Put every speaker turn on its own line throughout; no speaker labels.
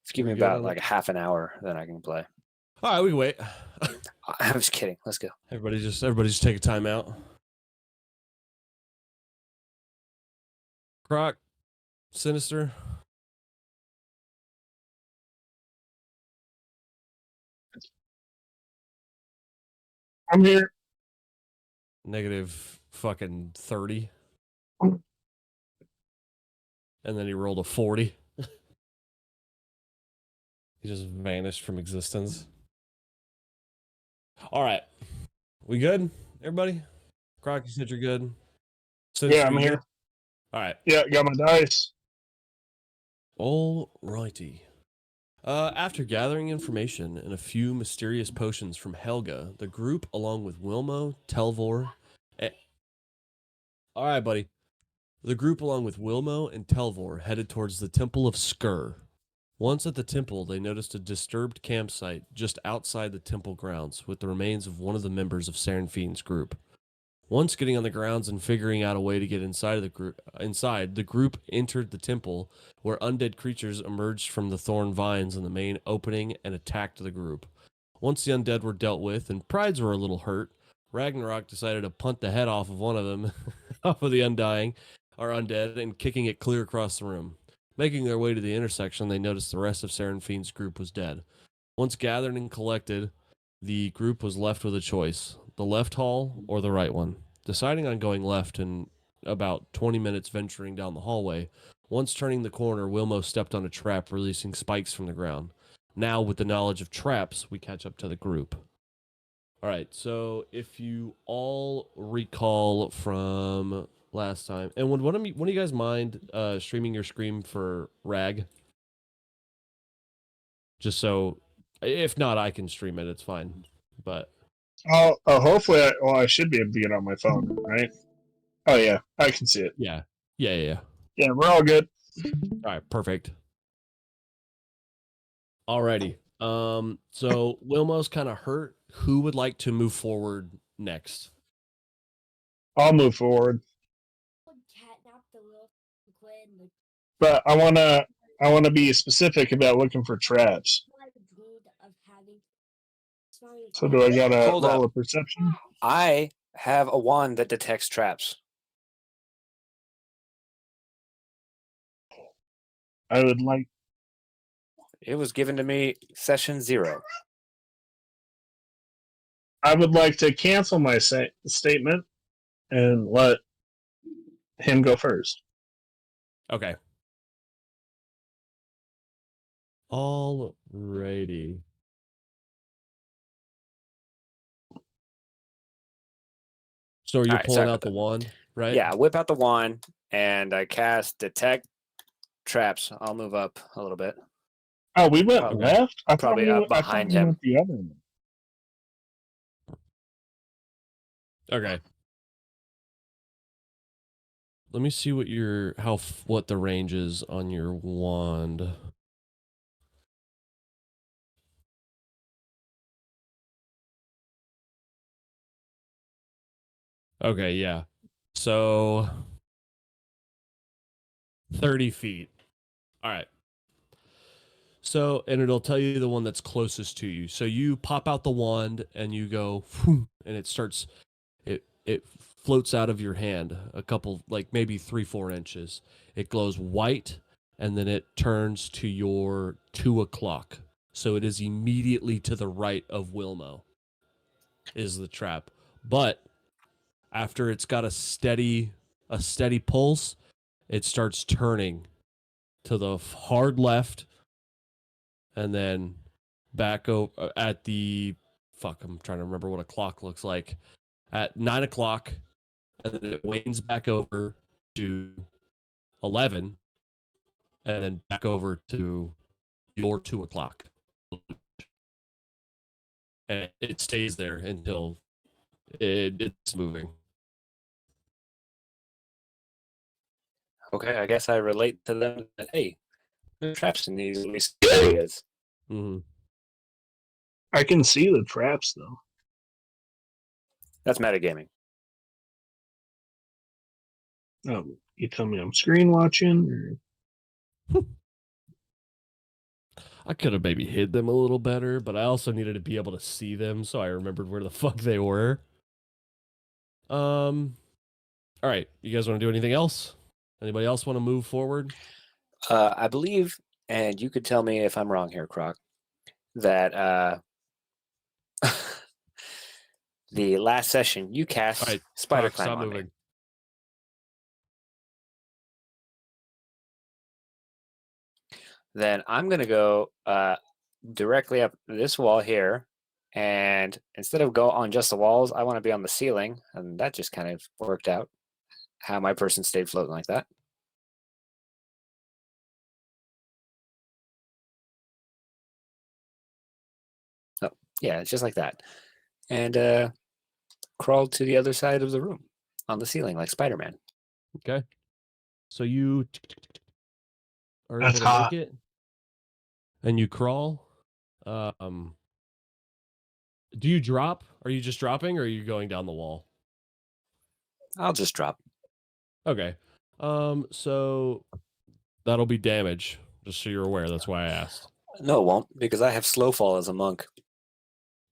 Just give me about like a half an hour, then I can play.
All right, we can wait.
I was kidding. Let's go.
Everybody just take a time out. Croc, Sinister.
I'm here.
Negative fucking 30. And then he rolled a 40. He just vanished from existence. All right. We good, everybody? Croc, you said you're good?
Sinister, yeah, I'm here.
Good? All right.
Yeah, got my dice.
All righty. After gathering information and a few mysterious potions from Helga, the group, along with Wilmo, Telvor, all right, buddy. The group, along with Wilmo and Telvor, headed towards the Temple of Skur. Once at the temple, they noticed a disturbed campsite just outside the temple grounds with the remains of one of the members of Seraphim's group. Once getting on the grounds and figuring out a way to get inside the group entered the temple, where undead creatures emerged from the thorn vines in the main opening and attacked the group. Once the undead were dealt with and prides were a little hurt, Ragnarok decided to punt the head off of one of them, off of the undying, or undead, and kicking it clear across the room. Making their way to the intersection, they noticed the rest of Seraphim's group was dead. Once gathered and collected, the group was left with a choice: the left hall or the right one. Deciding on going left and about 20 minutes venturing down the hallway, once turning the corner, Wilmo stepped on a trap, releasing spikes from the ground. Now, with the knowledge of traps, we catch up to the group. All right, so if you all recall from last time, and would one of you guys mind streaming your screen for Rag? Just so, if not, I can stream it. It's fine. But
hopefully, I should be able to get on my phone, right? Oh yeah, I can see it.
Yeah,
yeah, we're all good.
All right, perfect. Alrighty. So Wilmo's kind of hurt. Who would like to move forward next?
I'll move forward. But I wanna be specific about looking for traps. So do I gotta roll a perception?
I have a wand that detects traps.
I would like.
It was given to me session 0.
I would like to cancel my statement and let him go first.
Okay. Alrighty. So you're pulling out the wand, right?
Yeah, I whip out the wand and I cast detect traps. I'll move up a little bit.
Oh, we went left? I
probably up behind him.
Went the other one.
Okay. Let me see what what the range is on your wand. Okay, yeah. So 30 feet. All right. So, and it'll tell you the one that's closest to you. So you pop out the wand and you go, and it starts, it floats out of your hand a couple, like maybe 3-4 inches. It glows white and then it turns to your 2 o'clock. So it is immediately to the right of Wilmo is the trap. But after it's got a steady pulse, it starts turning to the hard left and then back over at the I'm trying to remember what a clock looks like at 9 o'clock, and then it wanes back over to 11, and then back over to your 2 o'clock, and it stays there until it's moving.
Okay, I guess I relate to them that, hey, there are traps in these areas.
Mm-hmm.
I can see the traps, though.
That's metagaming.
Oh, you tell me I'm screen watching? Or...
I could have maybe hid them a little better, but I also needed to be able to see them so I remembered where the fuck they were. All right, you guys want to do anything else? Anybody else want to move forward?
I believe, and you could tell me if I'm wrong here, Croc, that the last session you cast
All right,
spider
Croc,
climb
stop
on me.
moving.
Then I'm gonna go directly up this wall here, and instead of go on just the walls, I want to be on the ceiling, and that just kind of worked out. How my person stayed floating like that. Oh, yeah, it's just like that. And crawled to the other side of the room on the ceiling like Spider-Man.
Okay. So you are
That's
able to make
hot.
it, and you crawl. Um, do you drop? Are you just dropping, or are you going down the wall?
I'll just drop.
Okay. So that'll be damage, just so you're aware. That's why I asked.
No, it won't, because I have slow fall as a monk.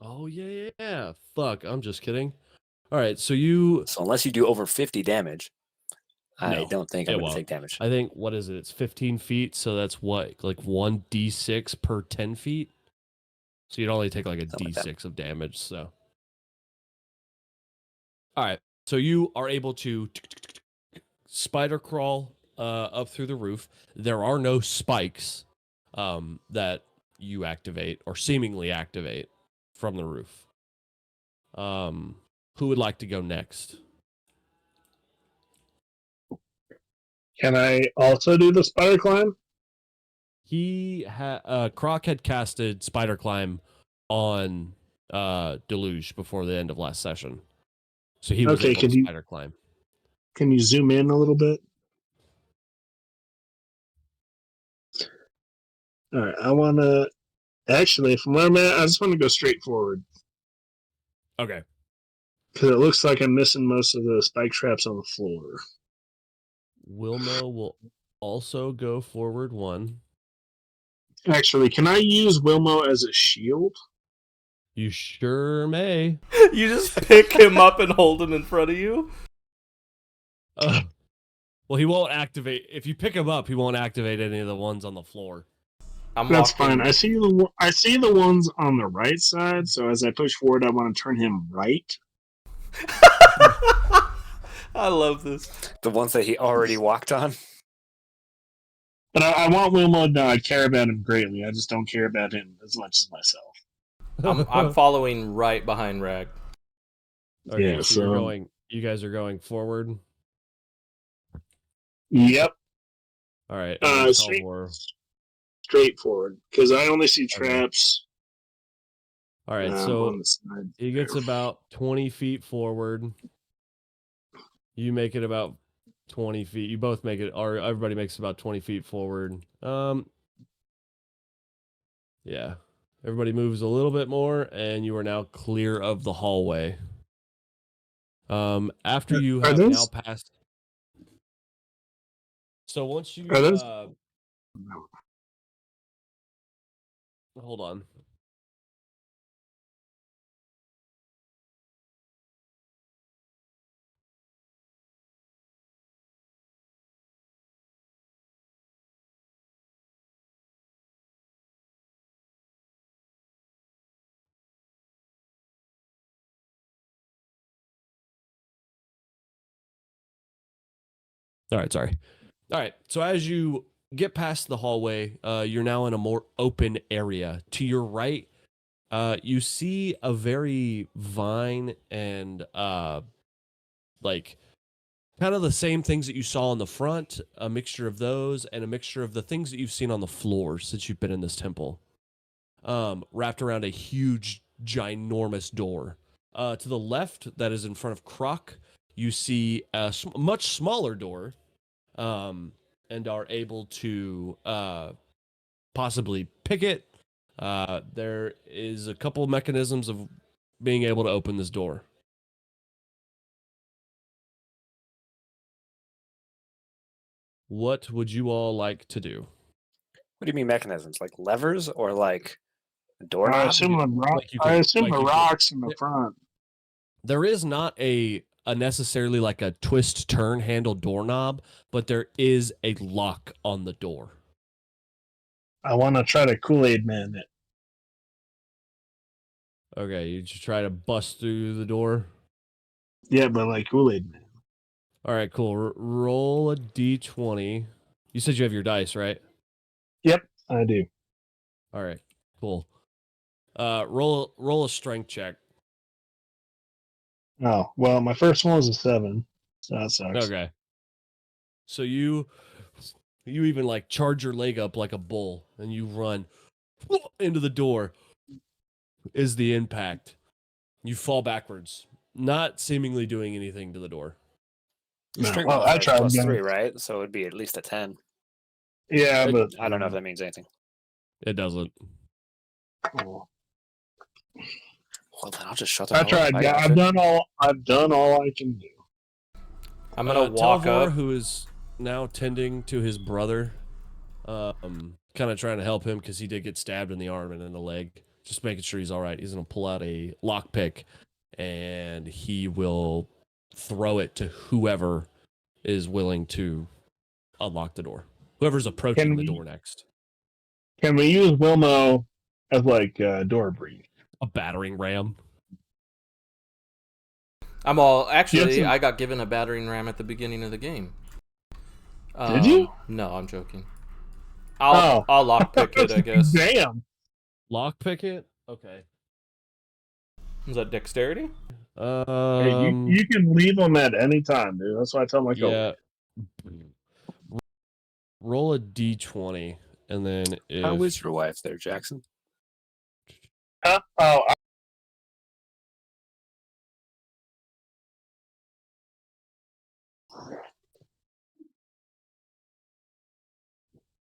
Oh yeah. Fuck, I'm just kidding. All right, so you
So unless you do over 50 damage, I
no,
don't think I'm
it
going to
won't.
take damage.
I think what is it? It's 15 feet, so that's what like 1d6 per 10 feet. So you'd only take like a
Something like that.
d6 of damage. So, all right, so you are able to spider crawl up through the roof. There are no spikes that you activate or seemingly activate from the roof. Who would like to go next?
Can I also do the spider climb?
Croc had casted spider climb on Deluge before the end of last session, so he was
Okay,
able to spider climb.
can you zoom in a little bit? All right, I want to actually from where I'm at, I just want to go straight forward
Okay.
because it looks like I'm missing most of the spike traps on the floor.
Wilmo will also go forward one.
Actually, can I use Wilmo as a shield?
You sure may.
You just pick him up and hold him in front of you?
Well, he won't activate. If you pick him up, he won't activate any of the ones on the floor.
That's fine. I see the ones on the right side. So as I push forward, I want to turn him right.
I love this.
The ones that he already walked on.
But I want Wilmo to care about him greatly. I just don't care about him as much as myself.
I'm following right behind Rag.
Okay,
Yeah,
so you're going. You guys are going forward.
Yep.
All right.
Straight forward because I only see traps.
All right, so
on the side
he gets about 20 feet forward. You make it about 20 feet. You both make it, or everybody makes about 20 feet forward. Yeah. Everybody moves a little bit more, and you are now clear of the hallway. After you have now passed. So once you hold on. All right, sorry. All right, so as you get past the hallway, you're now in a more open area. To your right, you see a very vine and like kind of the same things that you saw on the front, a mixture of those and a mixture of the things that you've seen on the floor since you've been in this temple. Wrapped around a huge, ginormous door. To the left, that is in front of Croc, you see a much smaller door, and are able to possibly pick it. There is a couple mechanisms of being able to open this door. What would you all like to do?
What do you mean mechanisms? Like levers or like
I
doorknob?
assume
like you
I
can-
assume
like
the
you can-
rocks in the
Yeah.
front.
There is not a necessarily like a twist turn handle doorknob, but there is a lock on the door.
I want to try to Kool-Aid Man it.
Okay, you just try to bust through the door.
Yeah, but like Kool-Aid Man.
All right, cool. Roll a d20. You said you have your dice, right?
Yep, I do.
All right, cool. Roll a strength check.
Oh, well, my first one was a 7. So that sucks.
Okay. So you even like charge your leg up like a bull and you run into the door. Is the impact. You fall backwards, not seemingly doing anything to the door.
No,
Strength
well, I
modifier is
tried
plus
again.
3, right? So it'd be at least a 10.
Yeah, but
I don't know if that means anything.
It doesn't.
Oh.
Well, then I'll just shut the
I
hell up.
tried.
I
Yeah,
gotcha.
I've done all I can do.
I'm gonna walk
Telvor,
up.
who is now tending to his brother, kind of trying to help him because he did get stabbed in the arm and in the leg. Just making sure he's all right. He's gonna pull out a lockpick, and he will throw it to whoever is willing to unlock the door. Whoever's approaching
Can
the
we-
door next.
Can we use Wilmo as like door brief?
A battering ram.
I'm all actually.
Yes,
I got given a battering ram at the beginning of the game.
Did you?
No, I'm joking. I'll lockpick it, I guess.
Damn.
Lockpick it. Okay.
Is that dexterity?
Hey, you can leave them at any time, dude. That's why I tell my coworkers.
Yeah. Roll a d20, and then if
How is your wife there, Jackson?
Oh,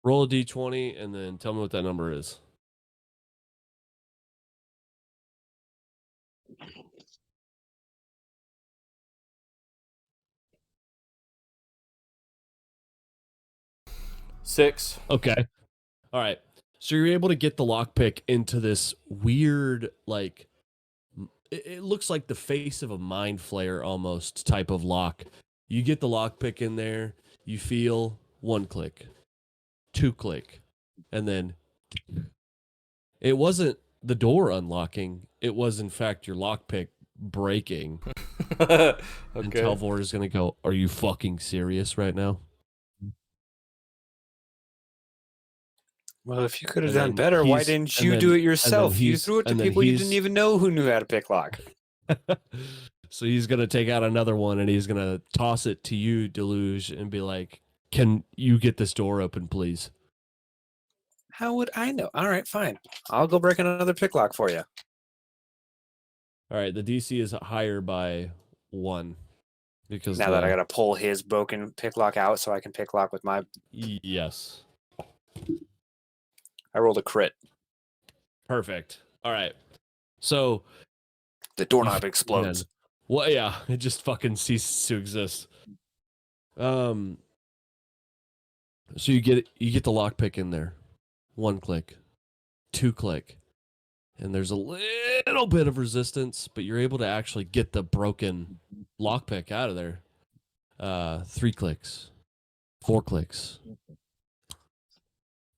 roll a d20, and then tell me what that number is.
Six.
Okay. All right. So you're able to get the lockpick into this weird, like, it looks like the face of a mind flayer almost type of lock. You get the lockpick in there, you feel 1 click, 2 click, and then it wasn't the door unlocking. It was, in fact, your lockpick breaking.
Okay.
And Telvor is going to go, are you fucking serious right now?
Well, if you could have
And
done
then
better, why
he's-
didn't
and
you
then-
do it
and then
yourself? You
he's-
threw it to
and then
people you
he's-
didn't even know who knew how to pick lock.
So he's going to take out another one and he's going to toss it to you, Deluge, and be like, can you get this door open, please?
How would I know? All right, fine. I'll go break another pick lock for you.
All right, the DC is higher by 1 because
Now that I gotta pull his broken pick lock out so I can pick lock with my.
yes,
I rolled a crit.
perfect. All right, so
The doorknob explodes.
well, yeah, it just fucking ceases to exist. So you get the lockpick in there, 1 click, 2 click, and there's a little bit of resistance, but you're able to actually get the broken lockpick out of there. 3 clicks, 4 clicks,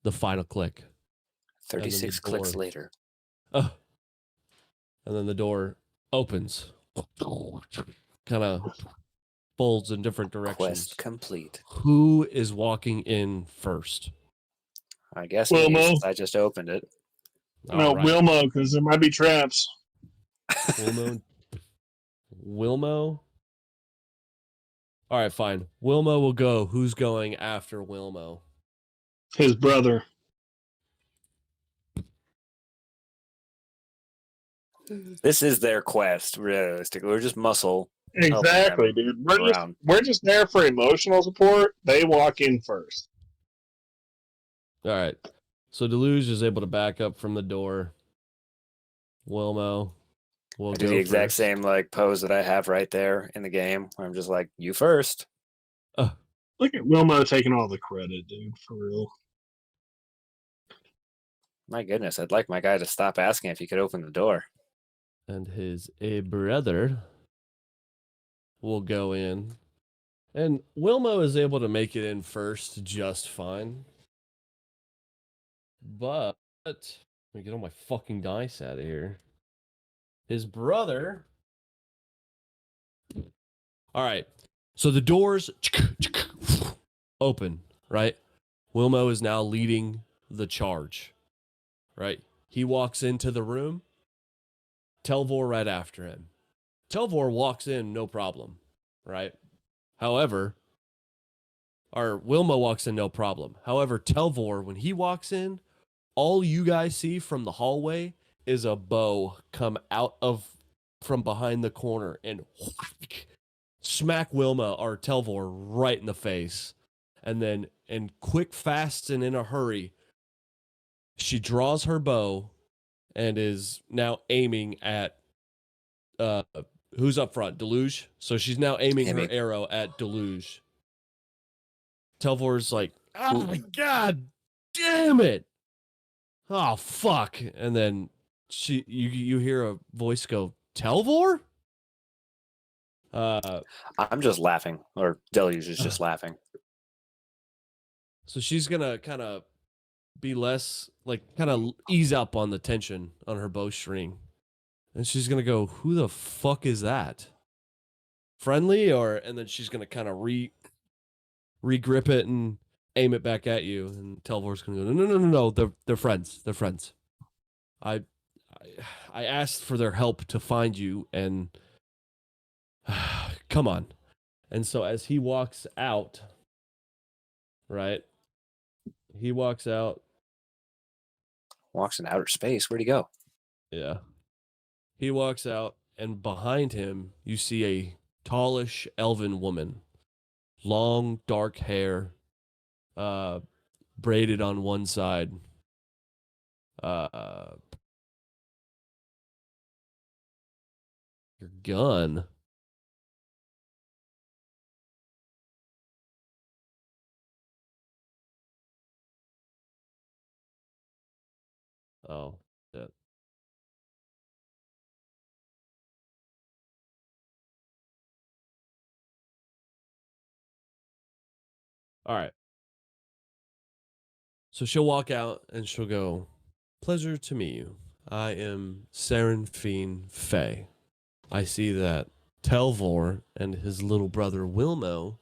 the final click.
36
the
clicks
door.
later.
And then the door opens, kind of folds in different directions.
Quest complete.
Who is walking in first?
I guess
Wilmo.
me, since I just opened it.
no,
All right.
Wilmo, because there might be traps.
Wilmo. All right, fine. Wilmo will go. Who's going after Wilmo?
His brother.
This is their quest, realistically. We're just muscle.
Exactly,
them
dude.
around.
We're just there for emotional support. They walk in first.
All right. So Deluge is able to back up from the door. Wilmo will
I
go
do the exact
first.
same like pose that I have right there in the game, where I'm just like, you first.
Look at Wilmo taking all the credit, dude. For real.
My goodness, I'd like my guy to stop asking if he could open the door.
And his brother will go in. And Wilmo is able to make it in first just fine. But let me get all my fucking dice out of here. His brother. All right. So the doors open, right? Wilmo is now leading the charge, right? He walks into the room. Telvor right after him. Telvor walks in, no problem, right? However, or Wilma walks in, no problem. However, Telvor, when he walks in, all you guys see from the hallway is a bow come out from behind the corner and whack, smack Wilma or Telvor right in the face. And then, in quick, fast, and in a hurry, she draws her bow and is now aiming at who's up front? Deluge. So she's now aiming her arrow at Deluge. Telvor's like, oh my god, damn it. Oh fuck. And then you hear a voice go, Telvor?
I'm just laughing, or Deluge is just laughing.
So she's gonna kind of be less, like, kind of ease up on the tension on her bowstring. And she's gonna go, who the fuck is that? Friendly? And then she's gonna kind of regrip it and aim it back at you. And Telvor's gonna go, no, they're friends. They're friends. I asked for their help to find you, and come on. And so as he walks out, right? He walks out.
Walks in outer space. Where'd he go?
Yeah. He walks out, and behind him, you see a tallish elven woman. Long, dark hair, braided on one side. Your gun. Oh, shit. All right. So she'll walk out and she'll go, pleasure to meet you. I am Serenfine Fay. I see that Telvor and his little brother Wilmo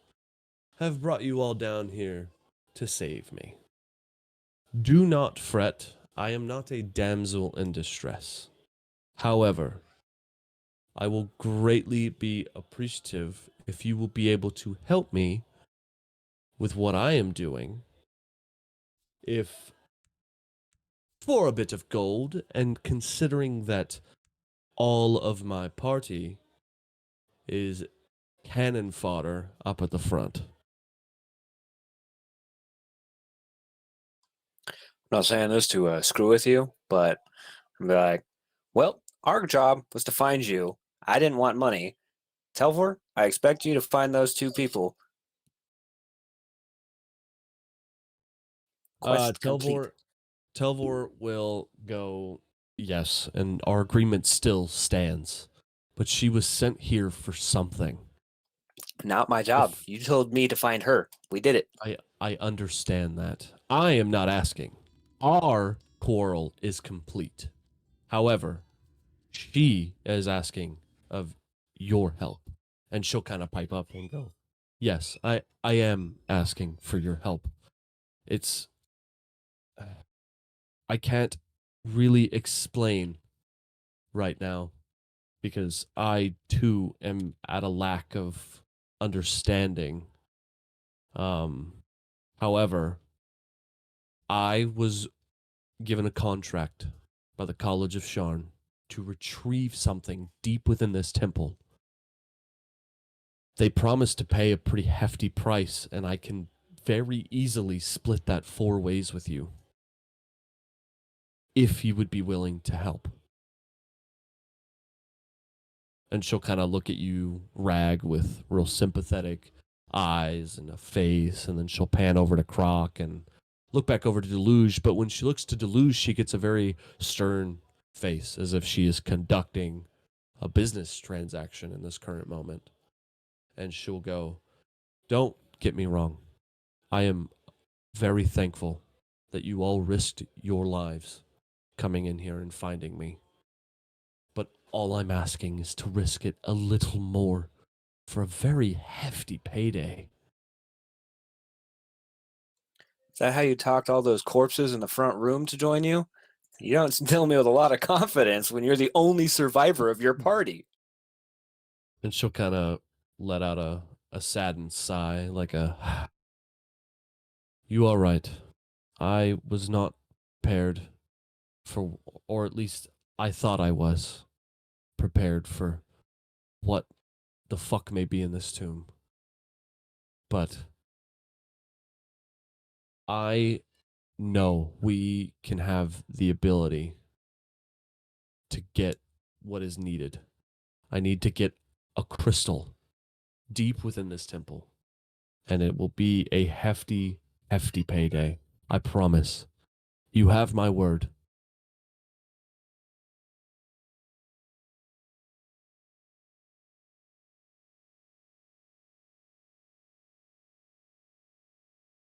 have brought you all down here to save me. Do not fret. I am not a damsel in distress. However, I will greatly be appreciative if you will be able to help me with what I am doing. If for a bit of gold, and considering that all of my party is cannon fodder up at the front.
I'm not saying this to screw with you, but I'm like, well, our job was to find you. I didn't want money. Telvor, I expect you to find those two people. Quest complete.
Telvor will go, yes, and our agreement still stands. But she was sent here for something.
Not my job. You told me to find her. We did it.
I understand that. I am not asking. Our quarrel is complete. However, she is asking of your help. And she'll kind of pipe up and go, yes, I am asking for your help. It's... I can't really explain right now because I too am at a lack of understanding. However, I was given a contract by the College of Sharn to retrieve something deep within this temple. They promised to pay a pretty hefty price, and I can very easily split that 4 ways with you, if you would be willing to help. And she'll kind of look at you, Rag, with real sympathetic eyes and a face, and then she'll pan over to Croc and look back over to Deluge, but when she looks to Deluge, she gets a very stern face, as if she is conducting a business transaction in this current moment. And she'll go, "Don't get me wrong. I am very thankful that you all risked your lives coming in here and finding me. But all I'm asking is to risk it a little more for a very hefty payday."
Is that how you talked all those corpses in the front room to join you? You don't fill me with a lot of confidence when you're the only survivor of your party.
And she'll kind of let out a saddened sigh, like a, "You are right. I was not prepared for, or at least I thought I was prepared for what the fuck may be in this tomb. But I know we can have the ability to get what is needed. I need to get a crystal deep within this temple, and it will be a hefty, hefty payday. I promise. You have my word."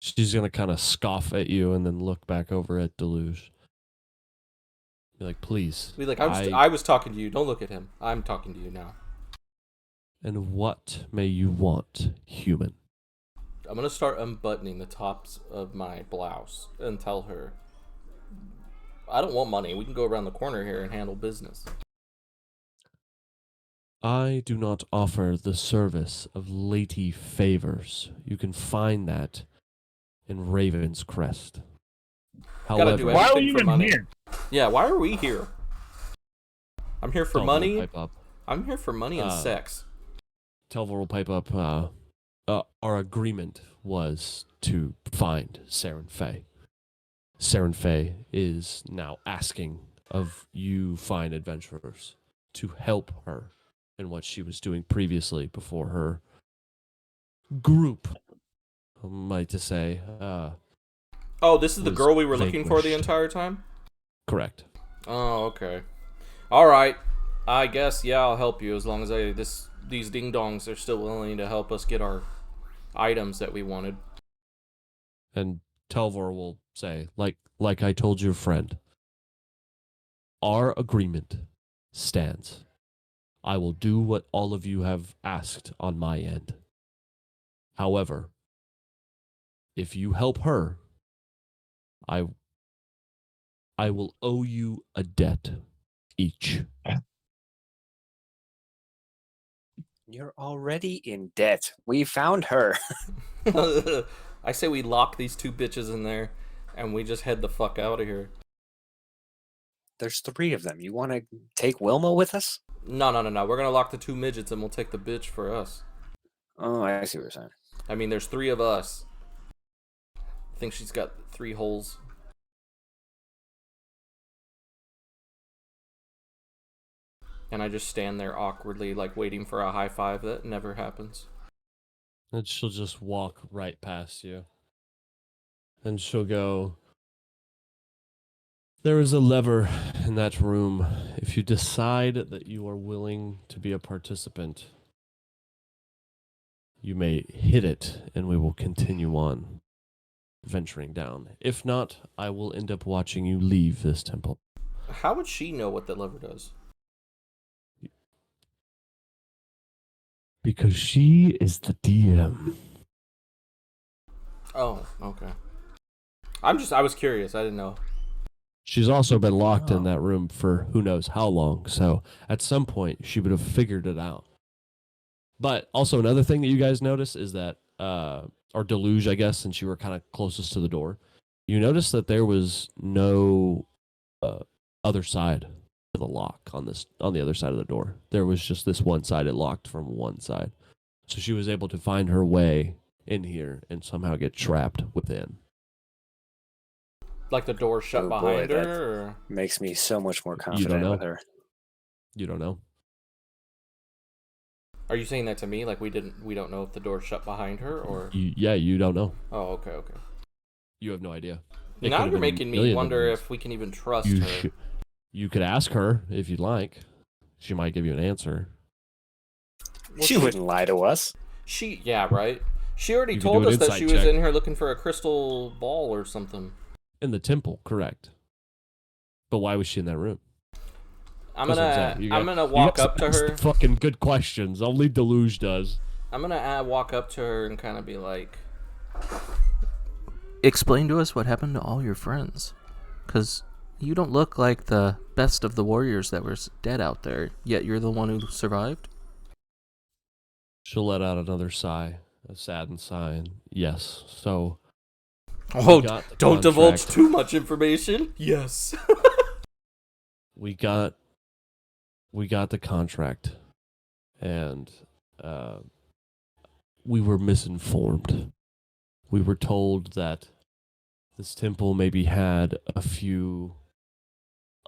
She's going to kind of scoff at you and then look back over at Deluge. Be like, "Please."
Be like, I was talking to you. Don't look at him. I'm talking to you now.
"And what may you want, human?"
I'm going to start unbuttoning the tops of my blouse and tell her, I don't want money. We can go around the corner here and handle business.
"I do not offer the service of lady favors. You can find that in Raven's Crest.
Gotta do
However,"
Why are
everything
we
for
even
money.
here?
Yeah, why are we here? I'm here for
Telvor will
money.
pipe up.
I'm here for money and sex.
Telvor will pipe up. Our agreement was to find Saren Faye. Saren Faye is now asking of you fine adventurers to help her in what she was doing previously before her group, I might to say.
Oh, this is the
was
girl we were looking for the
vanquished.
entire time?
Correct.
Oh, okay. All right. I guess, yeah, I'll help you as long as these ding-dongs are still willing to help us get our items that we wanted.
And Telvor will say, like I told your friend, our agreement stands. I will do what all of you have asked on my end. However, if you help her, I will owe you a debt each.
You're already in debt. We found her.
I say we lock these two bitches in there and we just head the fuck out of here.
There's 3 of them. You want to take Wilma with us?
No. We're gonna lock the 2 midgets and we'll take the bitch for us.
Oh, I see what you're saying.
I mean, there's 3 of us. I think she's got 3 holes. And I just stand there awkwardly, like waiting for a high five that never happens.
And she'll just walk right past you. And she'll go, "There is a lever in that room. If you decide that you are willing to be a participant, you may hit it and we will continue on venturing down. If not, I will end up watching you leave this temple."
How would she know what that lever does?
Because she is the DM.
Oh, okay. I was curious. I didn't know.
She's also been locked in that room for who knows how long, so at some point she would have figured it out. But also another thing that you guys notice is that, or Deluge, I guess, since you were kind of closest to the door, you notice that there was no other side to the lock on the other side of the door. There was just this one side. It locked from one side. So she was able to find her way in here and somehow get trapped within.
Like the door shut
Oh, boy,
behind
that-
her? Or?
Makes me so much more
don't
confident
know?
with her.
You don't know.
Are you saying that to me? Like we don't know if the door shut behind her or?
You don't know.
Oh, okay.
You have no idea. It
Now
could have
you're
been a
making me
million
wonder
different
if we can even trust
You
her.
you could ask her if you'd like. She might give you an answer.
Well,
She wouldn't lie to us.
Yeah, right. She already
You could do
told
an
us that
insight
she was
check.
in here looking for a crystal ball or something.
In the temple, correct. But why was she in that room?
I'm
That's what
gonna
saying.
I'm gonna walk up to her.
Fucking good questions. Only Deluge does.
I'm gonna walk up to her and kind of be like, explain to us what happened to all your friends, because you don't look like the best of the warriors that were dead out there, yet you're the one who survived.
She'll let out another sigh, a saddened sigh. And yes, so.
Oh,
got the
don't divulge
contract.
too much information. Yes.
We got the contract, and we were misinformed. We were told that this temple maybe had a few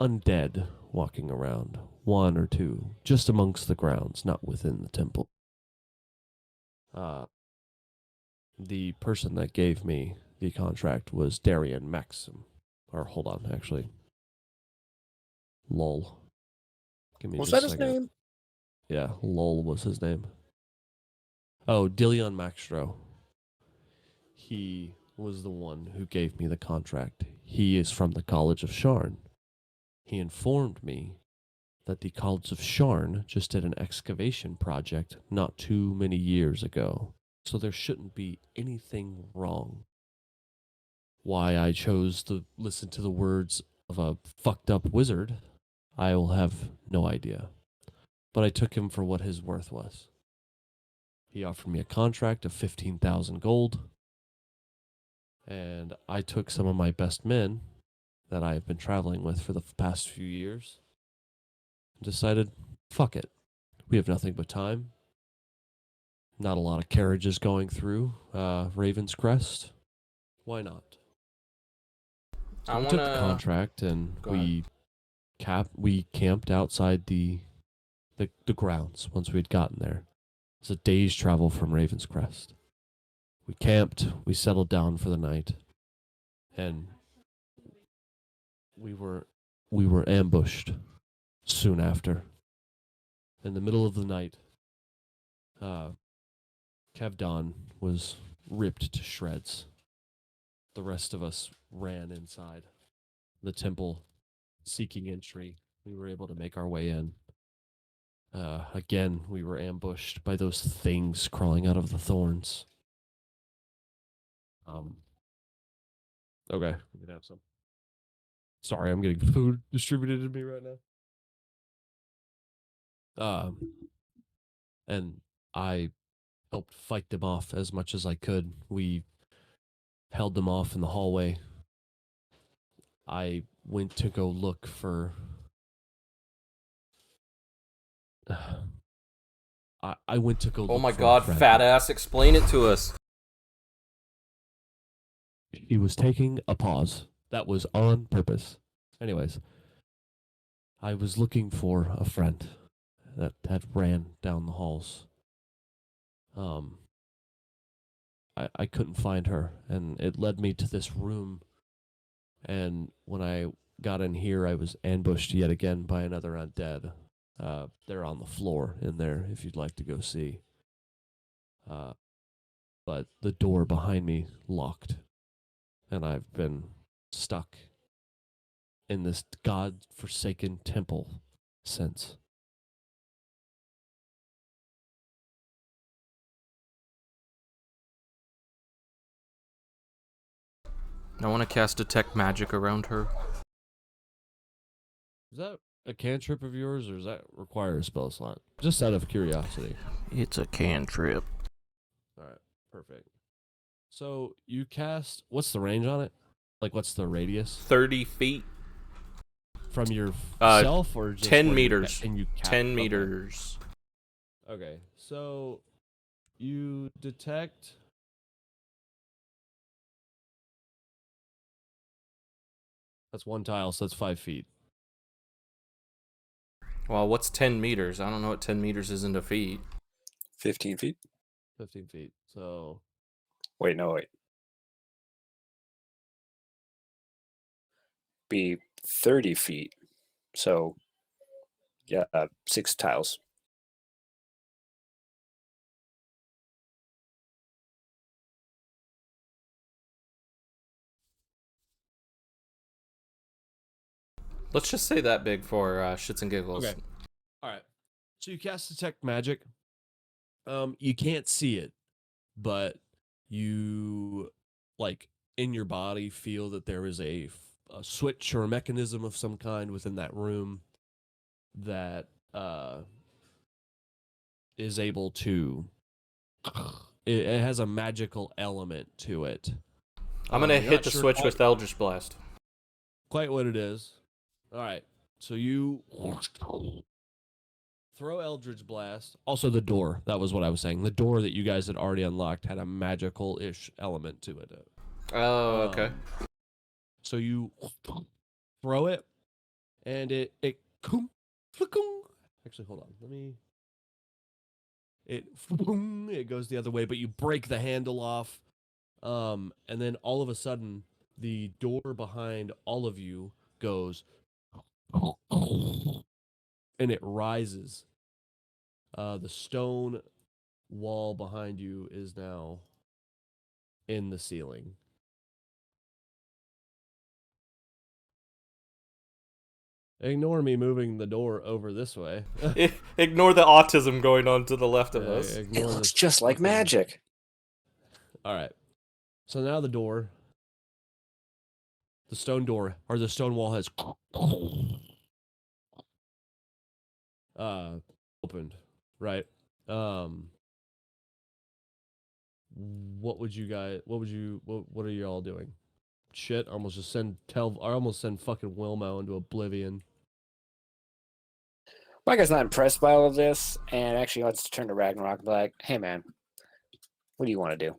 undead walking around, one or two, just amongst the grounds, not within the temple. The person that gave me the contract was Darian Maxim. Or hold on, actually. Lol. Give me
Was
just
that
a
his
second.
name?
Yeah, Lol was his name. Oh, Dillion Maxtro. He was the one who gave me the contract. He is from the College of Sharn. He informed me that the College of Sharn just did an excavation project not too many years ago. So there shouldn't be anything wrong. Why I chose to listen to the words of a fucked up wizard, I will have no idea. But I took him for what his worth was. He offered me a contract of 15,000 gold. And I took some of my best men that I have been traveling with for the past few years and decided, fuck it. We have nothing but time. Not a lot of carriages going through Raven's Crest. Why not? So we took the contract and we camped outside the grounds once we had gotten there. It's a day's travel from Raven's Crest. We camped, we settled down for the night, and we were ambushed soon after. In the middle of the night, Kevdon was ripped to shreds. The rest of us ran inside the temple, seeking entry. We were able to make our way in. Again, we were ambushed by those things crawling out of the thorns. Okay, we can have some. Sorry, I'm getting food distributed to me right now. And I helped fight them off as much as I could. We held them off in the hallway. I went to go look for. I went to go.
Oh
look
my
for
god,
a friend.
fat ass, explain it to us.
He was taking a pause. That was on purpose. Anyways, I was looking for a friend that had ran down the halls. I couldn't find her, and it led me to this room. And when I got in here, I was ambushed yet again by another undead. They're on the floor in there if you'd like to go see. But the door behind me locked, and I've been stuck in this god-forsaken temple since.
I want to cast Detect Magic around her.
Is that a cantrip of yours, or does that require a spell slot? Just out of curiosity.
It's a cantrip.
Alright, perfect. So you cast, what's the range on it? Like, what's the radius?
30 feet.
From yourself, or just
10
where
meters.
And you
10 meters.
Okay, so you detect. That's one tile, so that's 5 feet.
Well, what's 10 meters? I don't know what 10 meters is into feet.
15 feet?
15 feet. So.
Wait, no, wait. be 30 feet. So, yeah, 6 tiles.
Let's just say that big for shits and giggles.
Okay. All right. So you cast Detect Magic. You can't see it, but you, like, in your body feel that there is a switch or a mechanism of some kind within that room that is able to. It has a magical element to it.
I'm gonna
You're
hit
not
the
sure
switch
quite-
with Eldritch Blast.
Quite what it is. All right. So you throw Eldritch Blast. Also, the door. That was what I was saying. The door that you guys had already unlocked had a magical-ish element to it.
Oh, okay.
So you throw it, and it actually, hold on. It goes the other way, but you break the handle off, and then all of a sudden, the door behind all of you goes, and it rises. The stone wall behind you is now in the ceiling. Ignore me moving the door over this way.
Ignore the autism going on to the left of us.
It
Ignore
looks
this
just like
fucking-
magic.
All right. So now the door, the stone door, or the stone wall has opened, right? What would you guys? What are you all doing? Shit! I almost just I almost send fucking Wilmo into oblivion.
My guy's not impressed by all of this, and actually wants to turn to Ragnarok and be like, "Hey, man, what do you want to do?"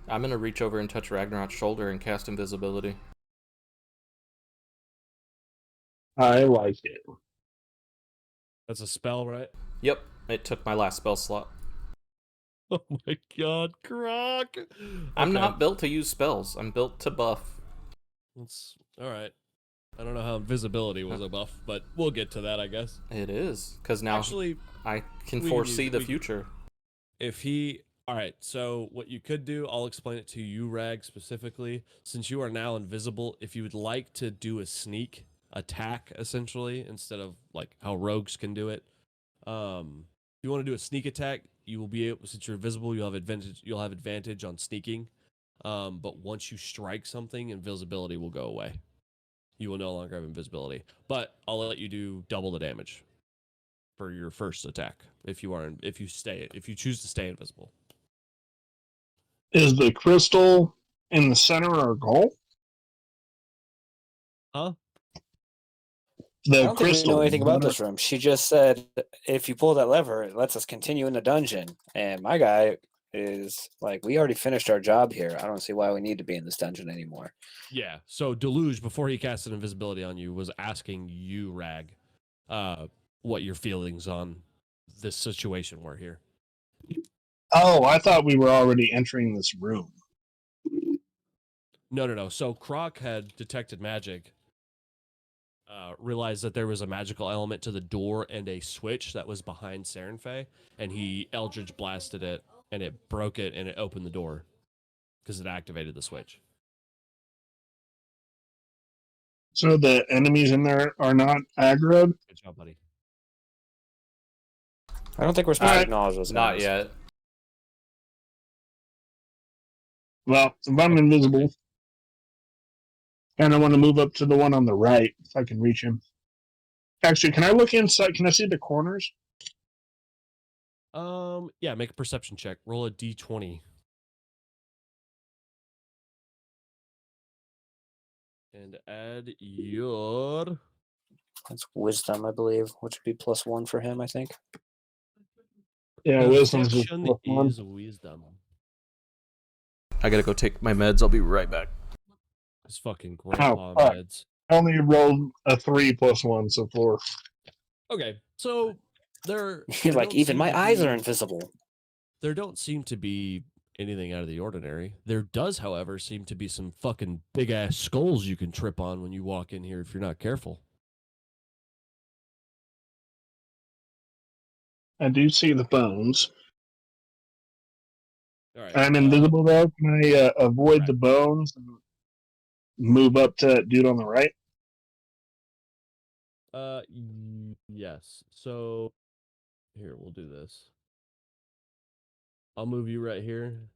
I'm gonna reach over and touch Ragnarok's shoulder and cast invisibility.
I like it.
That's a spell, right?
Yep, it took my last spell slot.
Oh my god, Croc!
I'm
Okay.
not built to use spells. I'm built to buff.
That's all right. I don't know how invisibility was a buff, but we'll get to that, I guess.
It is, because now
Actually,
I can
we can
foresee
use-
the
we-
future.
if he all right, so what you could do, I'll explain it to you, Rag, specifically. Since you are now invisible, if you would like to do a sneak attack, essentially, instead of like how rogues can do it, if you want to do a sneak attack, you will be able, since you're invisible, you'll have advantage on sneaking. But once you strike something, invisibility will go away. You will no longer have invisibility. But I'll let you do double the damage for your first attack if you choose to stay invisible.
Is the crystal in the center our goal?
Huh?
The
I don't think we
crystal.
know anything about this room. She just said if you pull that lever, it lets us continue in the dungeon. And my guy is like, we already finished our job here. I don't see why we need to be in this dungeon anymore.
Yeah. So Deluge, before he casted invisibility on you, was asking you, Rag, what your feelings on this situation were here.
Oh, I thought we were already entering this room.
No. So Croc had detected magic, realized that there was a magical element to the door and a switch that was behind Sarenfei, and he Eldritch blasted it, and it broke it, and it opened the door because it activated the switch.
So the enemies in there are not aggroed?
Good job, buddy.
I don't think we're supposed to
Alright.
acknowledge those
Not
enemies.
yet.
Well, if I'm invisible, and I want to move up to the one on the right, if I can reach him. Actually, can I look inside? Can I see the corners?
Yeah, make a perception check. Roll a d20. And add your
That's wisdom, I believe, which would be +1 for him, I think.
Yeah, wisdom's just
perception
+1.
is wisdom.
I gotta go take my meds. I'll be right back.
It's fucking grandpa
fuck.
meds.
I only rolled a 3 + 1, so 4.
Okay, so there
You're like,
don't
even
seem
my
to
eyes
be-
are invisible.
There don't seem to be anything out of the ordinary. There does, however, seem to be some fucking big ass skulls you can trip on when you walk in here if you're not careful.
I do see the bones.
All right.
I'm invisible though. Can I avoid
Right.
the bones and move up to that dude on the right?
Yes. So here, we'll do this. I'll move you right here.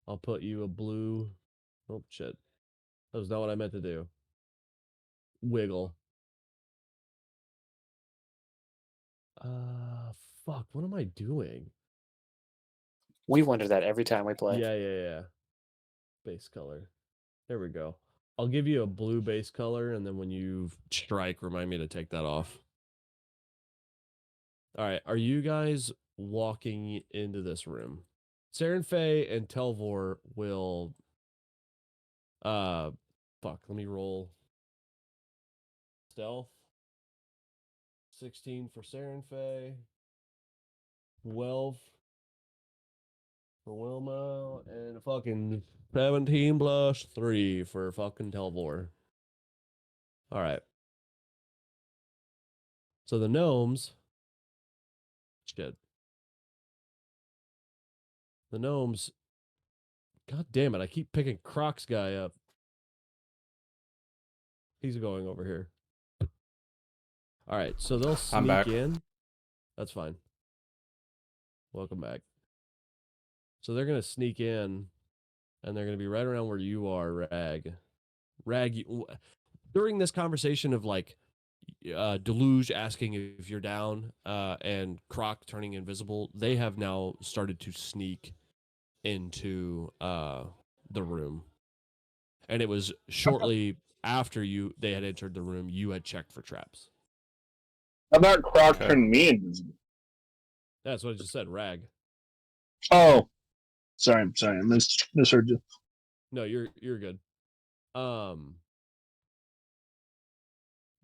I'll put you a blue. Oh shit. That was not what I meant to do. Wiggle. Fuck, what am I doing?
We wonder that every time we play.
Yeah. Base color. There we go. I'll give you a blue base color, and then when you strike, remind me to take that off. All right, are you guys walking into this room? Saren Faye and Telvor will fuck, let me roll stealth. 16 for Saren Faye. 12 for Wilma, and a fucking 17 plus 3 for fucking Telvor. All right. So the gnomes. Shit. The gnomes. God damn it. I keep picking Croc's guy up. He's going over here. All right. So they'll
I'm back.
sneak in. That's fine. Welcome back. So they're going to sneak in, and they're going to be right around where you are, Rag. Rag, during this conversation of like Deluge asking if you're down and Croc turning invisible, they have now started to sneak into the room. And it was shortly after they had entered the room, you had checked for traps.
How about Croc
Okay.
turn me invisible?
That's what I just said, Rag.
Oh, sorry, I misheard you.
No, you're good.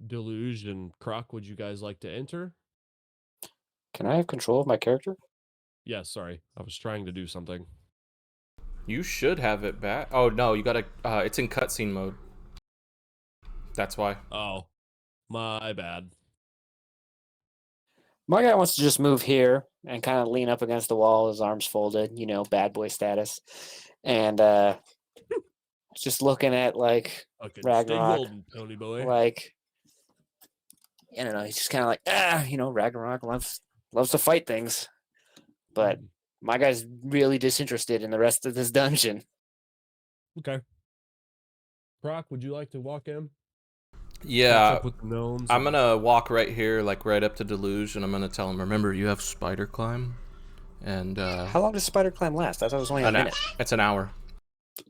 Deluge and Croc, would you guys like to enter?
Can I have control of my character?
Yeah, sorry. I was trying to do something.
You should have it back. Oh no, you gotta. It's in cutscene mode. That's why.
Oh, my bad.
My guy wants to just move here and kind of lean up against the wall, his arms folded, bad boy status. And just looking at like
Okay,
Ragnarok,
stay golden, Tony boy.
like I don't know, he's just kind of like Ragnarok loves to fight things, but my guy's really disinterested in the rest of this dungeon.
Okay. Croc, would you like to walk in? Catch
Yeah,
up with the gnomes.
I'm gonna walk right here, like right up to Deluge, and I'm gonna tell him, remember, you have spider climb, and
How long does spider climb last? I thought it was only a minute.
it's an hour.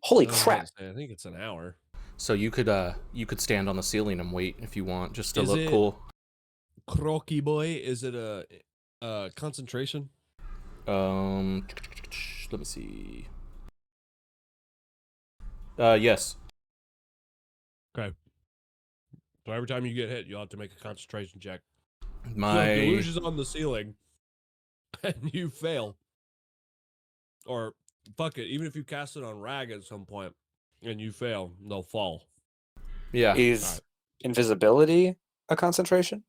Holy
I was
crap!
about to say, I think it's an hour.
So you could stand on the ceiling and wait if you want, just to
Is
look
it-
cool.
Crocky boy, is it a concentration?
Let me see. Yes.
Okay. So every time you get hit, you'll have to make a concentration check.
My
So Deluge is on the ceiling, and you fail. Or, fuck it, even if you cast it on Rag at some point, and you fail, they'll fall.
yeah.
Is
Alright.
invisibility a concentration?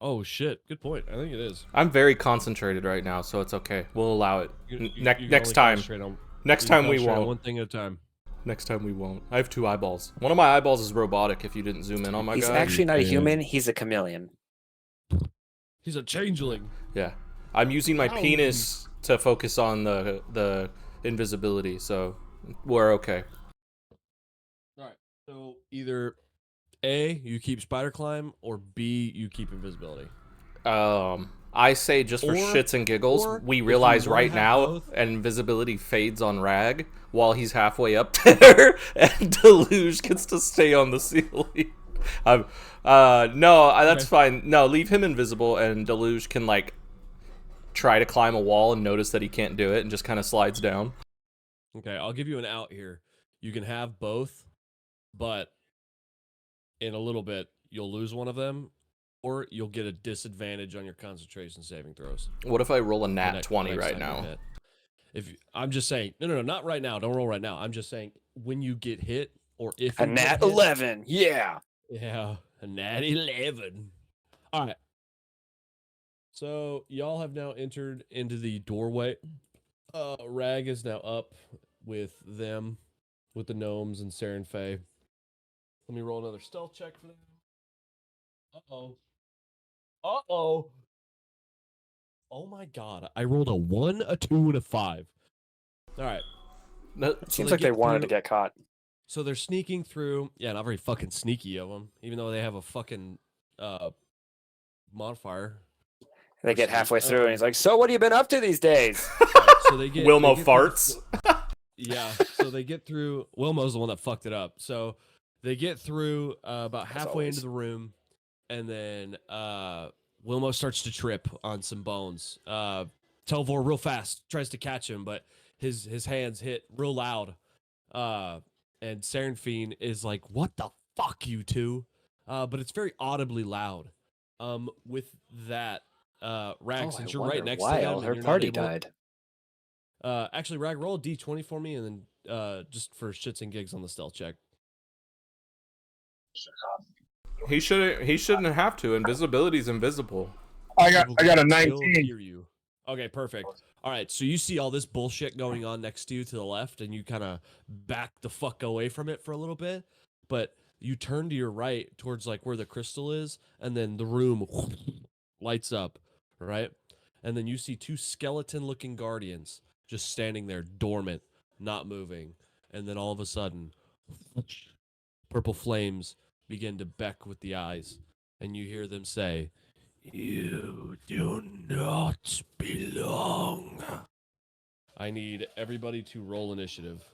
Oh, shit. Good point. I think it is.
I'm very concentrated right now, so it's okay. We'll allow it.
You can
Next
only
time.
concentrate on-
Next
you can
time we
concentrate on
won't.
one thing at a time.
Next time we won't. I have 2 eyeballs. One of my eyeballs is robotic. If you didn't zoom in on my
He's
guy.
actually not a
Yeah.
human. He's a chameleon.
He's a changeling.
Yeah. I'm using my
Ow.
penis to focus on the invisibility, so we're okay.
All right. So either A, you keep spider climb, or B, you keep invisibility.
I say just for
Or-
shits and giggles,
or
we
if you
realize
wanna
right
have
now
both-
invisibility fades on Rag while he's halfway up there, and Deluge gets to stay on the ceiling. No, that's
Okay.
fine. No, leave him invisible, and Deluge can like try to climb a wall and notice that he can't do it, and just kind of slides down.
Okay, I'll give you an out here. You can have both, but in a little bit, you'll lose one of them, or you'll get a disadvantage on your concentration saving throws.
What if I roll a
the
nat
next-
20
next
right
time you
now?
hit. I'm just saying, no, not right now. Don't roll right now. I'm just saying when you get hit or if
A
you
nat
get hit,
11. Yeah.
yeah, a nat 11. All right. So y'all have now entered into the doorway. Rag is now up with them, with the gnomes and Sarah and Faye. Let me roll another stealth check for them. Uh-oh. Uh-oh. Oh my god. I rolled a 1, a 2, and a 5. All right.
No,
It seems like they wanted to get caught.
So they're sneaking through. Yeah, not very fucking sneaky of them, even though they have a fucking modifier.
They
for
get
sneak.
halfway through, and he's like, "So, what have you been up to these days?"
Alright, so they get
Wilmo
they get
farts.
Yeah, so they get through. Wilmo's the one that fucked it up. So they get through about halfway into
always.
the room, and then Wilmo starts to trip on some bones. Telvor real fast tries to catch him, but his hands hit real loud. And Seraphine is like, "What the fuck, you two?" But it's very audibly loud. With that, Rag, since you're right next to
why
them,
all
and
her
you're not
party
able.
died.
Actually, Rag, roll a d20 for me, and then just for shits and gigs on the stealth check.
He shouldn't have to. Invisibility's invisible.
I got
People
a
can still
19.
hear you. Okay, perfect. All right, so you see all this bullshit going on next to you to the left, and you kind of back the fuck away from it for a little bit, but you turn to your right towards like where the crystal is, and then the room lights up, right? And then you see two skeleton-looking guardians just standing there, dormant, not moving, and then all of a sudden, purple flames begin to beck with the eyes, and you hear them say, "You do not belong." I need everybody to roll initiative.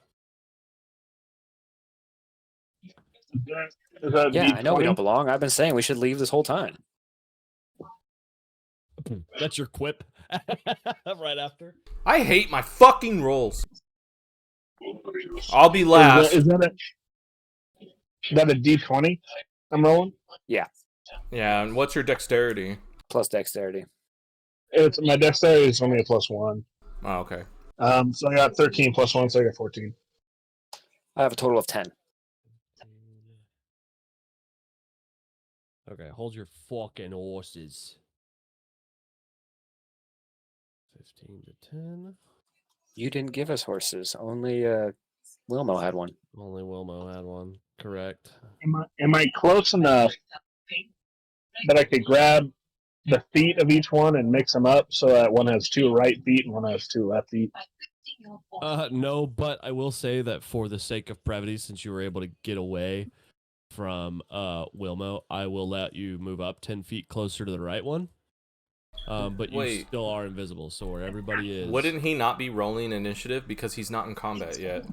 Is that
Yeah, I know we
D20?
don't belong. I've been saying we should leave this whole time.
That's your quip. Right after.
I hate my fucking rolls. I'll be last.
Is that a D20 I'm rolling?
Yeah,
Yeah, and what's your dexterity?
plus dexterity.
It's my dexterity is only a +1.
Oh, okay.
So I got 13 +1, so I got 14.
I have a total of 10.
Okay, hold your fucking horses. 15 to 10.
You didn't give us horses. Only Wilmo had one.
Only Wilmo had one. Correct.
Am I close enough that I could grab the feet of each one and mix them up so that one has 2 right feet and one has 2 left feet?
No, but I will say that for the sake of brevity, since you were able to get away from Wilmo, I will let you move up 10 feet closer to the right one. But you
Wait.
still are invisible, so where everybody is.
Wouldn't he not be rolling initiative because he's not in combat yet?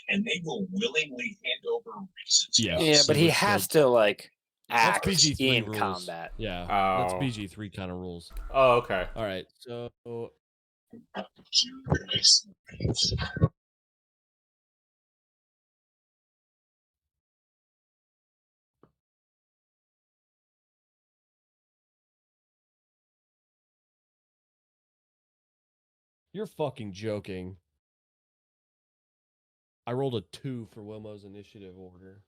And they will willingly hand over recent
Yeah.
Yeah, but he
would
has
still-
to like
That's
act
PG-3
in
rules.
combat.
Yeah, that's
Oh.
PG-3 kind of rules.
Oh, okay.
All right, so you're fucking joking. I rolled a 2 for Wilmo's initiative order.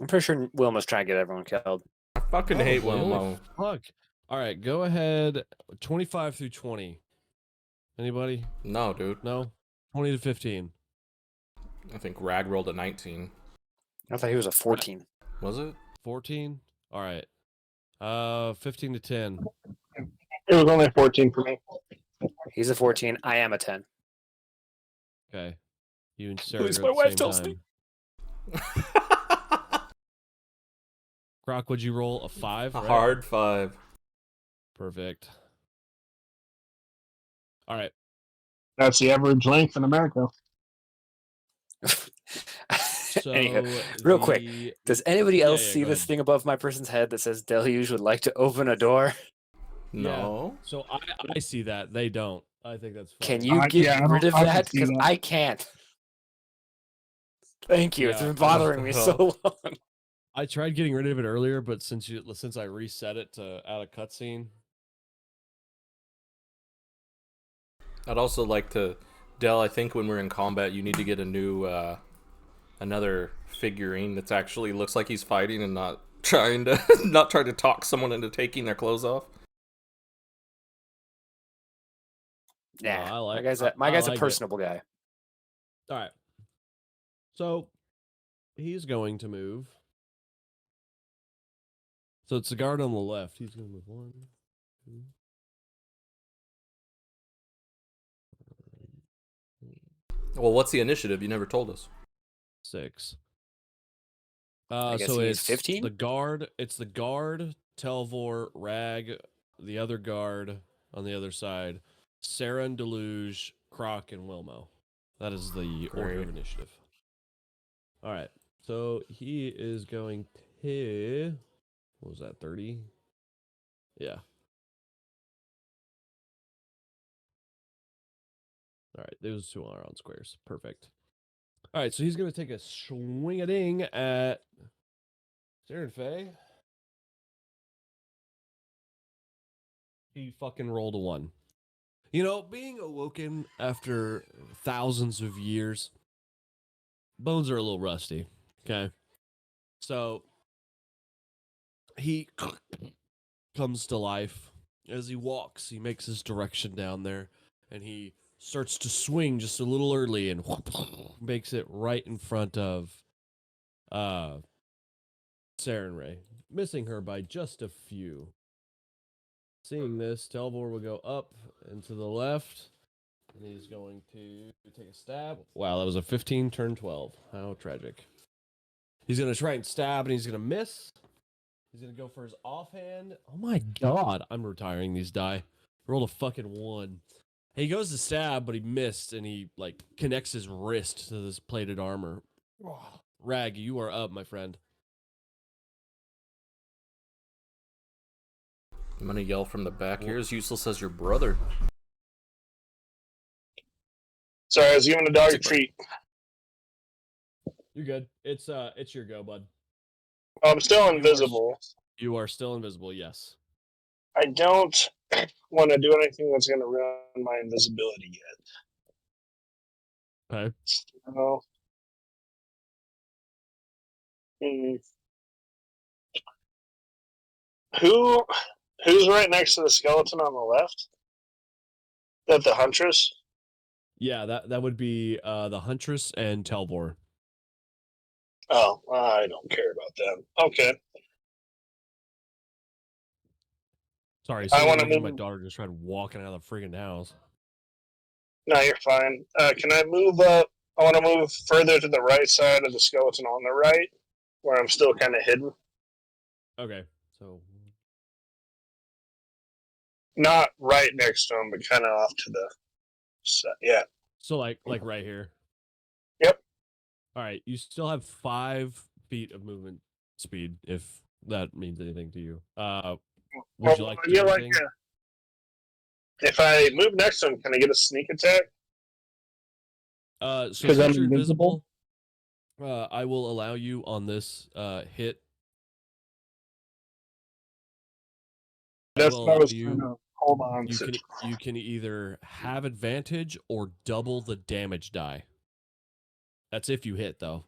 I'm pretty sure Wilmo's trying to get everyone killed.
I fucking hate
Probably.
Wilmo.
Fuck. All right, go ahead. 25 through 20. Anybody?
No, dude.
No? 20 to 15.
I think Rag rolled a 19.
I thought he was a 14.
Was it?
14? All right. 15 to 10.
It was only 14 for me.
He's a 14. I am a 10.
Okay. You and Sarah
Please,
are
my
at the
wife
same
tells
time.
me.
Croc, would you roll a 5?
A
right?
hard 5.
Perfect. All right.
That's the average length in America.
So
Anywho, real quick,
the-
does anybody else
yeah,
see
go
this
ahead.
thing above my person's head that says Deluge would like to open a door?
No.
So I see that. They don't. I think that's funny.
Can you
I
get rid of
don't
that?
see
Because
that.
I can't. Thank you. It's
Yeah.
been bothering me so long.
I tried getting rid of it earlier, but since I reset it to add a cutscene.
I'd also like to, Del. I think when we're in combat, you need to get a new, another figurine that's actually looks like he's fighting and not trying to not trying to talk someone into taking their clothes off.
Yeah,
I like-
my
I
guy's
like
a
it.
personable guy.
All right. So he's going to move. So it's the guard on the left. He's going to move 1, 2.
Well, what's the initiative? You never told us.
6.
I guess
So
he's
it's
15?
the guard. It's the guard, Telvor, Rag, the other guard on the other side, Saren, Deluge, Croc, and Wilmo. That is the order of
Great.
initiative. All right. So he is going to. What was that? 30. Yeah. All right. Those 2 are on squares. Perfect. All right. So he's going to take a swing-a-ding at Saren Fay. He fucking rolled a 1. You know, being awoken after thousands of years, bones are a little rusty. Okay. So he comes to life. As he walks, he makes his direction down there, and he starts to swing just a little early and makes it right in front of Saren Ray, missing her by just a few. Seeing this, Telvor will go up and to the left, and he's going to take a stab. Wow, that was a 15, turn 12. How tragic. He's going to try and stab, and he's going to miss. He's going to go for his offhand. Oh my god, I'm retiring these die. Rolled a fucking 1. He goes to stab, but he missed, and he, like, connects his wrist to this plated armor. Rag, you are up, my friend.
I'm gonna yell from the back. You're as useless as your brother.
Sorry, I was giving a dog a treat.
You're good. It's your go, bud.
I'm still invisible.
You are still invisible, yes.
I don't want to do anything that's going to ruin my invisibility yet.
Okay.
So, who's right next to the skeleton on the left? That the Huntress?
Yeah, that would be the Huntress and Telvor.
Oh, I don't care about them. Okay.
Sorry,
I wanna
my
move-
daughter just tried walking out of the freaking house.
No, you're fine. Can I move up? I want to move further to the right side of the skeleton on the right, where I'm still kind of hidden.
Okay, so
Not right next to him, but kind of off to the side. Yeah.
like right here.
Yep.
All right, you still have 5 feet of movement speed, if that means anything to you. Would you like to do anything?
If I move next to him, can I get a sneak attack?
So
'Cause
since
I'm
you're
invisible?
invisible, I will allow you on this hit.
That's
will
what I
allow
was
you-
trying to hold on
You
to.
can either have advantage or double the damage die. That's if you hit, though.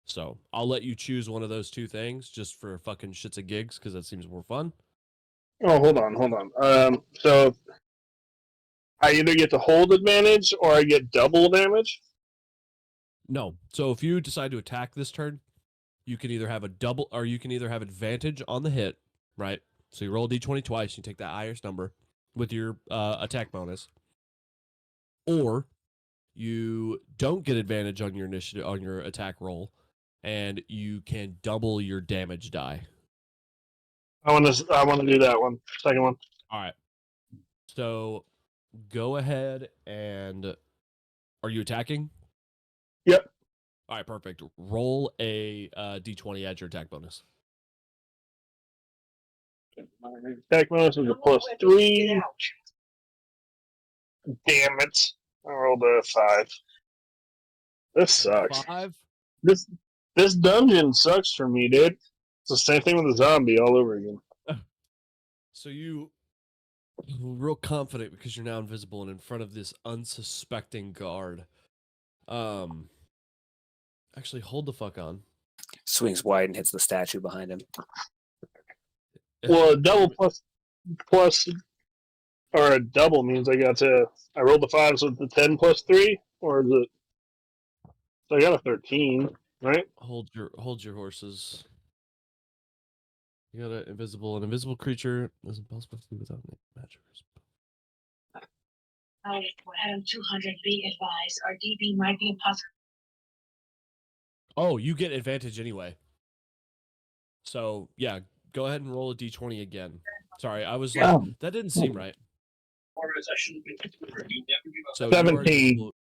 So I'll let you choose one of those 2 things just for fucking shits and gigs, because that seems more fun.
Oh, hold on. So I either get to hold advantage or I get double damage.
No. So if you decide to attack this turn, you can either have a double, or you can either have advantage on the hit, right? So you roll a d20 twice, you take that highest number with your attack bonus, or you don't get advantage on your initiative on your attack roll, and you can double your damage die.
I want to do that one. Second one.
All right. So go ahead and are you attacking?
Yep.
All right, perfect. Roll a d20, add your attack bonus.
Attack bonus is a +3. Damn it! I rolled a 5. This sucks.
5.
This dungeon sucks for me, dude. It's the same thing with the zombie all over again.
So you real confident because you're now invisible and in front of this unsuspecting guard. Actually, hold the fuck on.
Swings wide and hits the statue behind him.
Well, a double plus or a double means I rolled the 5, so it's the 10 plus 3, or is it? So I got a 13, right?
Hold your horses. You got an invisible creature is impossible to do without magic.
Adam 200, be advised, our DB might be impossible.
Oh, you get advantage anyway. So yeah, go ahead and roll a d20 again. Sorry, I was like,
Oh.
that didn't seem right.
Whereas I shouldn't be. You never give up.
So you are
17.
invisible.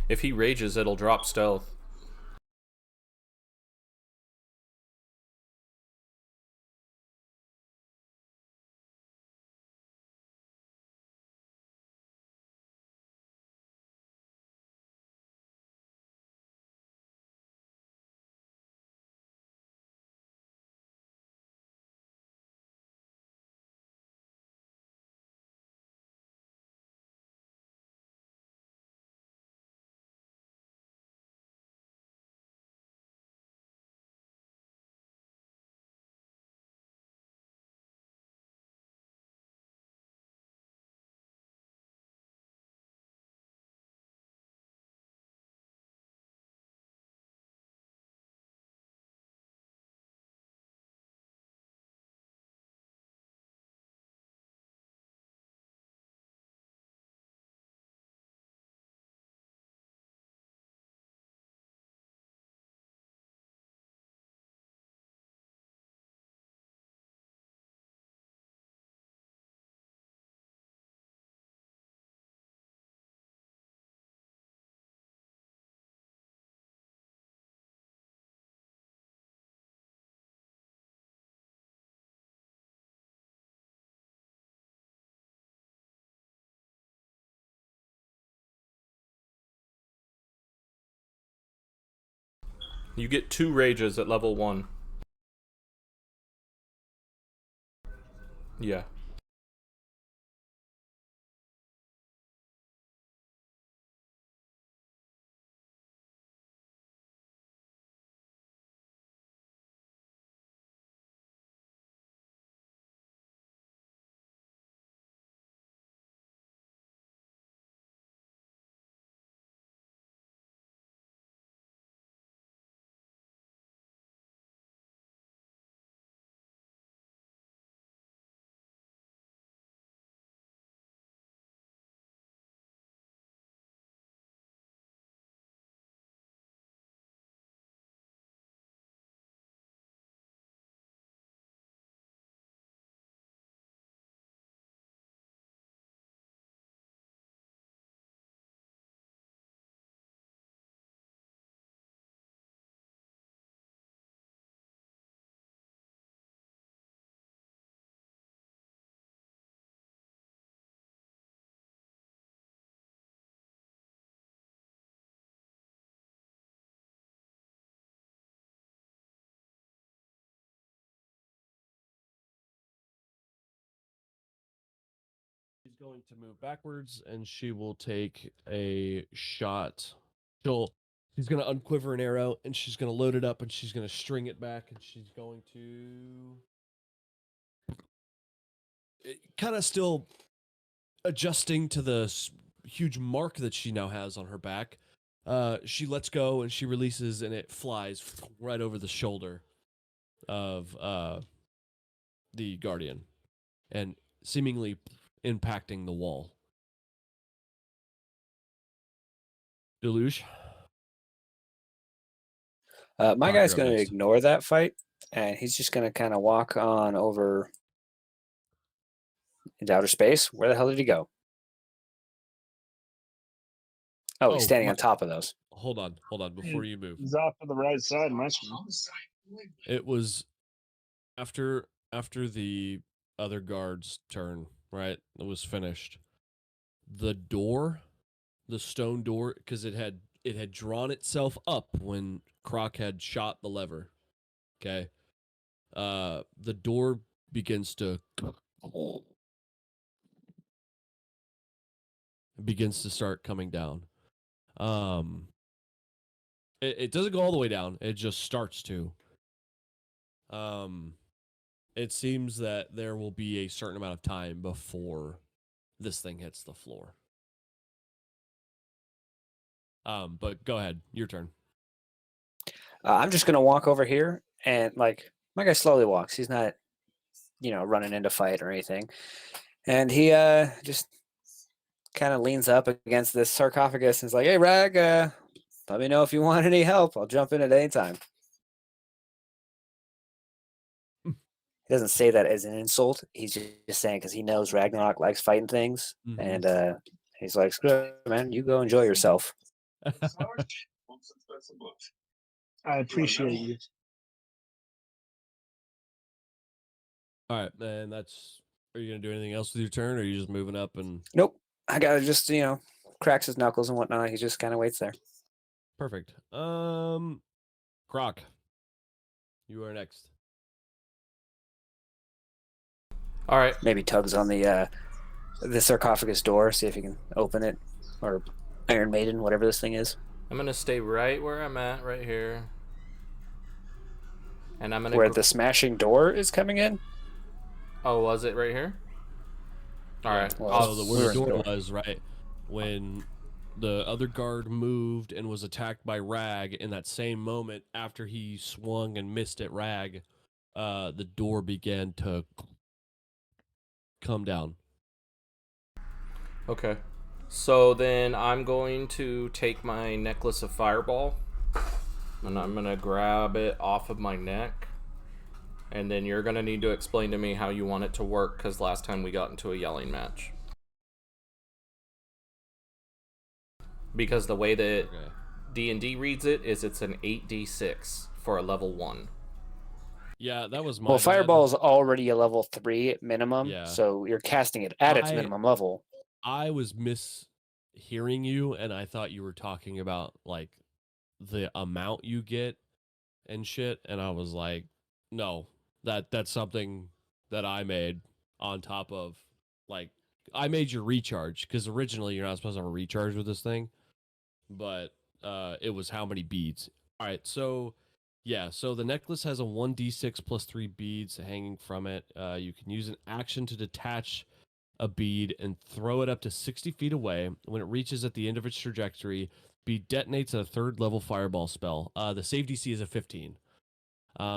If he rages, it'll drop stealth. You get 2 rages at level 1. Yeah.
going to move backwards, and she will take a shot. She's going to unquiver an arrow, and she's going to load it up, and she's going to string it back, and she's going to kind of still adjusting to the huge mark that she now has on her back. She lets go, and she releases, and it flies right over the shoulder of the Guardian, and seemingly impacting the wall. Deluge?
My
Croc,
guy's
you're up
going to
next.
ignore that fight, and he's just going to kind of walk on over into outer space. Where the hell did he go? Oh, he's standing on top of those.
Hold on, before you move.
He's off to the right side, my screen.
It was after the other guard's turn, right? It was finished. The door, the stone door, because it had drawn itself up when Croc had shot the lever. Okay. The door begins to start coming down. It doesn't go all the way down. It just starts to. It seems that there will be a certain amount of time before this thing hits the floor. But go ahead, your turn.
I'm just going to walk over here, and like my guy slowly walks. He's not, running into fight or anything. And he just kind of leans up against this sarcophagus and is like, "Hey, Rag, let me know if you want any help. I'll jump in at any time." He doesn't say that as an insult. He's just saying because he knows Ragnarok likes fighting things.
Mhm.
And he's like, "Screw it, man. You go enjoy yourself."
I appreciate you.
All right, and that's. Are you gonna do anything else with your turn, or are you just moving up and?
Nope. I got to just, cracks his knuckles and whatnot. He just kind of waits there.
Perfect. Croc, you are next.
All right.
Maybe tugs on the sarcophagus door, see if he can open it, or Iron Maiden, whatever this thing is.
I'm gonna stay right where I'm at, right here. And I'm gonna
Where the smashing door is coming in.
Oh, was it right here? All right.
Well,
So
we're
where
in
the
the
door
door.
was, right, when the other guard moved and was attacked by Rag, in that same moment after he swung and missed at Rag, the door began to come down.
Okay. So then I'm going to take my necklace of fireball, and I'm gonna grab it off of my neck. And then you're gonna need to explain to me how you want it to work, because last time we got into a yelling match. Because the way that
Okay.
D&D reads it is it's an 8d6 for a level 1.
Yeah, that was my
Well,
bad.
Fireball is already a level 3 minimum,
Yeah.
so you're casting it at its
I-
minimum level.
I was mishearing you, and I thought you were talking about like the amount you get and shit, and I was like, no, that's something that I made on top of, like, I made your recharge, because originally you're not supposed to have a recharge with this thing, but it was how many beads. All right, so yeah, so the necklace has a 1d6 plus 3 beads hanging from it. You can use an action to detach a bead and throw it up to 60 feet away. When it reaches at the end of its trajectory, bead detonates a 3rd level fireball spell. The save DC is a 15.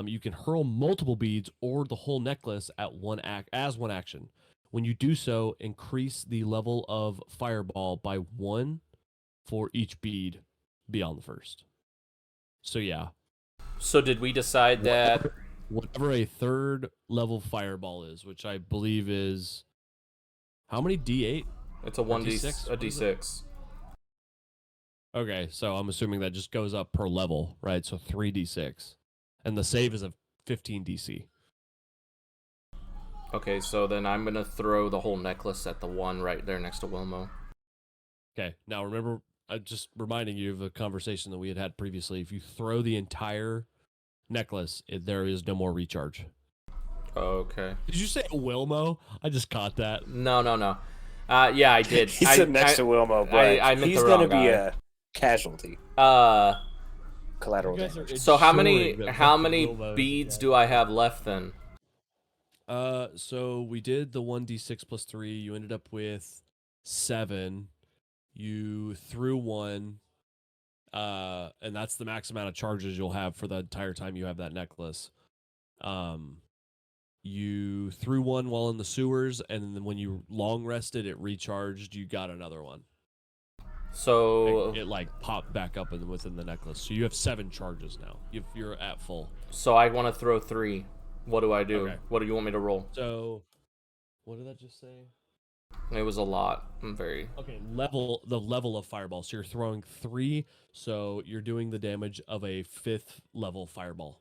You can hurl multiple beads or the whole necklace at as one action. When you do so, increase the level of fireball by 1 for each bead beyond the first. So yeah,
So did we decide that...
whatever a 3rd level fireball is, which I believe is how many D8?
It's a 1d6, a
What is it?
d6.
Okay, so I'm assuming that just goes up per level, right? So 3d6. And the save is a 15 DC.
Okay, so then I'm gonna throw the whole necklace at the one right there next to Wilmo.
Okay, now remember, just reminding you of the conversation that we had previously. If you throw the entire necklace, there is no more recharge.
Okay.
Did you say Wilmo? I just caught that.
No. Yeah, I did.
He's sitting next to Wilmo, but
I meant
he's
the
gonna
wrong
be
guy.
a casualty. Collateral
You guys are
damage.
So how
ensuring
many
that
how
fucking
many
Wilmo is
beads
dead.
do I have left then?
So we did the 1d6 plus 3. You ended up with 7. You threw 1. And that's the max amount of charges you'll have for the entire time you have that necklace. You threw 1 while in the sewers, and then when you long rested, it recharged. You got another one.
So
It like popped back up within the necklace. So you have 7 charges now. You're at full.
so I want to throw 3. What do I do?
Okay.
What do you want me to roll?
So, what did that just say?
It was a lot. I'm very
Okay, the level of fireball. So you're throwing 3, so you're doing the damage of a 5th level fireball.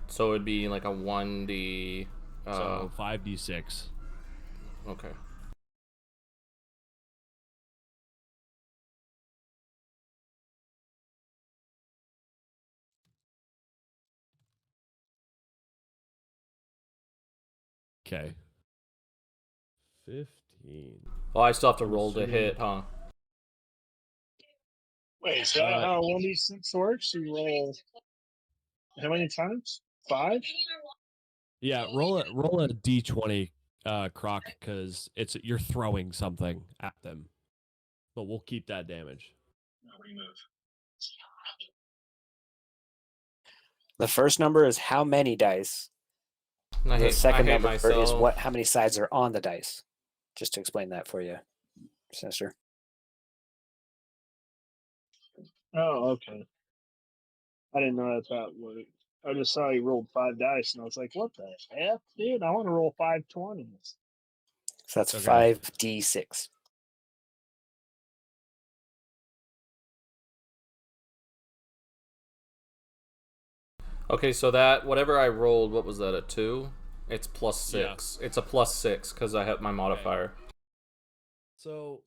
So it'd be like a 1d.
So 5d6.
Okay.
Okay. 15.
Oh, I still have to
I'm
roll to
assuming-
hit, huh?
Wait, so how 1d6 works? You roll how many times? 5?
Yeah, roll a d20, Croc, because you're throwing something at them, but we'll keep that damage.
The first number is how many dice. The second
I hate
number is
myself.
how many sides are on the dice. Just to explain that for you, Sinister.
Oh, okay. I didn't know that's how it worked. I just saw he rolled 5 dice, and I was like, "What the F, dude? I want to roll 5 20s."
So that's
Okay.
5d6.
Okay, so that whatever I rolled, what was that? A 2? It's plus 6. It's a plus 6 because I have my modifier.
So,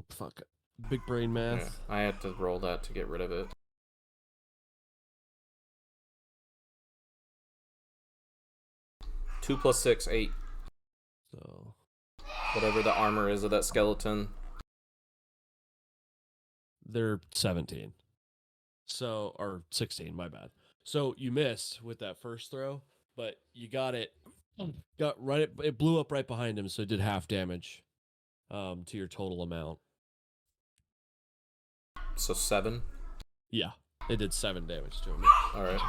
fuck, big brain math.
Yeah, I had to roll that to get rid of it. Two plus 6, 8.
So
Whatever the armor is of that skeleton.
they're 17. So, or 16, my bad. So you missed with that first throw, but you got it. Got right. It blew up right behind him, so it did half damage, to your total amount.
So 7.
Yeah, it did 7 damage to him.
All right.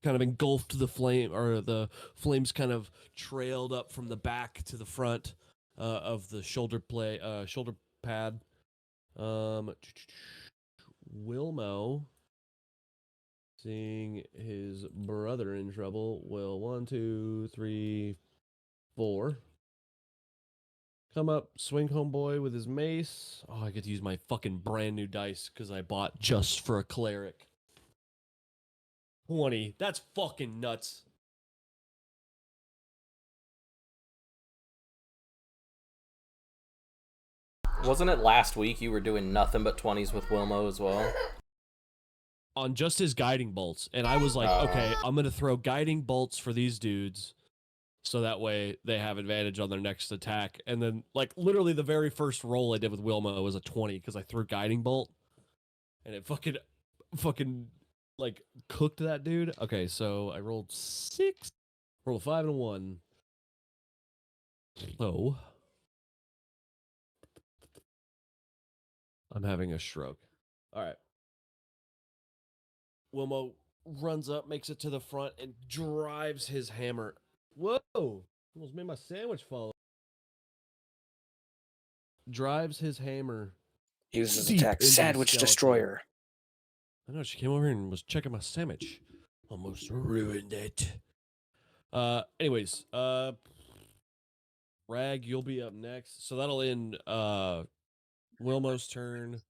Kind of engulfed the flame, or the flames kind of trailed up from the back to the front of the shoulder pad. Wilmo, seeing his brother in trouble, will 1, 2, 3, 4 come up, swing homeboy with his mace. Oh, I get to use my fucking brand new dice because I bought just for a cleric. 20. That's fucking nuts.
Wasn't it last week you were doing nothing but 20s with Wilmo as well?
On just his guiding bolts. And I was like, okay, I'm going to throw guiding bolts for these dudes so that way they have advantage on their next attack. And then, like, literally the very first roll I did with Wilmo was a 20 because I threw guiding bolt. And it fucking, like, cooked that dude. Okay, so I rolled 6. Rolled a 5 and a 1. So I'm having a stroke. All right. Wilmo runs up, makes it to the front, and drives his hammer. Whoa! Almost made my sandwich fall. Drives his hammer.
Uses
deep
attack
into the
Sandwich
skeleton.
Destroyer.
I know, she came over here and was checking my sandwich. Almost ruined it. Anyways, Rag, you'll be up next. So that'll end Wilmo's turn.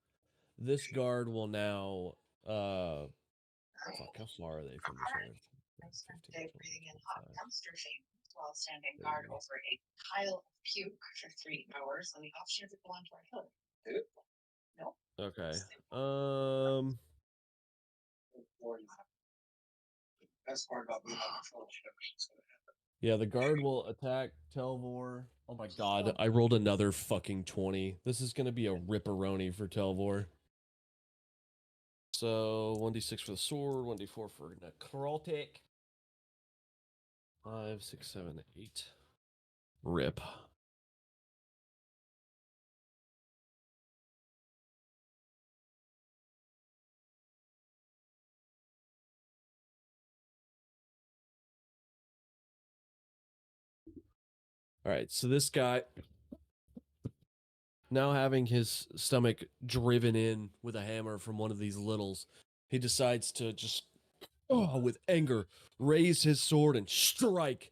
This guard will now fuck, how far are they from each other?
I spent the
15,
day breathing in hot
25.
dumpster fumes while standing guard over a pile of puke for 3 hours on the offshoot of Blondor Hill. No.
Okay.
Best part about being on patrol is you never know what's going to happen.
Yeah, the guard will attack Telvor. Oh my god, I rolled another fucking 20. This is gonna be a ripperoni for Telvor. So 1d6 for the sword, 1d4 for necrotic. 5, 6, 7, 8. Rip. All right, so this guy, now having his stomach driven in with a hammer from one of these littles, he decides to just, with anger, raise his sword and strike.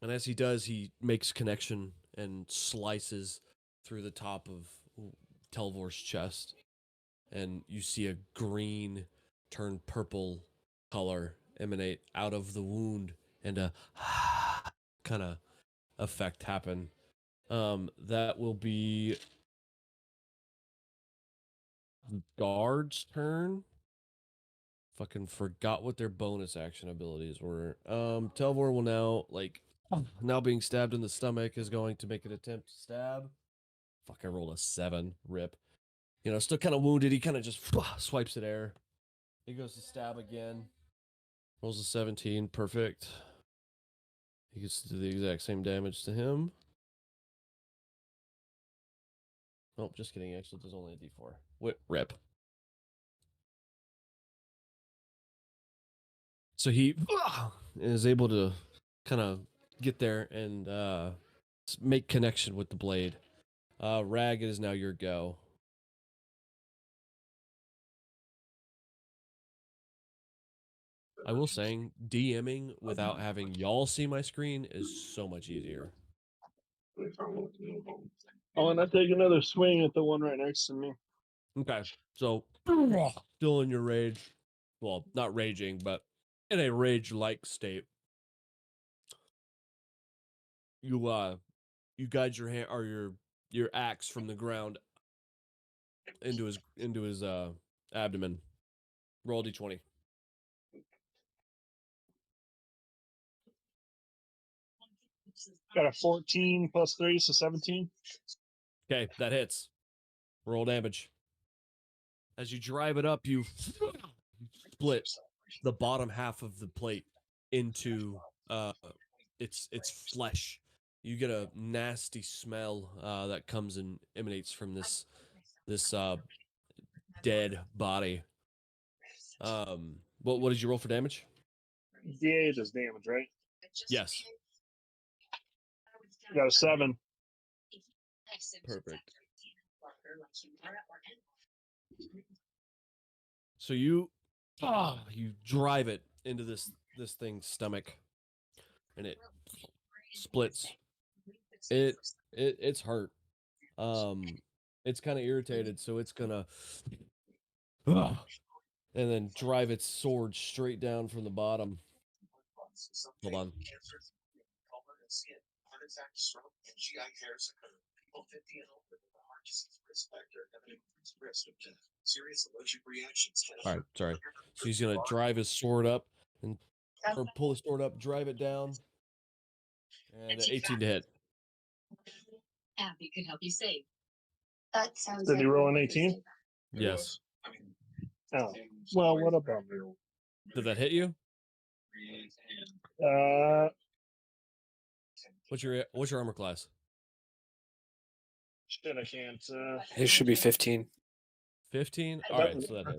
And as he does, he makes connection and slices through the top of Telvor's chest. And you see a green turn purple color emanate out of the wound, and a kind of effect happen. That will be guard's turn. Fucking forgot what their bonus action abilities were. Telvor will now being stabbed in the stomach is going to make an attempt to stab. Fuck, I rolled a 7. Rip. You know, still kind of wounded. He kind of just swipes at air. He goes to stab again. Rolls a 17. Perfect. He gets to do the exact same damage to him. Nope, just kidding. Actually, there's only a d4. Rip. So he is able to kind of get there and make connection with the blade. Rag, it is now your go. I will say, DMing without having y'all see my screen is so much easier.
Oh, and I take another swing at the one right next to me.
Okay, so still in your rage. Well, not raging, but in a rage-like state. You guide your hand or your axe from the ground into his abdomen. Roll d20.
Got a 14 plus 3, so 17.
Okay, that hits. Roll damage. As you drive it up, you split the bottom half of the plate into its flesh. You get a nasty smell that comes and emanates from this dead body. What did you roll for damage?
D8 is damage, right?
Yes.
Got a 7.
Perfect. So you drive it into this thing's stomach, and it splits. It's hurt. It's kind of irritated, so it's gonna and then drive its sword straight down from the bottom. Hold on. All right, sorry. So he's gonna drive his sword up or pull his sword up, drive it down, and 18 to hit.
Abby could help you save. That sounds.
Did he roll an 18?
Yes.
Oh, well, what about me?
Did that hit you? What's your armor class?
Shit, I can't.
It should be 15.
15.
I
All
thought-
right, so that
I
hits.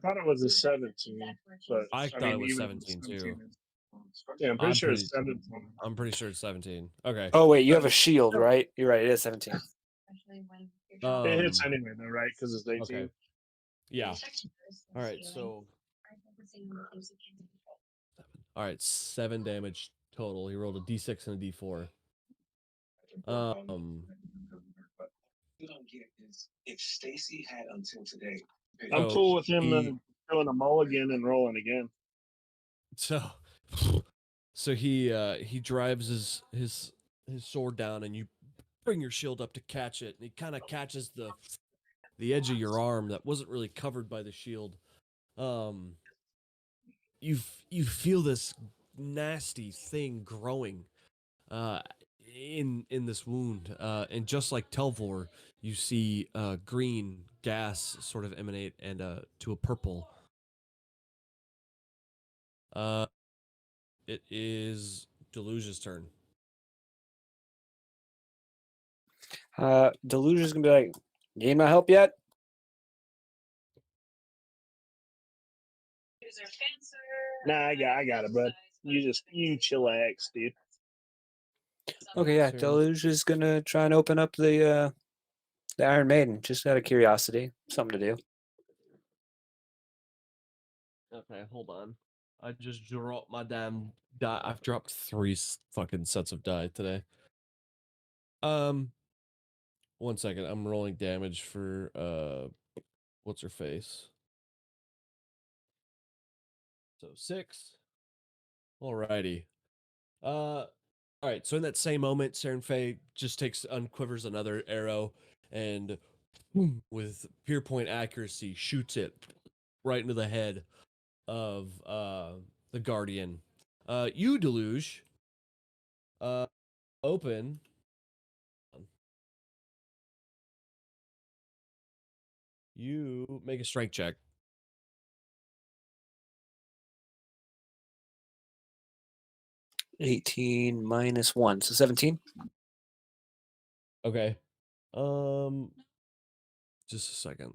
thought it was a 17, but
I thought it was
even
17 too.
17 yeah, I'm pretty sure it's 17.
I'm pretty sure it's 17. Okay.
Oh wait, you have a shield, right? You're right. It is 17.
It hits anyway, though, right? Because it's 18.
Okay. Yeah. All right. So. All right. 7 damage total. He rolled a d6 and a d4.
If Stacy had until today,
I'm
So
cool with him
he-
doing a mulligan and rolling again.
So he drives his sword down, and you bring your shield up to catch it, and he kind of catches the edge of your arm that wasn't really covered by the shield. You feel this nasty thing growing in this wound. And just like Telvor, you see green gas sort of emanate and to a purple. It is Deluge's turn.
Deluge is gonna be like, "Need my help yet?"
Use our fencer.
Nah, I got it, bud. You chillax, dude.
Okay, yeah.
Sure.
Deluge is gonna try and open up the Iron Maiden, just out of curiosity, something to do.
Okay, hold on. I just dropped my damn die. I've dropped 3 fucking sets of die today. 1 second. I'm rolling damage for what's her face? So 6. Alrighty. All right. So in that same moment, Saren Faye just unquivers another arrow and with pure point accuracy shoots it right into the head of the Guardian. You, Deluge, open. You make a strength check.
18 minus 1, so 17.
Okay. Just a second.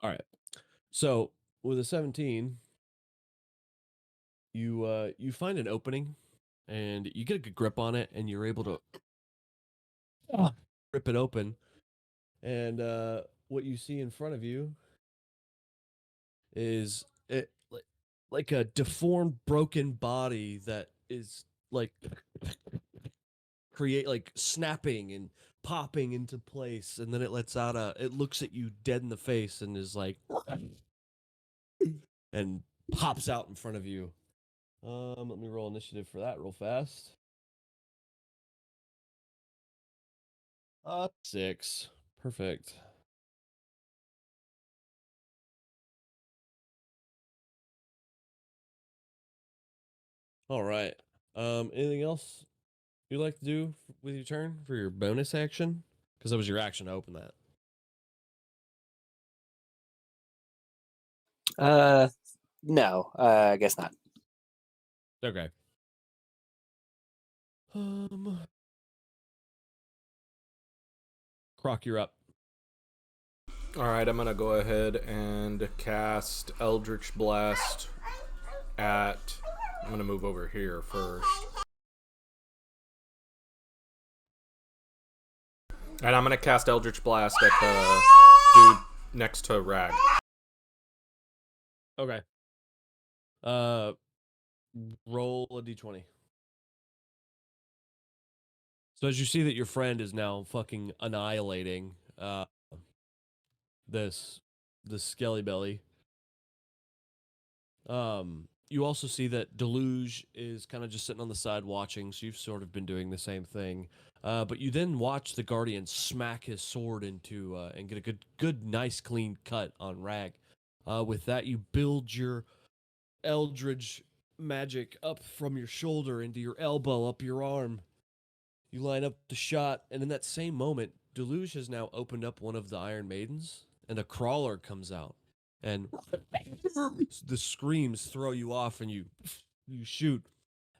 All right. So with a 17, you find an opening and you get a good grip on it and you're able to rip it open. And what you see in front of you is like a deformed, broken body that is like snapping and popping into place, and then it looks at you dead in the face and is like and pops out in front of you. Let me roll initiative for that real fast. 6. Perfect. All right. Anything else you'd like to do with your turn for your bonus action? Because that was your action to open that.
No, I guess not.
Okay. Croc, you're up.
All right, I'm gonna go ahead and cast Eldritch Blast at. I'm gonna move over here first, and I'm gonna cast Eldritch Blast at the dude next to Rag.
Okay. Roll a d20. So as you see that your friend is now fucking annihilating this Skelly Belly. You also see that Deluge is kind of just sitting on the side watching, so you've sort of been doing the same thing. But you then watch the Guardian smack his sword into and get a good, nice, clean cut on Rag. With that, you build your Eldritch magic up from your shoulder into your elbow, up your arm. You line up the shot, and in that same moment, Deluge has now opened up one of the Iron Maidens, and a crawler comes out. And the screams throw you off, and you shoot,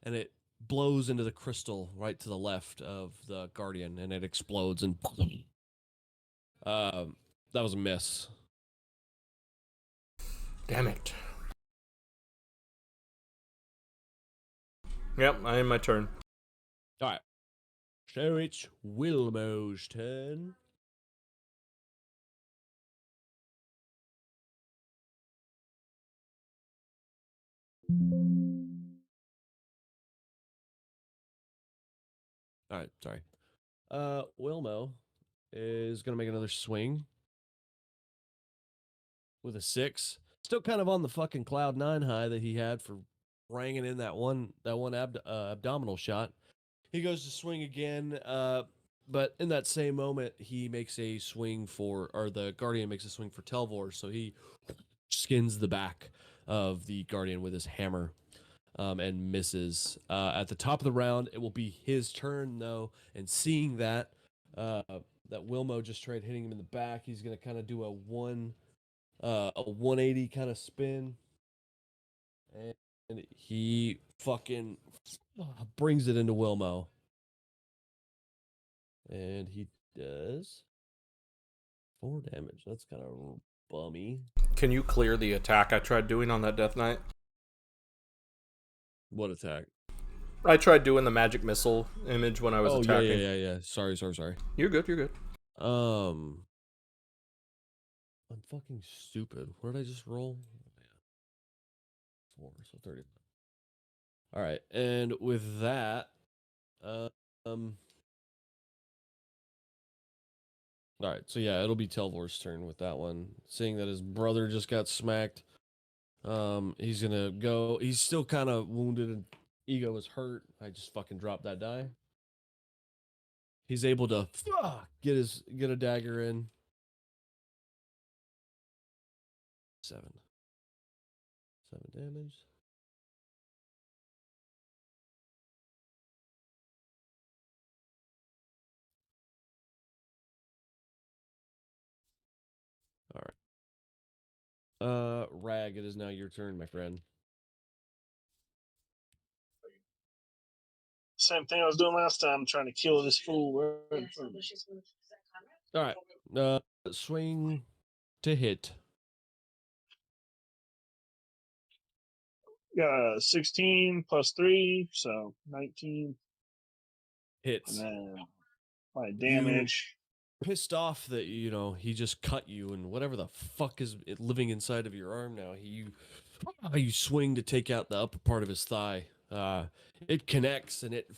and it blows into the crystal right to the left of the Guardian, and it explodes, and that was a miss.
Damn it. Yep, I am my turn.
All right. So it's Wilmo's turn. All right, sorry. Wilmo is going to make another swing with a 6. Still kind of on the fucking cloud 9 high that he had for spranging in that one abdominal shot. He goes to swing again, but in that same moment, he makes a swing or the Guardian makes a swing for Telvor, so he skins the back of the Guardian with his hammer. And misses. At the top of the round, it will be his turn though, and seeing that that Wilmo just tried hitting him in the back, he's gonna kind of do a 180 kind of spin, and he fucking brings it into Wilmo, and he does 4 damage. That's kind of bummy.
Can you clear the attack I tried doing on that Death Knight?
What attack?
I tried doing the magic missile image when I was attacking.
Yeah. Sorry.
You're good.
I'm fucking stupid. What did I just roll? 4, so 30. All right, and with that, all right, so yeah, it'll be Telvor's turn with that one. Seeing that his brother just got smacked, he's gonna go. He's still kind of wounded and ego is hurt. I just fucking dropped that die. He's able to get a dagger in. 7 damage. All right. Rag, it is now your turn, my friend.
Same thing I was doing last time, trying to kill this fool. Right in front of me.
All right. Swing to hit.
Got 16 plus 3, so 19.
Hits.
And then my damage.
Pissed off that he just cut you and whatever the fuck is living inside of your arm now. You swing to take out the upper part of his thigh. It connects and it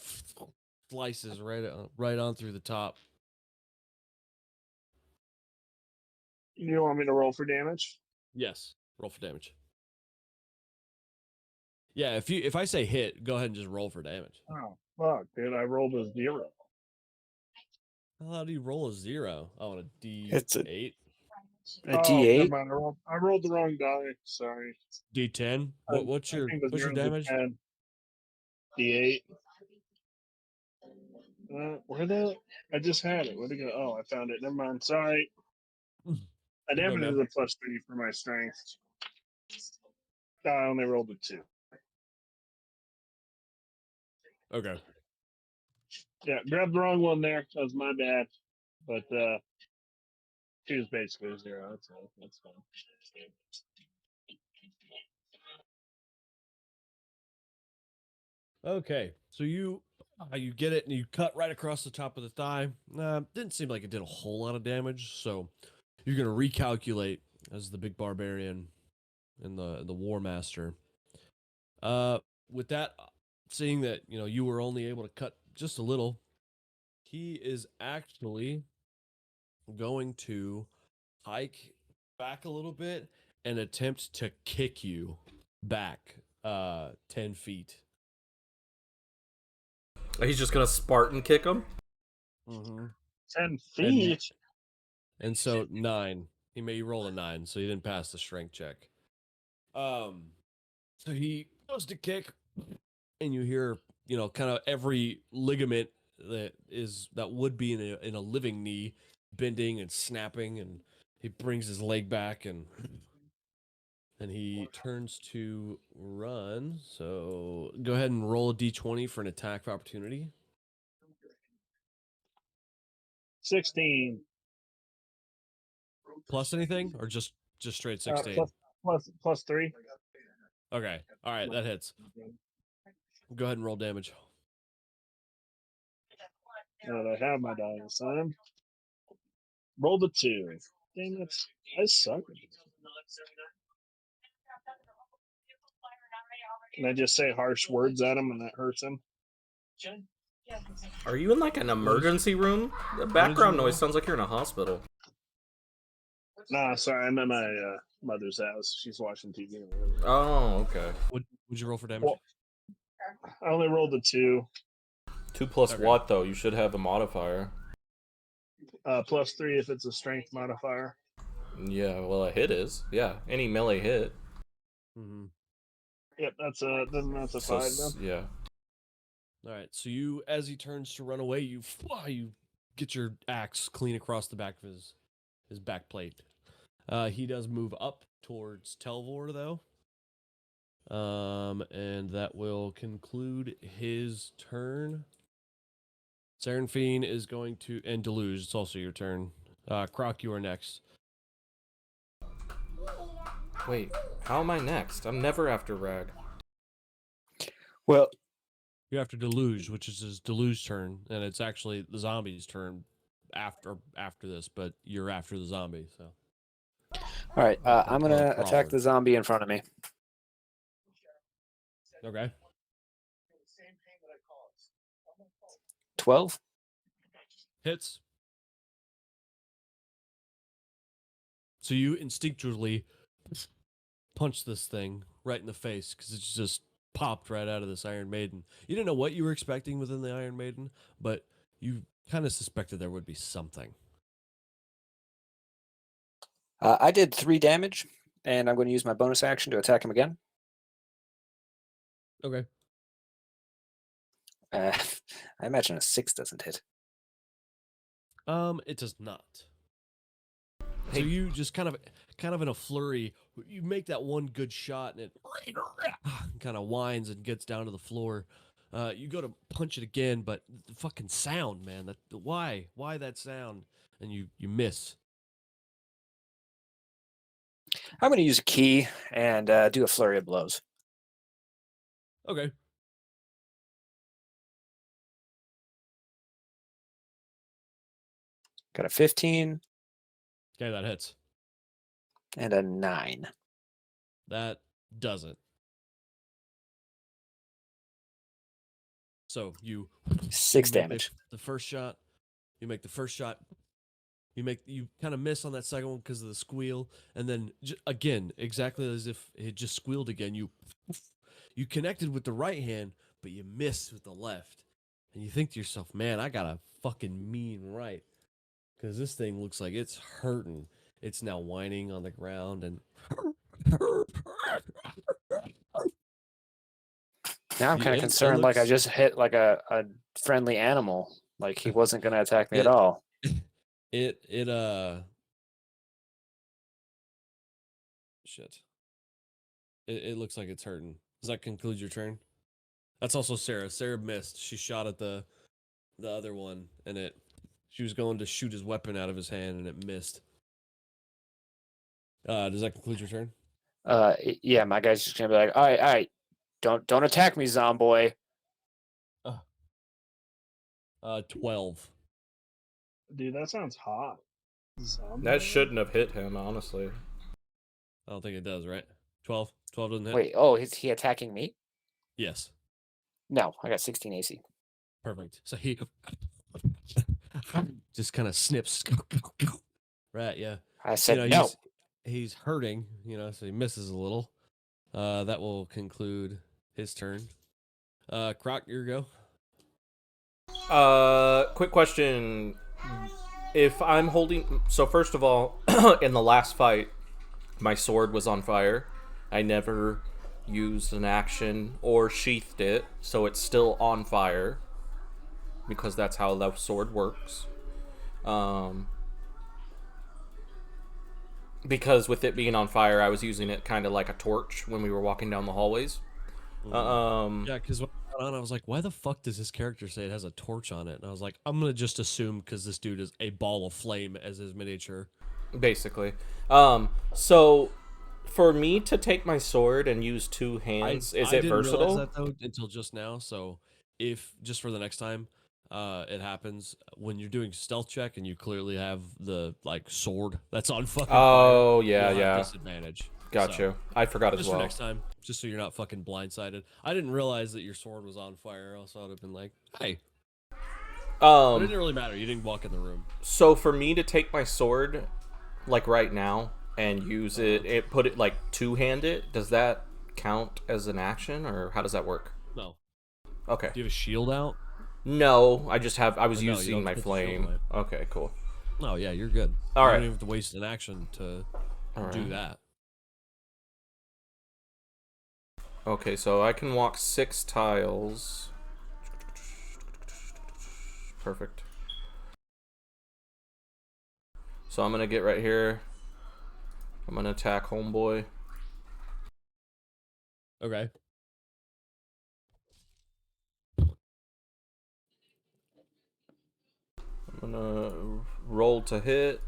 slices right on through the top.
You want me to roll for damage?
Yes, roll for damage. Yeah, if I say hit, go ahead and just roll for damage.
Oh, fuck, dude. I rolled a 0.
How do you roll a 0? Oh, on a D8?
It's a
Never
D8.
mind, I rolled the wrong die. Sorry.
D10? What's
I
your
think the
what's your
zero's a
damage?
10. D8. Where the? I just had it. Where'd it go? Oh, I found it. Never mind. Sorry. My
Good
damage
man.
is a +3 for my strength. I only rolled a 2.
Okay.
Yeah, grabbed the wrong one there. That was my bad. But 2 is basically a 0. That's fine.
Okay, so you get it and you cut right across the top of the thigh. Didn't seem like it did a whole lot of damage, so you're gonna recalculate as the big barbarian and the war master. With that, seeing that you were only able to cut just a little, he is actually going to hike back a little bit and attempt to kick you back 10 feet.
He's just gonna Spartan kick him.
Mm-hmm.
10 feet.
And so 9. He rolled a 9, so he didn't pass the strength check. So he goes to kick, and you hear, kind of every ligament that would be in a living knee bending and snapping, and he brings his leg back and he turns to run. So go ahead and roll a d20 for an attack of opportunity.
16.
Plus anything, or just straight 16?
Plus 3.
Okay. All right, that hits. Go ahead and roll damage.
Now that I have my die this time. Rolled a 2. Damn it. I suck. Can I just say harsh words at him and that hurts him?
Are you in like an emergency room? The background noise sounds like you're in a hospital.
Nah, sorry, I'm at my mother's house. She's watching TV.
Oh, okay.
What'd What'd you roll for damage?
Well, I only rolled a 2.
2 plus
Okay.
what though? You should have a modifier.
+3 if it's a strength modifier.
Yeah, well, a hit is. Yeah, any melee hit.
Mm-hmm.
Yep, that's a 5 then.
Yeah.
All right. So you, as he turns to run away, you get your axe clean across the back of his back plate. He does move up towards Telvor though. And that will conclude his turn. Seraphine is going to, and Deluge, it's also your turn. Croc, you are next.
Wait, how am I next? I'm never after Rag.
Well,
You're after Deluge, which is his Deluge turn, and it's actually the zombie's turn after this, but you're after the zombie, so.
all right. I'm gonna attack
Crawler.
the zombie in front of me.
Okay.
12.
Hits. So you instinctually punch this thing right in the face because it's just popped right out of this Iron Maiden. You didn't know what you were expecting within the Iron Maiden, but you kind of suspected there would be something.
I did 3 damage, and I'm going to use my bonus action to attack him again.
Okay.
I imagine a 6 doesn't hit.
It does not. So you just kind of in a flurry, you make that one good shot, and it kind of whines and gets down to the floor. You go to punch it again, but the fucking sound, man. Why that sound? And you miss.
I'm going to use a key and do a flurry of blows.
Okay.
Got a 15
Okay, that hits.
and a 9.
That doesn't. So you
6
make
damage.
The first shot. You make the first shot. You kind of miss on that second one because of the squeal, and then again, exactly as if it just squealed again. You connected with the right hand, but you missed with the left, and you think to yourself, "Man, I got a fucking mean right," because this thing looks like it's hurting. It's now whining on the ground and.
Now I'm kind of concerned, like I just hit like a friendly animal. Like he wasn't going to attack me at all.
Shit. It looks like it's hurting. Does that conclude your turn? That's also Sarah. Sarah missed. She shot at the other one, and she was going to shoot his weapon out of his hand, and it missed. Does that conclude your turn?
Yeah, my guy's just gonna be like, all right, don't attack me, zomboy.
12.
Dude, that sounds hot. Zombie?
That shouldn't have hit him, honestly.
I don't think it does, right? 12. 12 doesn't hit.
Wait, oh, is he attacking me?
Yes.
No, I got 16 AC.
Perfect. So he just kind of snips. Right, yeah.
I said no.
He's hurting, so he misses a little. That will conclude his turn. Croc, your go.
Quick question. If I'm holding... So first of all, in the last fight, my sword was on fire. I never used an action or sheathed it, so it's still on fire. Because that's how the sword works. Because with it being on fire, I was using it kind of like a torch when we were walking down the hallways.
Yeah, because when I got on, I was like, why the fuck does this character say it has a torch on it? And I was like, I'm going to just assume because this dude is a ball of flame as his miniature.
Basically. So, for me to take my sword and use 2 hands, is it versatile?
I didn't realize that, though, until just now. So, if, just for the next time, it happens, when you're doing stealth check and you clearly have the, sword that's on fucking
Oh,
fire,
yeah,
you'll have
yeah. Gotcha.
Disadvantage. So,
I forgot as
just
well.
for next time, just so you're not fucking blindsided. I didn't realize that your sword was on fire, else I would have been like, hey. But it didn't really matter. You didn't walk in the room.
So for me to take my sword, like right now, and use it, put it like 2-handed, does that count as an action, or how does that work?
No.
Okay.
Do you have a shield out?
No, I just have. I was
Oh, no, you
using
don't
my
have to put the shield
flame.
away.
Okay, cool.
Oh yeah, you're good.
All
you
right.
don't even have to waste an action to do that.
Okay, so I can walk 6 tiles. Perfect. So I'm gonna get right here. I'm gonna attack homeboy.
Okay.
I'm gonna roll to hit.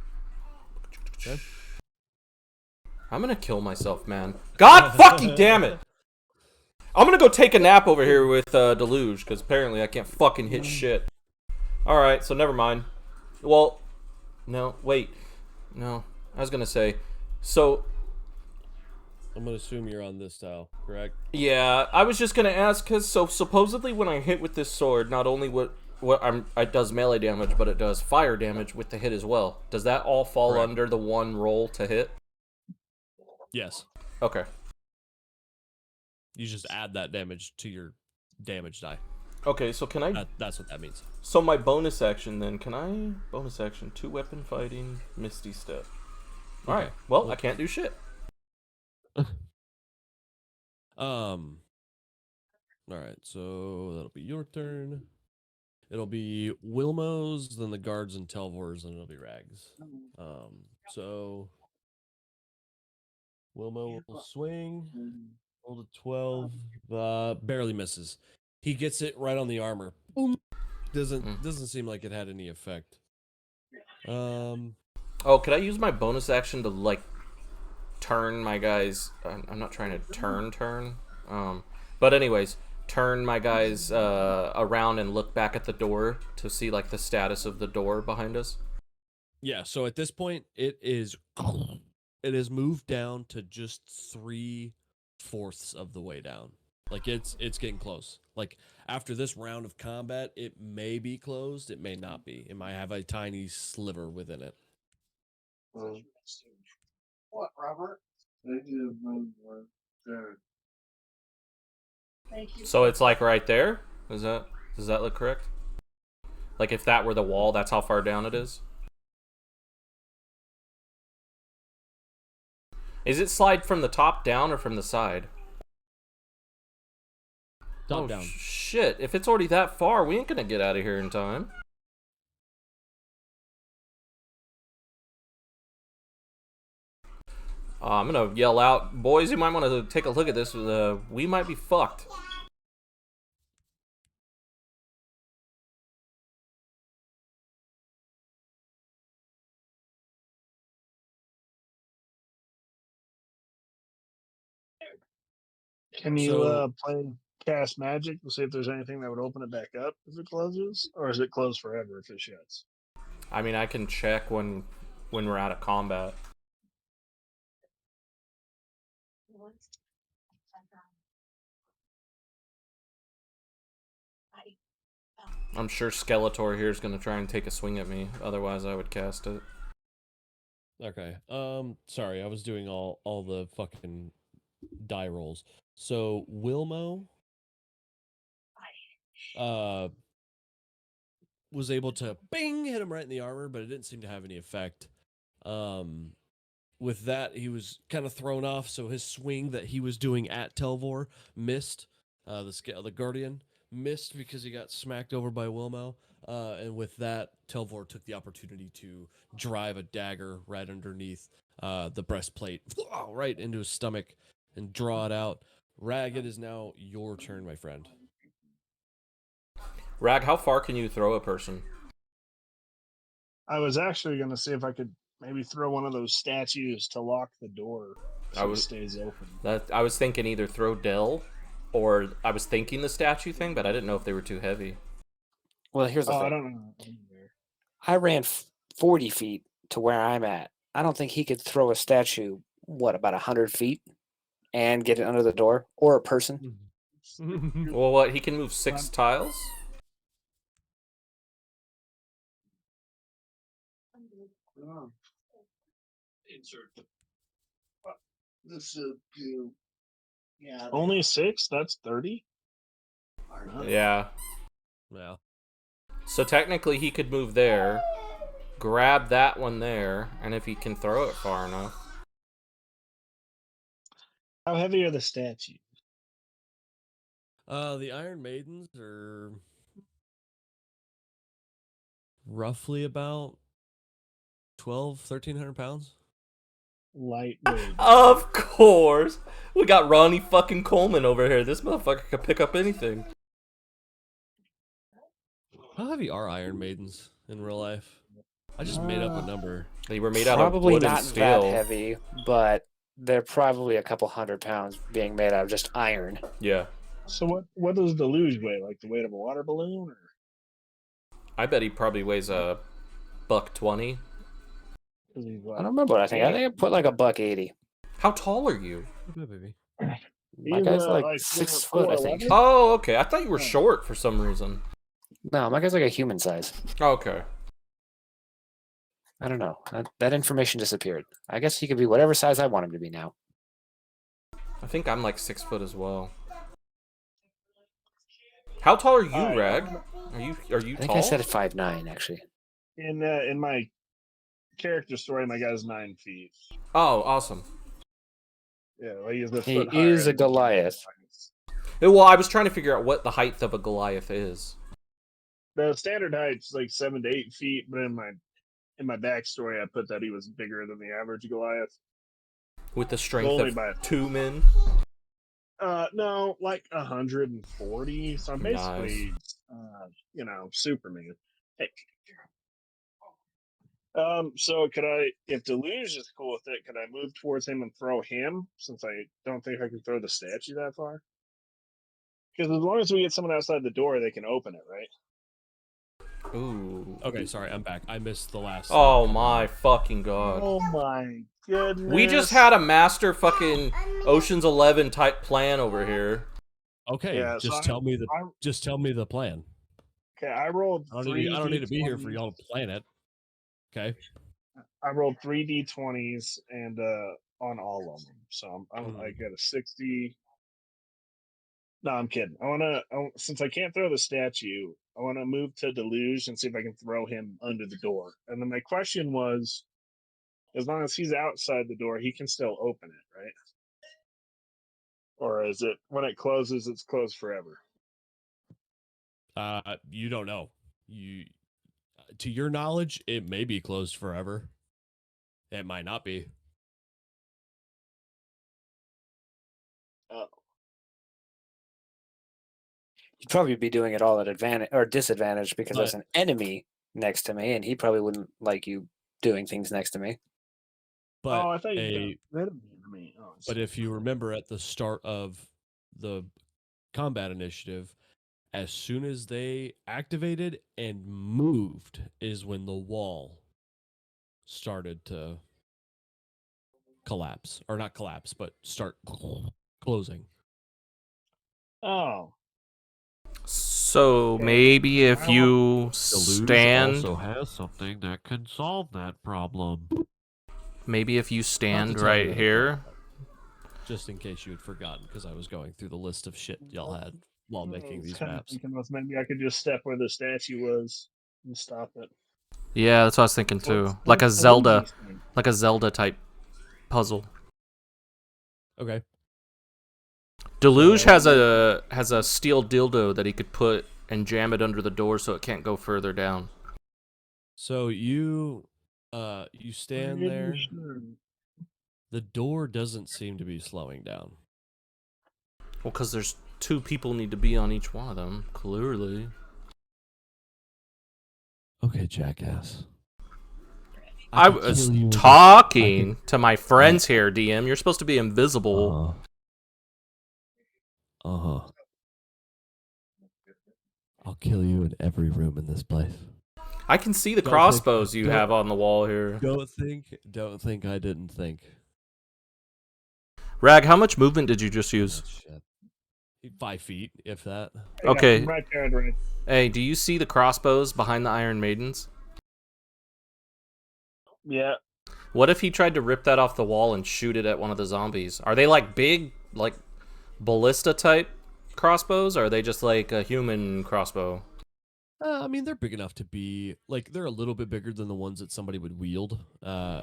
Okay.
I'm gonna kill myself, man. God fucking damn it! I'm gonna go take a nap over here with Deluge, because apparently I can't fucking hit shit. Alright, so never mind. Well, no, wait. No, I was gonna say. So,
I'm gonna assume you're on this tile, correct?
yeah, I was just gonna ask, because so supposedly when I hit with this sword, not only it does melee damage, but it does fire damage with the hit as well. Does that all fall
Correct.
under the one roll to hit?
Yes.
Okay.
You just add that damage to your damage die.
Okay, so can I...
That's what that means.
So my bonus action then, can I... Bonus action, 2 weapon fighting, Misty Step. Alright, well, I can't do shit.
Alright, so that'll be your turn. It'll be Wilmo's, then the guards and Telvor's, and it'll be Rags. So Wilmo will swing. Roll to 12. Barely misses. He gets it right on the armor. Boom. Doesn't seem like it had any effect.
Oh, could I use my bonus action to, like, turn my guys... I'm not trying to turn. But anyways, turn my guys around and look back at the door to see, like, the status of the door behind us?
Yeah, so at this point, it is moved down to just 3/4 of the way down. Like, it's getting close. Like, after this round of combat, it may be closed, it may not be. It might have a tiny sliver within it.
What, Robert? Thank you.
So it's, like, right there? Does that look correct? Like, if that were the wall, that's how far down it is? Is it slide from the top down or from the side?
Top down.
Shit, if it's already that far, we ain't gonna get out of here in time. I'm gonna yell out, boys, you might want to take a look at this. We might be fucked.
Can you
So-
play cast magic to see if there's anything that would open it back up if it closes, or is it closed forever if it shuts?
I mean, I can check when we're out of combat. I'm sure Skeletor here is gonna try and take a swing at me. Otherwise, I would cast it.
Okay. Sorry, I was doing all the fucking die rolls. So Wilmo was able to bing hit him right in the armor, but it didn't seem to have any effect. With that, he was kind of thrown off, so his swing that he was doing at Telvor missed. The Guardian missed because he got smacked over by Wilmo. And with that, Telvor took the opportunity to drive a dagger right underneath the breastplate, right into his stomach, and draw it out. Rag, it is now your turn, my friend.
Rag, how far can you throw a person?
I was actually going to see if I could maybe throw one of those statues to lock the door so it stays open.
I was thinking either throw Dell, or I was thinking the statue thing, but I didn't know if they were too heavy.
Well, here's the thing.
I don't know.
I ran 40 feet to where I'm at. I don't think he could throw a statue, about 100 feet and get it under the door, or a person.
Well, what? He can move 6 tiles?
Insert.
This is
Yeah.
Only 6? That's 30?
Yeah.
Yeah.
So technically he could move there, grab that one there, and if he can throw it far enough.
How heavy are the statues?
The Iron Maidens are roughly about 1,300 pounds.
Lightweight.
Of course. We got Ronnie fucking Coleman over here. This motherfucker could pick up anything.
How heavy are Iron Maidens in real life? I just made up a number.
They were made out of
Probably
wood and
not that
steel.
heavy, but they're probably a couple 100 pounds being made out of just iron.
Yeah.
So what does the luge weigh? Like the weight of a water balloon? Or?
I bet he probably weighs a $120.
Is he
I don't remember what I think. I think I put like a $180.
How tall are you?
Yeah, baby.
My
He's,
guy's like
like
6
4'11"?
foot, I think.
Oh, okay. I thought you were short for some reason.
No, my guy's like a human size.
Okay.
I don't know. That information disappeared. I guess he could be whatever size I want him to be now.
I think I'm like 6 foot as well. How tall are you,
Alright,
Rag? Are you
I think
tall?
I said 5'9", actually.
In my character story, my guy's 9 feet.
Oh, awesome.
Yeah, like he's the
He
foot higher
is a
than the
Goliath.
Well, I was trying to figure out what the height of a Goliath is.
The standard height's like 7 to 8 feet, but in my backstory, I put that he was bigger than the average Goliath.
With the strength
Only
of
by
2 men.
No, like 140. So I'm basically, Superman. Hey. So could I, if Deluge is cool with it, could I move towards him and throw him? Since I don't think I can throw the statue that far. Because as long as we get someone outside the door, they can open it, right?
Ooh.
Okay, sorry, I'm back. I missed the last.
Oh my fucking god.
Oh my goodness.
We just had a master fucking Ocean's 11 type plan over here.
Okay,
Yeah,
just
so
tell me the
I'm-
just tell me the plan.
Okay, I rolled
I don't
three.
need to be here for
D20s.
y'all to plan it. Okay.
I rolled 3 D20s and on all of them. So I got a 60. No, I'm kidding. Since I can't throw the statue, I want to move to Deluge and see if I can throw him under the door. And then my question was, as long as he's outside the door, he can still open it, right? Or is it when it closes, it's closed forever?
You don't know. To your knowledge, it may be closed forever. It might not be.
Oh,
You'd probably be doing it all at advantage or disadvantage because there's
But-
an enemy next to me, and he probably wouldn't like you doing things next to me.
But
I thought you got rid of me. Oh,
But if you remember at the start of the combat initiative, as soon as they activated and moved is when the wall started to collapse. Or not collapse, but start closing.
Oh,
So maybe if you stand,
has something that can solve that problem.
maybe if you
Not
stand
to tell you
right
that it
here.
won't, but just in case you had forgotten, because I was going through the list of shit y'all had while making these maps.
Thinking was maybe I could just step where the statue was and stop it.
Yeah, that's what I was thinking too.
What's
Like a
the
Zelda,
Luigi's thing?
like a Zelda type puzzle.
Okay.
Deluge has a steel dildo that he could put and jam it under the door so it can't go further down.
So you stand
Pretty
there.
sure.
The door doesn't seem to be slowing down.
Well, because there's 2 people need to be on each one of them, clearly.
Okay, jackass.
I
could
was
kill you with a-
talking to my friends here, DM. You're supposed to be invisible.
Uh-huh. I'll kill you in every room in this place.
I can see the
Don't
crossbows
think-
you
don't-
have on the wall here.
Don't think I didn't think.
Rag, how much movement did you just
Oh,
use?
shit. 5 feet, if that.
Yeah,
Okay.
I'm right there, Andre.
Hey, do you see the crossbows behind the Iron Maidens?
Yeah.
What if he tried to rip that off the wall and shoot it at one of the zombies? Are they like big, like ballista type crossbows? Or are they just like a human crossbow?
I mean, they're big enough to be like they're a little bit bigger than the ones that somebody would wield,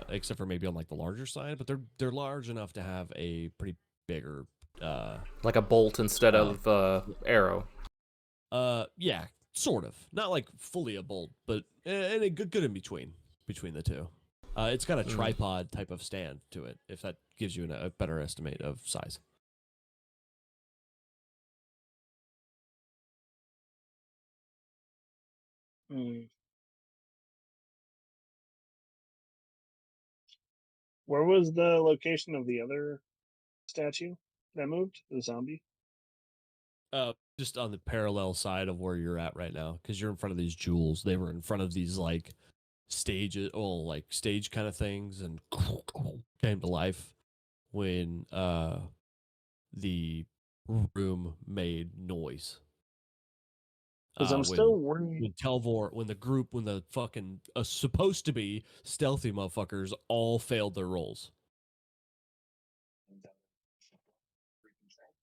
except for maybe on like the larger side. But they're large enough to have a pretty bigger.
Like a bolt instead of arrow.
Yeah, sort of. Not like fully a bolt, but and a good in between the two. It's got a tripod type of stand to it, if that gives you a better estimate of size.
Where was the location of the other statue that moved? The zombie?
Just on the parallel side of where you're at right now, because you're in front of these jewels. They were in front of these like stages, like stage kind of things, and came to life when the room made noise.
Because I'm still worried.
When Telvor, when the fucking supposed to be stealthy motherfuckers all failed their roles.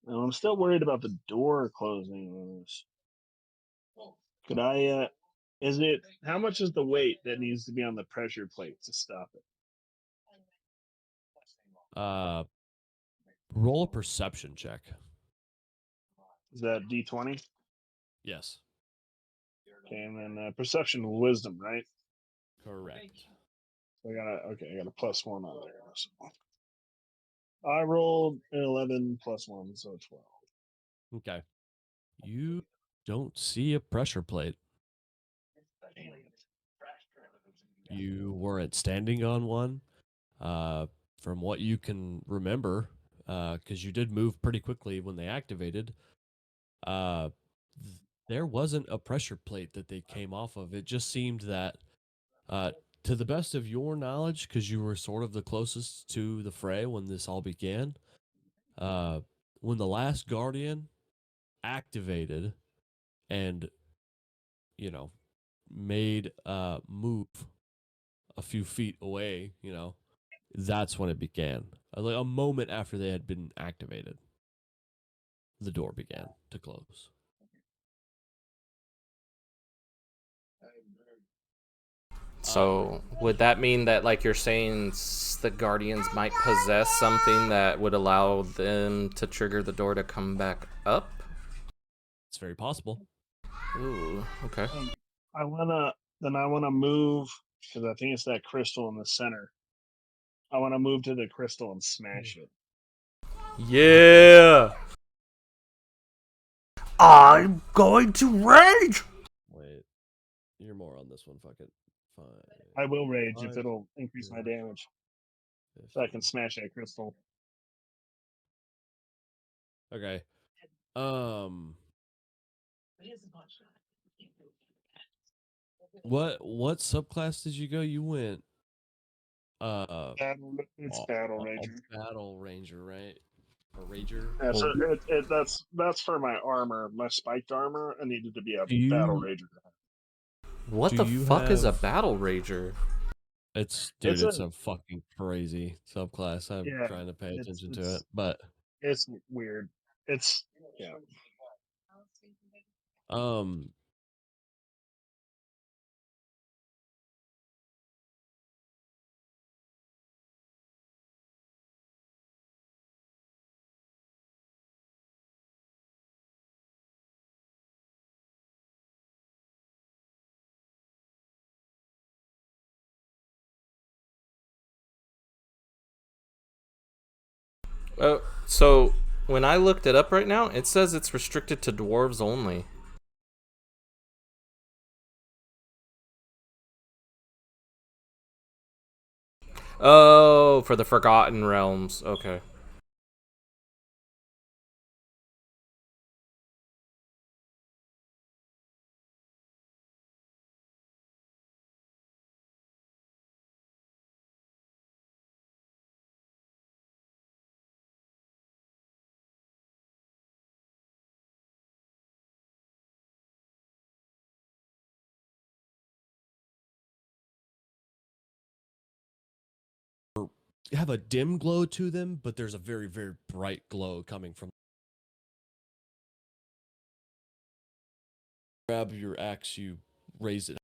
I'm still worried about the door closing on this. Could I? Is it? How much is the weight that needs to be on the pressure plate to stop it?
Roll a perception check.
Is that D20?
Yes.
Okay, and then perception wisdom, right?
Correct.
So I got a +1 on there. So I rolled an 11 +1, so 12.
Okay. You don't see a pressure plate. You weren't standing on one. From what you can remember, because you did move pretty quickly when they activated, there wasn't a pressure plate that they came off of. It just seemed that, to the best of your knowledge, because you were sort of the closest to the fray when this all began, when the last Guardian activated and, made move a few feet away, that's when it began. Like a moment after they had been activated, the door began to close.
So would that mean that, like you're saying, the Guardians might possess something that would allow them to trigger the door to come back up?
It's very possible.
Ooh, okay.
I wanna move because I think it's that crystal in the center. I want to move to the crystal and smash it.
Yeah! I'm going to rage!
Wait, you're more on this one. Fuck it. Fine.
I will rage if it'll increase my damage, so I can smash that crystal.
Okay. What subclass did you go? You went
It's battle ranger.
Battle ranger, right? Or rager?
Yeah, so that's for my armor, my spiked armor. I needed to be a battle rager.
What the fuck is a battle rager?
It's a fucking crazy subclass. I'm trying to pay attention to it, but
it's weird. It's yeah.
So when I looked it up right now, it says it's restricted to dwarves only. Oh, for the Forgotten Realms. Okay.
have a dim glow to them, but there's a very, very bright glow coming from grab your axe, you raise it.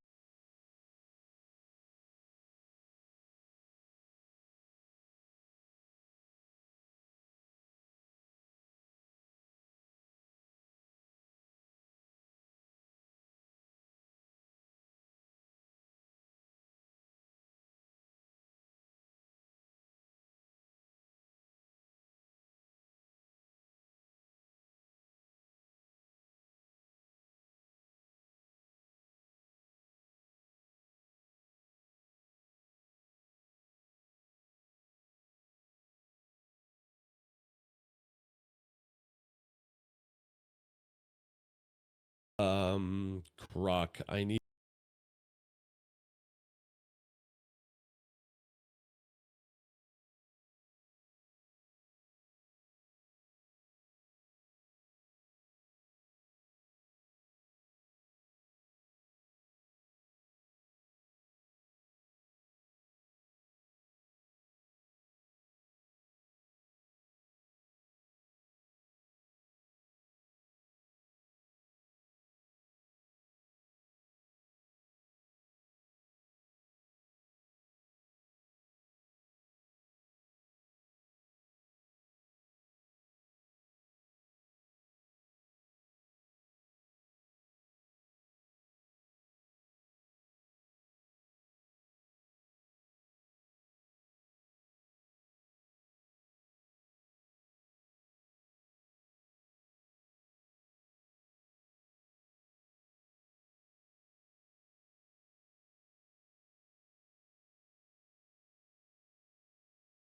Croc, I need.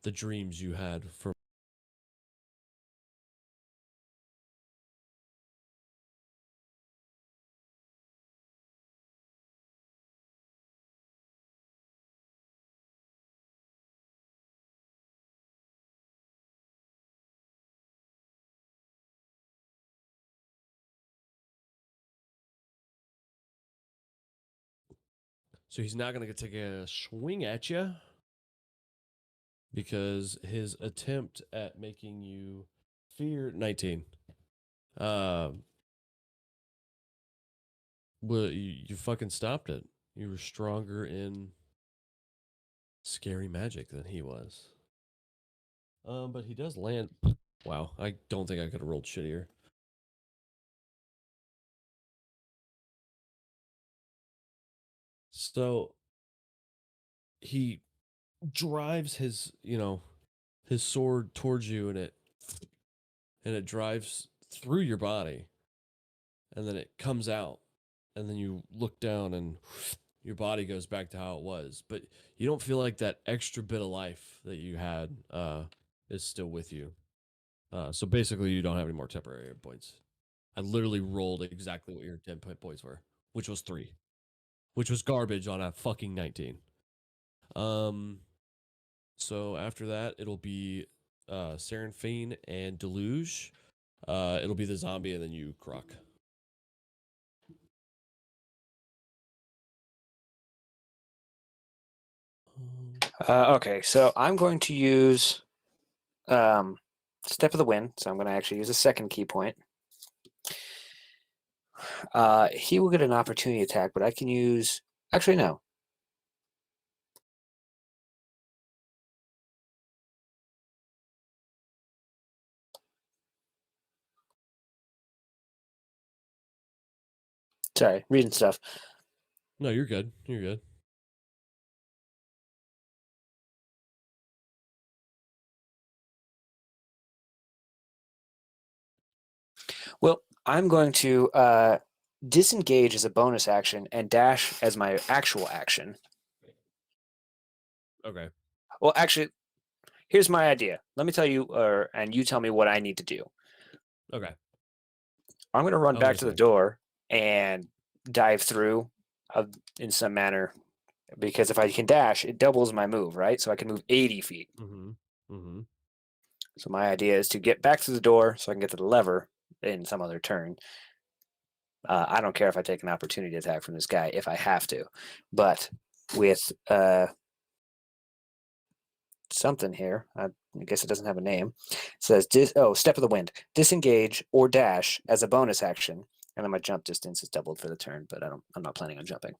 The dreams you had from. So he's not going to take a swing at you because his attempt at making you fear 19. Well, you fucking stopped it. You were stronger in scary magic than he was. But he does land. Wow, I don't think I could have rolled shittier. So he drives his, his sword towards you, and it drives through your body, and then it comes out, and then you look down, and your body goes back to how it was, but you don't feel like that extra bit of life that you had is still with you. So basically, you don't have any more temporary hit points. I literally rolled exactly what your 10 points were, which was 3, which was garbage on a fucking 19. So after that, it'll be Seraphine and Deluge. It'll be the zombie and then you, Croc.
Okay, so I'm going to use Step of the Wind. So I'm going to actually use a second key point. He will get an opportunity attack, but I can use. Actually, no. Sorry, reading stuff.
No, you're good. You're good.
Well, I'm going to disengage as a bonus action and dash as my actual action.
Okay.
Well, actually, here's my idea. Let me tell you, and you tell me what I need to do.
Okay.
I'm going to run
I'm
back to the
listening.
door and dive through in some manner, because if I can dash, it doubles my move, right? So I can move 80 feet.
Mm-hmm. Mm-hmm.
So my idea is to get back to the door so I can get to the lever in some other turn. I don't care if I take an opportunity attack from this guy if I have to, but with something here, I guess it doesn't have a name. It says, Step of the Wind. Disengage or dash as a bonus action. And then my jump distance is doubled for the turn, but I'm not planning on jumping.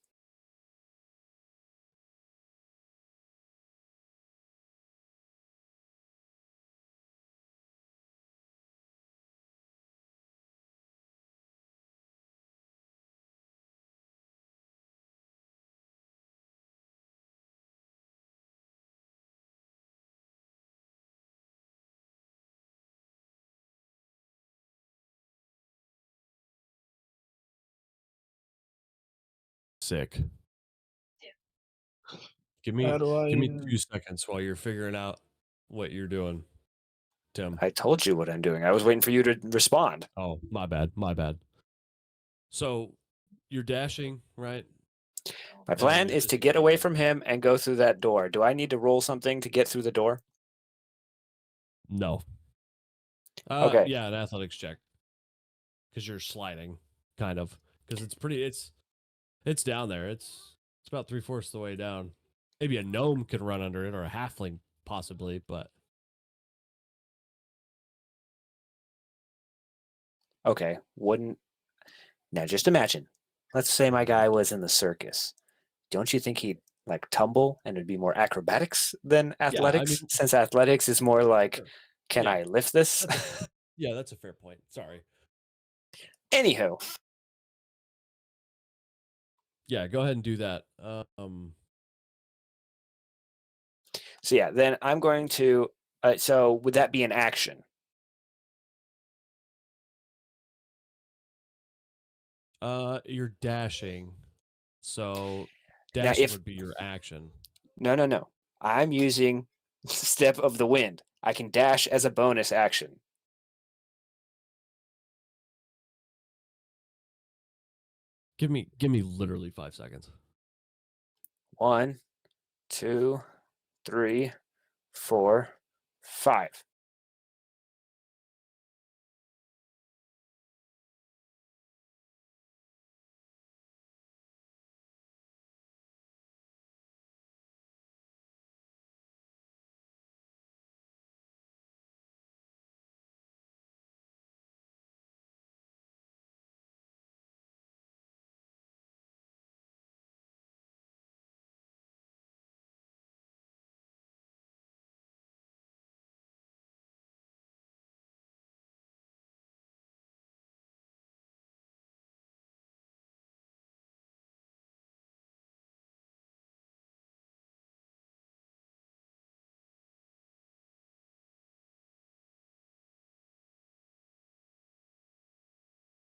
Sick.
Yeah.
Give me
How do I?
2 seconds while you're figuring out what you're doing, Tim.
I told you what I'm doing. I was waiting for you to respond.
Oh, my bad. My bad. So you're dashing, right?
My plan
you're
is to get
disengaging.
away from him and go through that door. Do I need to roll something to get through the door?
No.
Okay.
Yeah, an athletics check. Because you're sliding, kind of. Because it's down there. It's about 3/4 of the way down. Maybe a gnome could run under it, or a halfling possibly, but
Okay. Now just imagine. Let's say my guy was in the circus. Don't you think he'd like tumble and it'd be more acrobatics than athletics?
mean-
Since athletics is more like,
Sure.
can
Yeah.
I lift this?
Yeah, that's a fair point. Sorry.
Anywho,
Yeah, go ahead and do that.
so yeah, then I'm going to. So would that be an action?
You're dashing, so
Now,
dashing
if
would be your action.
no, I'm using Step of the Wind. I can dash as a bonus action.
Give me literally 5 seconds.
1, 2, 3, 4, 5.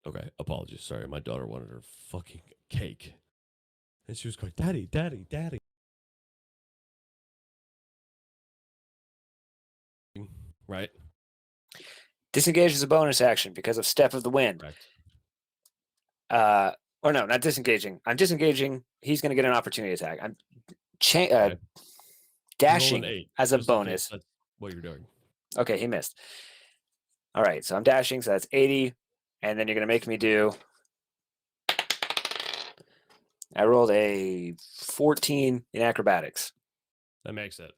Okay, apologies. Sorry, my daughter wanted her fucking cake. And she was going, "Daddy, daddy, daddy." Right?
Disengage is a bonus action because of Step of the Wind.
Correct.
Or no, not disengaging. I'm disengaging. He's going to get an opportunity attack. I'm
Okay. Roll an
dashing
8,
as a
just in case
bonus.
that's what you're doing.
Okay, he missed. All right, so I'm dashing, so that's 80. And then you're going to make me do. I rolled a 14 in acrobatics.
That makes it.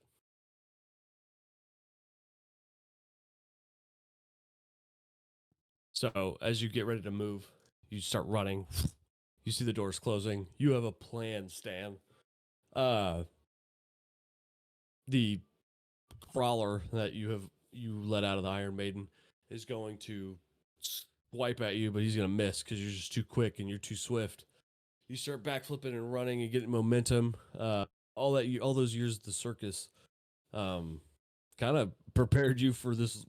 So as you get ready to move, you start running. You see the doors closing. You have a plan, Stan. The crawler that you let out of the Iron Maiden is going to swipe at you, but he's going to miss because you're just too quick and you're too swift. You start backflipping and running and getting momentum. All those years at the circus, kind of prepared you for this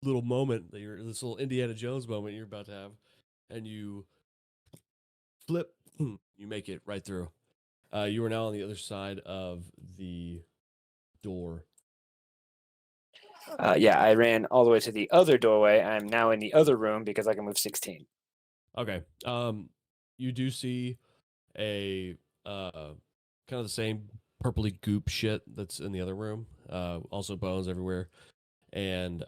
little moment this little Indiana Jones moment you're about to have, and you flip, you make it right through. You are now on the other side of the door.
Yeah, I ran all the way to the other doorway. I'm now in the other room because I can move 16.
Okay. You do see a kind of the same purpley goop shit that's in the other room. Also bones everywhere, and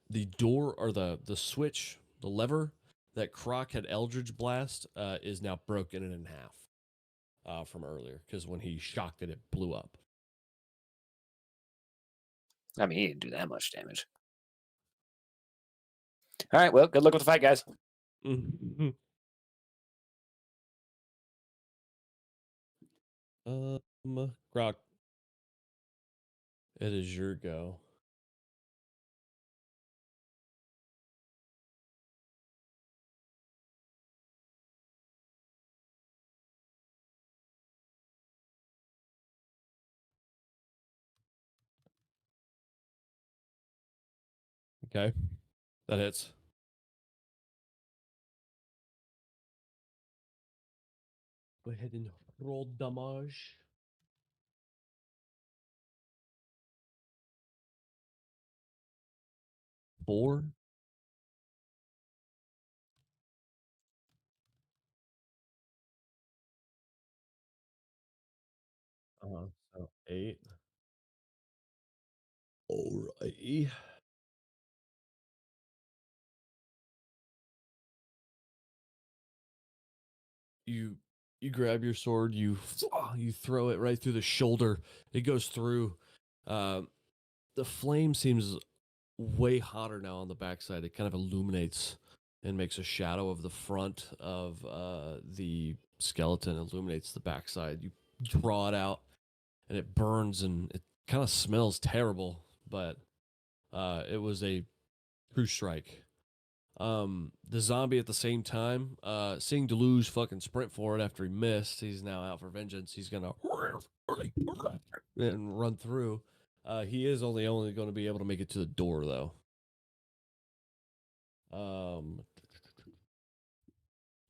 the door or the switch, the lever that Croc had Eldritch Blast is now broken in half from earlier because when he shocked it, it blew up.
I mean, he didn't do that much damage. All right, well, good luck with the fight, guys.
Mhm. Grok, it is your go. Okay, that hits. Go ahead and roll damage. 4. So 8. Alrighty. You you grab your sword, you throw it right through the shoulder. It goes through. Uh, the flame seems way hotter now on the backside. It kind of illuminates and makes a shadow of the front of the skeleton, illuminates the backside. You draw it out, and it burns, and it kind of smells terrible, but it was a true strike. The zombie at the same time, seeing Deluge fucking sprint for it after he missed, he's now out for vengeance. He's gonna and run through. He is only going to be able to make it to the door though.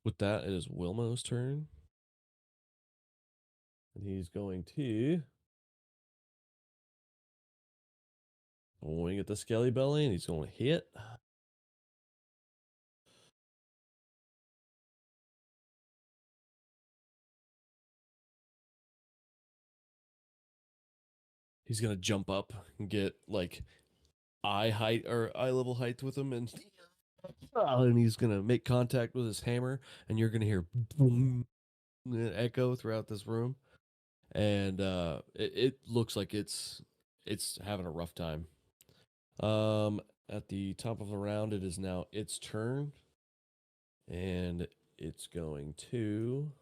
With that, it is Wilmo's turn, and he's going to wing at the Skelly Belly, and he's going to hit. He's gonna jump up and get like eye height or eye level height with him, and he's gonna make contact with his hammer, and you're gonna hear boom, echo throughout this room, and it looks like it's having a rough time. At the top of the round, it is now its turn, and it's going to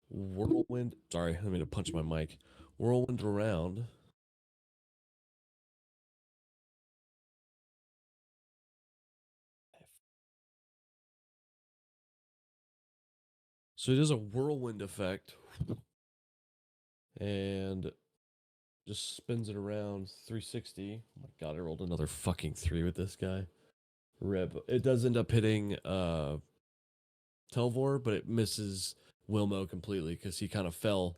whirlwind. Sorry, I mean to punch my mic. Whirlwind around. So it is a whirlwind effect, and just spins it around 360. Oh my god, I rolled another fucking 3 with this guy. Rip. It does end up hitting Telvor, but it misses Wilmo completely because he kind of fell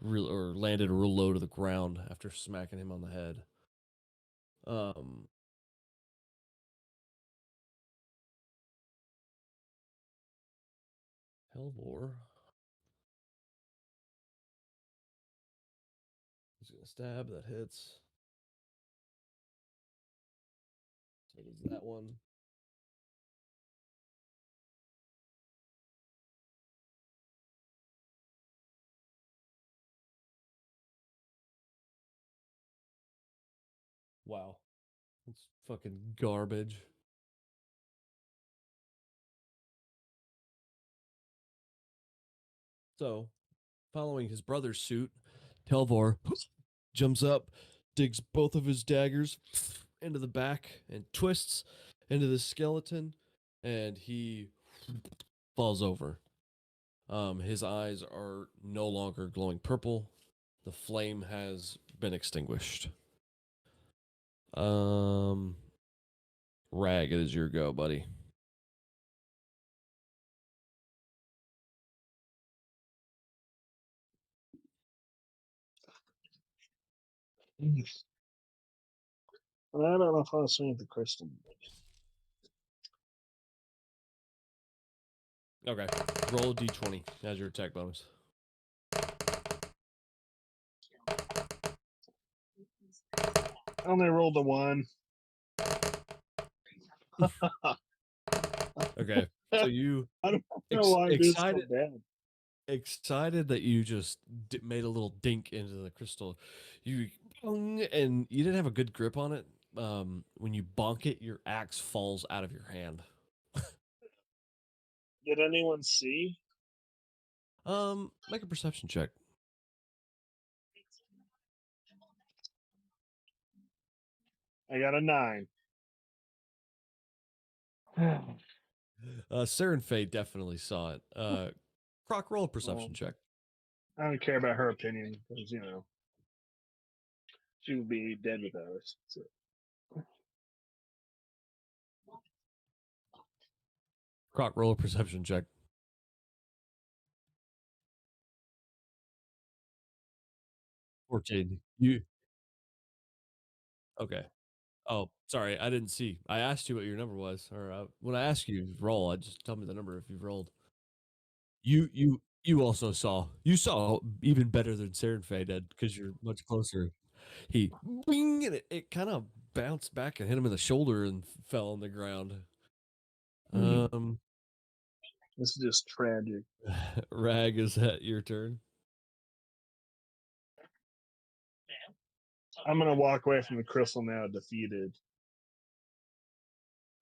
or landed real low to the ground after smacking him on the head. Telvor. He's gonna stab. That hits. So does that one. Wow. It's fucking garbage. So, following his brother's suit, Telvor jumps up, digs both of his daggers into the back, and twists into the skeleton, and he falls over. His eyes are no longer glowing purple. The flame has been extinguished. Rag, it is your go, buddy.
I don't know if I'll swing at the crystal.
Okay. Roll a d20 as your attack bonus.
I only rolled a 1.
Okay. So you
I don't know why I'm doing so
excited
bad.
excited that you just made a little dink into the crystal. You and you didn't have a good grip on it. When you bonk it, your axe falls out of your hand.
Did anyone see?
Make a perception check.
I got a 9.
Sarah and Faye definitely saw it. Croc, roll a perception
Well,
check.
I don't care about her opinion because she would be dead without us. So.
Croc, roll a perception check. 14. You okay? Oh, sorry, I didn't see. I asked you what your number was, or when I ask you roll, I just tell me the number if you've rolled. You also saw. You saw even better than Sarah and Faye did because you're much closer. He wing and it kind of bounced back and hit him in the shoulder and fell on the ground. Um,
This is just tragic.
Rag, is that your turn?
I'm gonna walk away from the crystal now, defeated.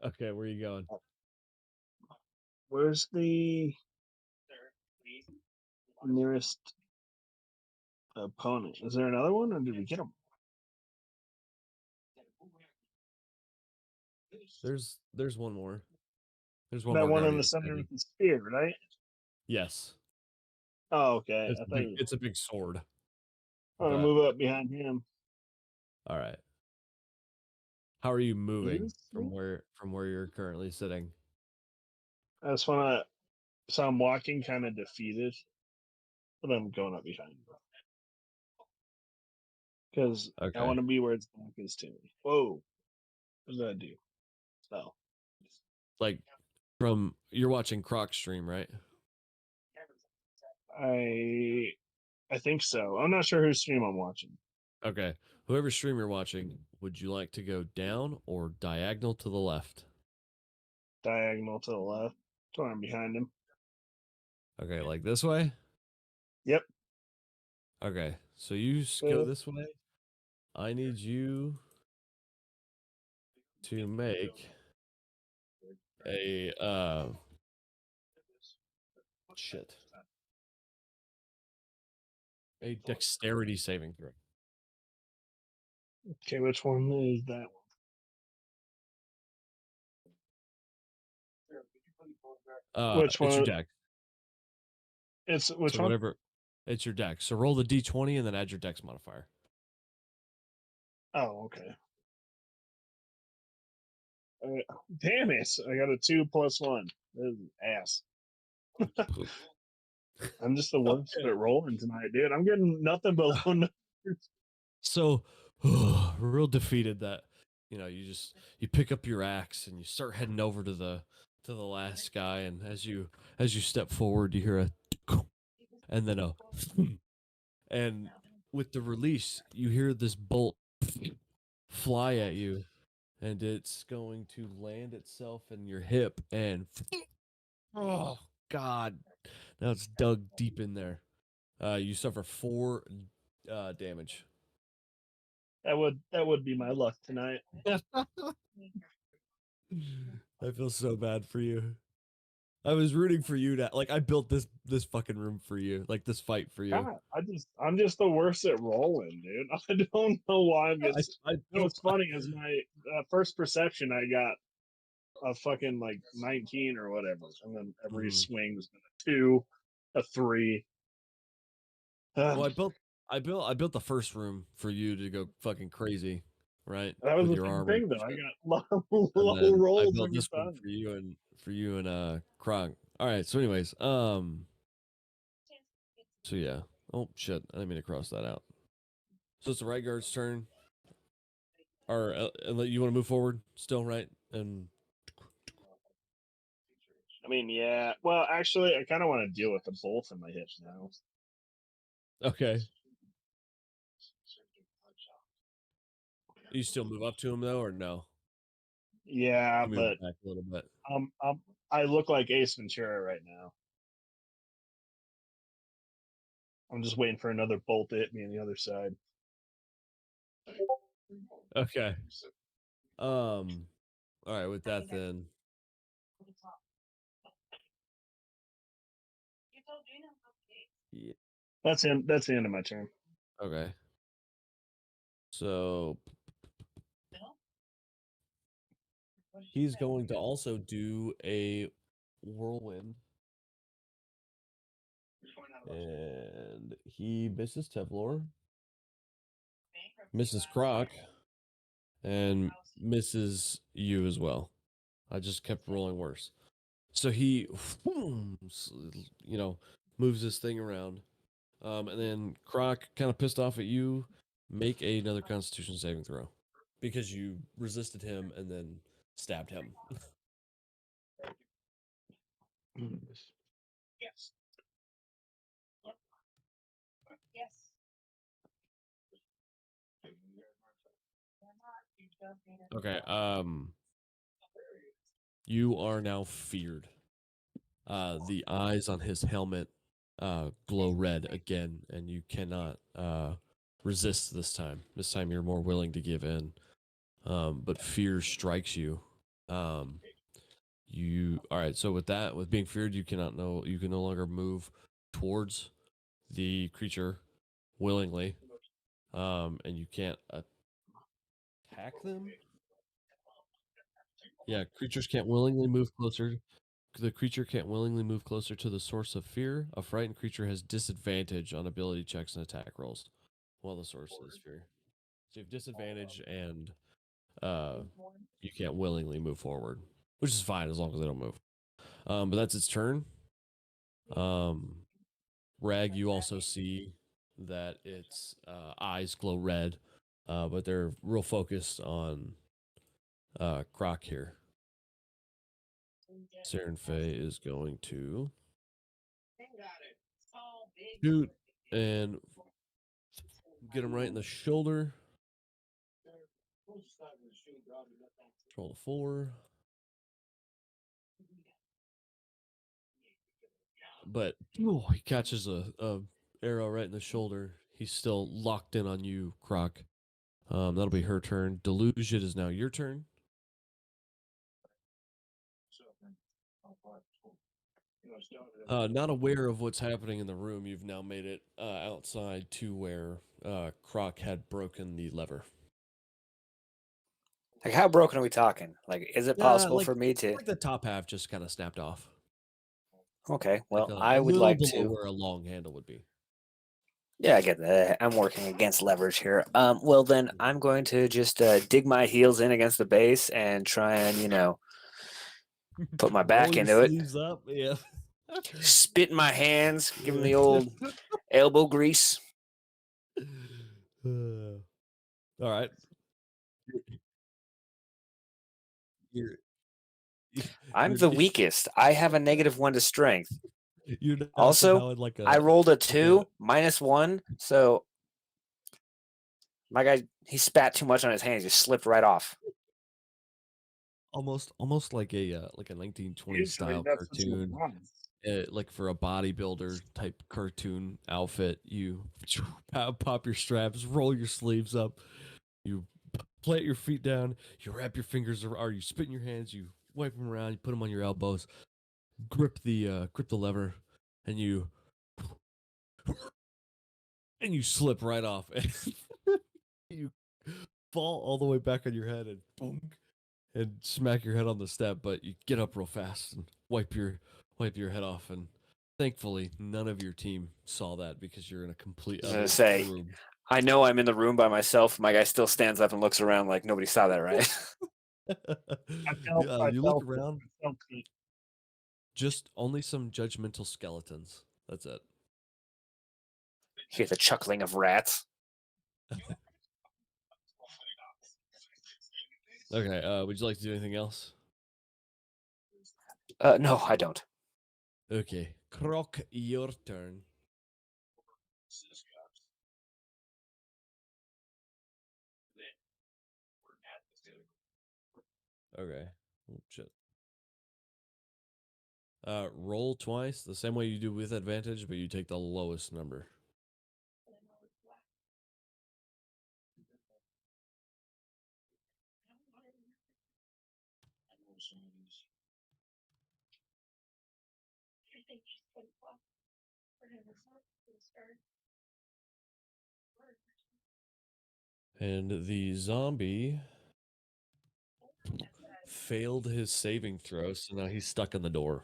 Okay, where are you going?
Where's the nearest opponent? Is there another one, or did we get him?
There's one more. There's one
That
more
one in
guardian
the center
standing.
with the spear, right?
Yes,
Oh, okay.
it's
I
a
thought
big,
you
it's a big sword.
I'm gonna
But
move up behind him.
all right, how are you moving
Is
from
he?
where you're currently sitting?
I just wanna. So I'm walking, kind of defeated, but I'm going up behind him because I
Okay,
want to be where its back is to me. Whoa! What does that do? Oh,
like from you're watching Croc stream, right?
I I think so. I'm not sure whose stream I'm watching.
Okay, whoever stream you're watching, would you like to go down or diagonal to the left?
Diagonal to the left. So I'm behind him.
Okay, like this way.
Yep.
Okay, so you go this way. I need you to make a shit. A dexterity saving throw.
Okay, which one is that one? Which
It's your
one?
dex.
It's which
So
one?
whatever, it's your dex. So roll the d20 and then add your dex modifier.
Oh, okay. Damn it! I got a 2+1. This is ass. I'm just the worst
Okay.
at rolling tonight, dude. I'm getting nothing but low numbers.
So real defeated that you pick up your axe and you start heading over to the last guy, and as you step forward you hear a and then a and with the release you hear this bolt fly at you, and it's going to land itself in your hip, and oh god, now it's dug deep in there. You suffer 4 damage.
That would be my luck tonight.
I feel so bad for you. I was rooting for you to I built this fucking room for you, like this fight for you.
God, I'm just the worst at rolling, dude. I don't know why I'm just.
I
What's funny is my first perception, I got a fucking like 19 or whatever, and then every
Mhm.
swing was a 2, a 3.
Well, I built the first room for you to go fucking crazy, right?
That was
With
the
your
same
armor,
thing, though. I got low,
and
low
then I
rolls
built
every
this one
time.
for you and Kronk. All right. So, anyways, so yeah. Oh shit! I didn't mean to cross that out. So it's the right guard's turn. Or you want to move forward still, right? And
I mean, yeah. Well, actually, I kind of want to deal with the both in my hips now.
okay, you still move up to him though, or no?
Yeah,
You move
but
back a little bit.
I look like Ace Ventura right now. I'm just waiting for another bolt to hit me on the other side.
Okay. All right. With that, then Yeah.
That's the end of my turn.
Okay. So he's going to also do a whirlwind. And he misses Tevlor, misses Croc, and misses you as well. I just kept rolling worse. So he, moves this thing around. And then Croc, kind of pissed off at you, make another Constitution saving throw because you resisted him and then stabbed him.
Yes. Yes.
Okay. You are now feared. The eyes on his helmet glow red again, and you cannot resist this time. This time you're more willing to give in. But fear strikes you. All right, so with being feared, you can no longer move towards the creature willingly. And you can't attack them. Yeah, creatures can't willingly move closer. The creature can't willingly move closer to the source of fear. A frightened creature has disadvantage on ability checks and attack rolls while the source is fear. So you have disadvantage and you can't willingly move forward, which is fine as long as they don't move. But that's its turn. Rag, you also see that its eyes glow red, but they're real focused on Croc here. Saren Faye is going to shoot and get him right in the shoulder. Roll a 4. But he catches a arrow right in the shoulder. He's still locked in on you, Croc. That'll be her turn. Deluge, it is now your turn. Not aware of what's happening in the room, you've now made it outside to where Croc had broken the lever.
Like, how broken are we talking? Like, is it possible for me to?
Like the top half just kind of snapped off.
Okay, well,
Like
I
a
would
little
like
below
to.
where a long handle would be.
Yeah, I get that. I'm working against leverage here. Well, then I'm going to just dig my heels in against the base and try and, put my back
Roll your
into it.
sleeves up, yeah.
Spit in my hands, give him the old elbow grease.
All right. You're,
I'm
you're,
the weakest. I have a -1 to strength.
you're now
Also,
somehow in like
I
a
rolled a 2 -1, so my guy, he spat too much on his hands, just slipped right off.
almost like a 1920
Usually
style
that's what's
cartoon.
going on.
Like for a bodybuilder type cartoon outfit, you pop your straps, roll your sleeves up, you plant your feet down, you wrap your fingers, or you spit in your hands, you wipe them around, you put them on your elbows, grip the lever, and you slip right off, and you fall all the way back on your head and boom, and smack your head on the step. But you get up real fast and wipe your head off, and thankfully none of your team saw that because you're in a complete
I was gonna
other
say,
room.
I know I'm in the room by myself. My guy still stands up and looks around like nobody saw that, right?
I
You look
felt
around,
it.
just only some judgmental skeletons. That's it.
Hear the chuckling of rats.
Okay, would you like to do anything else?
No, I don't.
Okay, Croc, your turn. Okay. Oh, shit. Roll twice, the same way you do with advantage, but you take the lowest number. And the zombie failed his saving throw, so now he's stuck in the door.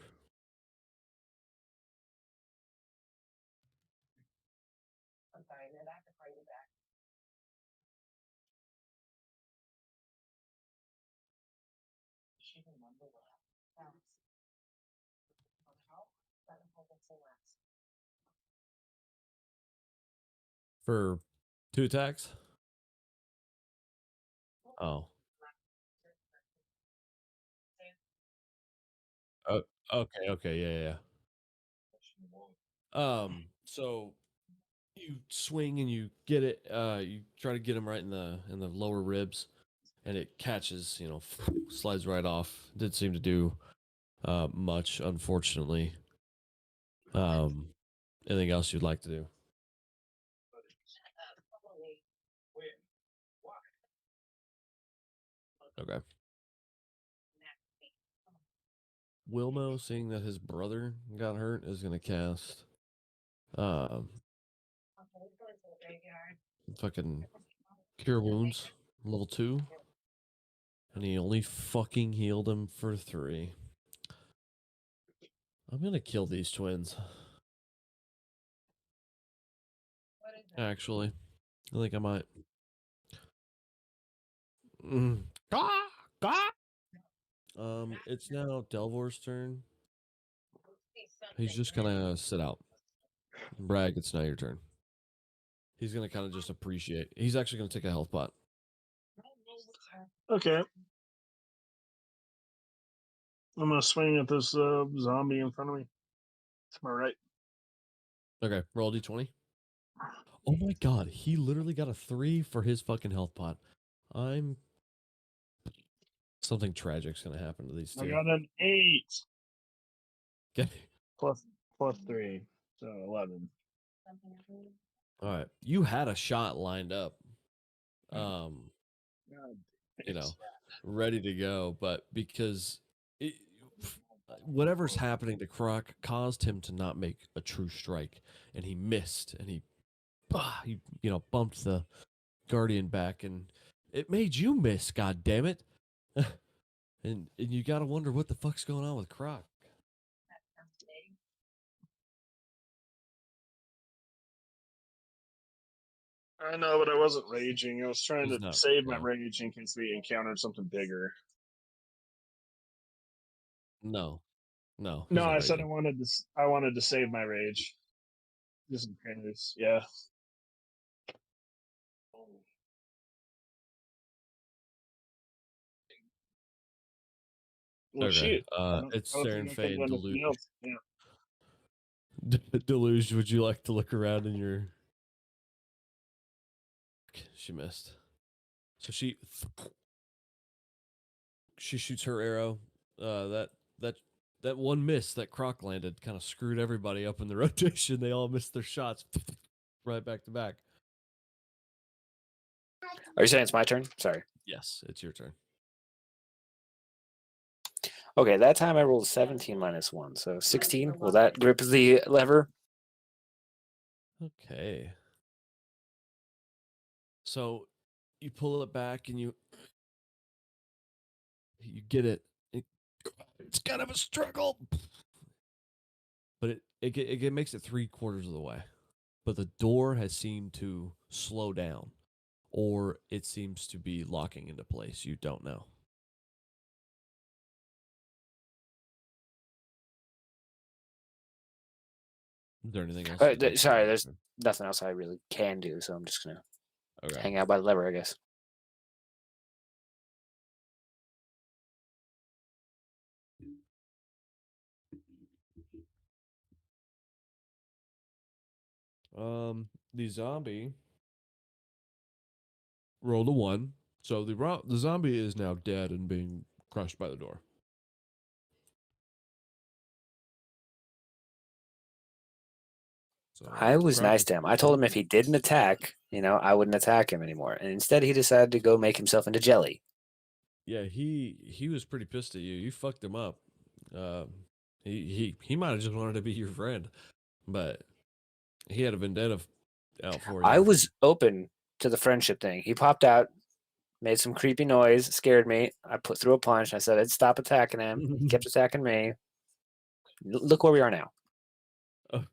I'm sorry, they're back to call you back. She remember what happened. How? That whole thing last.
For 2 attacks? Oh. Oh, okay, yeah. So you swing and you get it, you try to get him right in the lower ribs, and it catches, slides right off. Didn't seem to do much, unfortunately. Anything else you'd like to do? Okay. Wilmo, seeing that his brother got hurt, is going to cast fucking Cure Wounds, level 2. And he only fucking healed him for 3. I'm going to kill these twins. Actually, I think I might. It's now Delvor's turn. He's just gonna sit out. Bragg, it's now your turn. He's gonna kind of just appreciate. He's actually gonna take a health pot.
Okay. I'm gonna swing at this zombie in front of me. To my right.
Okay, roll d20. Oh my god, he literally got a 3 for his fucking health pot. Something tragic's gonna happen to these two.
I got an 8.
Okay.
Plus 3, so 11.
All right, you had a shot lined up.
God,
Ready to go, but because whatever's happening to Croc caused him to not make a true strike, and he missed, and he bumped the Guardian back, and it made you miss. God damn it! and you got to wonder what the fuck's going on with Croc.
I know, but I wasn't raging. I was trying
He's
to
not,
save my
yeah.
rage in case we encountered something bigger.
No. he's
No,
not
I said
raging.
I wanted to save my rage. Just in case, yeah. Well,
Okay.
shoot.
It's
I don't
Saren,
think I
Faye,
can do
and
anything
Deluge.
else. Yeah.
Deluge, would you like to look around in your... She missed. So she shoots her arrow. That one miss that Croc landed kind of screwed everybody up in the rotation. They all missed their shots right back to back.
Are you saying it's my turn? Sorry.
Yes, it's your turn.
Okay, that time I rolled 17 minus 1, so 16. Will that grip the lever?
Okay. So you pull it back and you get it. It's kind of a struggle, but it makes it 3/4 of the way. But the door has seemed to slow down, or it seems to be locking into place. You don't know. Is there anything else? You'd like to
Sorry,
do?
there's nothing else I really can do, so I'm just gonna
Okay.
hang out by the lever, I guess.
The zombie rolled a 1, so the zombie is now dead and being crushed by the door. So
I was
Croc
nice
is
to him. I told him if he didn't attack, I wouldn't attack him anymore. And instead, he decided to go make himself into jelly.
Yeah, he was pretty pissed at you. You fucked him up. He might have just wanted to be your friend, but He had a vendetta out for you.
I was open to the friendship thing. He popped out, made some creepy noise, scared me. I threw a punch. I said I'd stop attacking him. He kept attacking me. Look where we are now.
Oh.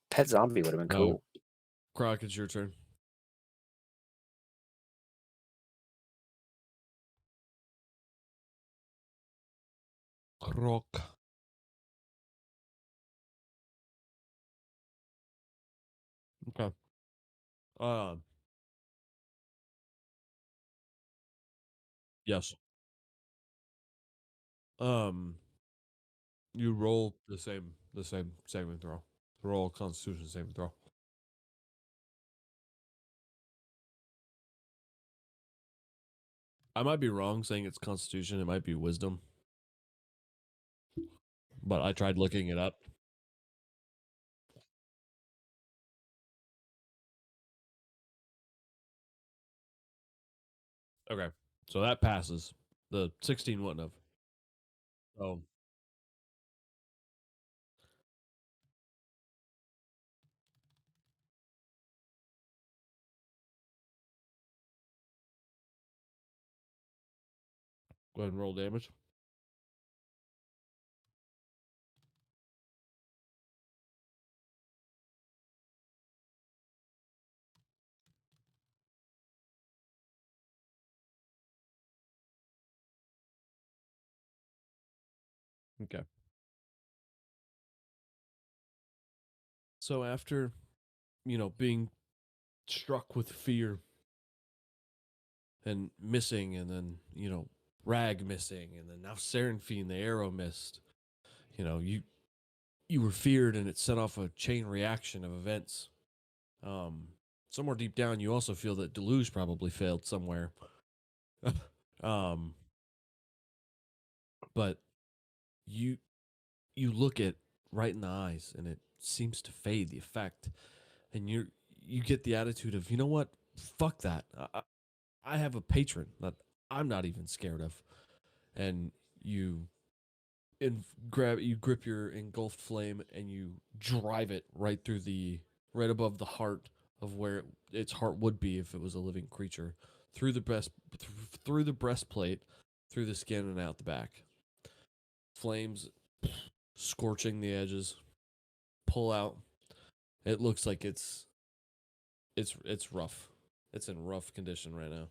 Pet zombie would have been cool.
Croc, it's your turn. Croc. Okay. Yes. You roll the same saving throw. Roll a Constitution saving throw. I might be wrong saying it's Constitution. It might be Wisdom. But I tried looking it up. Okay. So that passes. The 16 wouldn't have. Oh. Go ahead and roll damage. Okay. So after, being struck with fear and missing, and then, Rag missing, and then now Seraphine, the arrow missed. You were feared, and it set off a chain reaction of events. Somewhere deep down, you also feel that Deluge probably failed somewhere. But you look it right in the eyes, and it seems to fade the effect, and you get the attitude of, you know what, fuck that. I have a patron that I'm not even scared of, and you grip your engulfed flame, and you drive it right above the heart of where its heart would be if it was a living creature, through the breastplate, through the skin, and out the back. Flames scorching the edges, pull out. It looks like it's rough. It's in rough condition right now.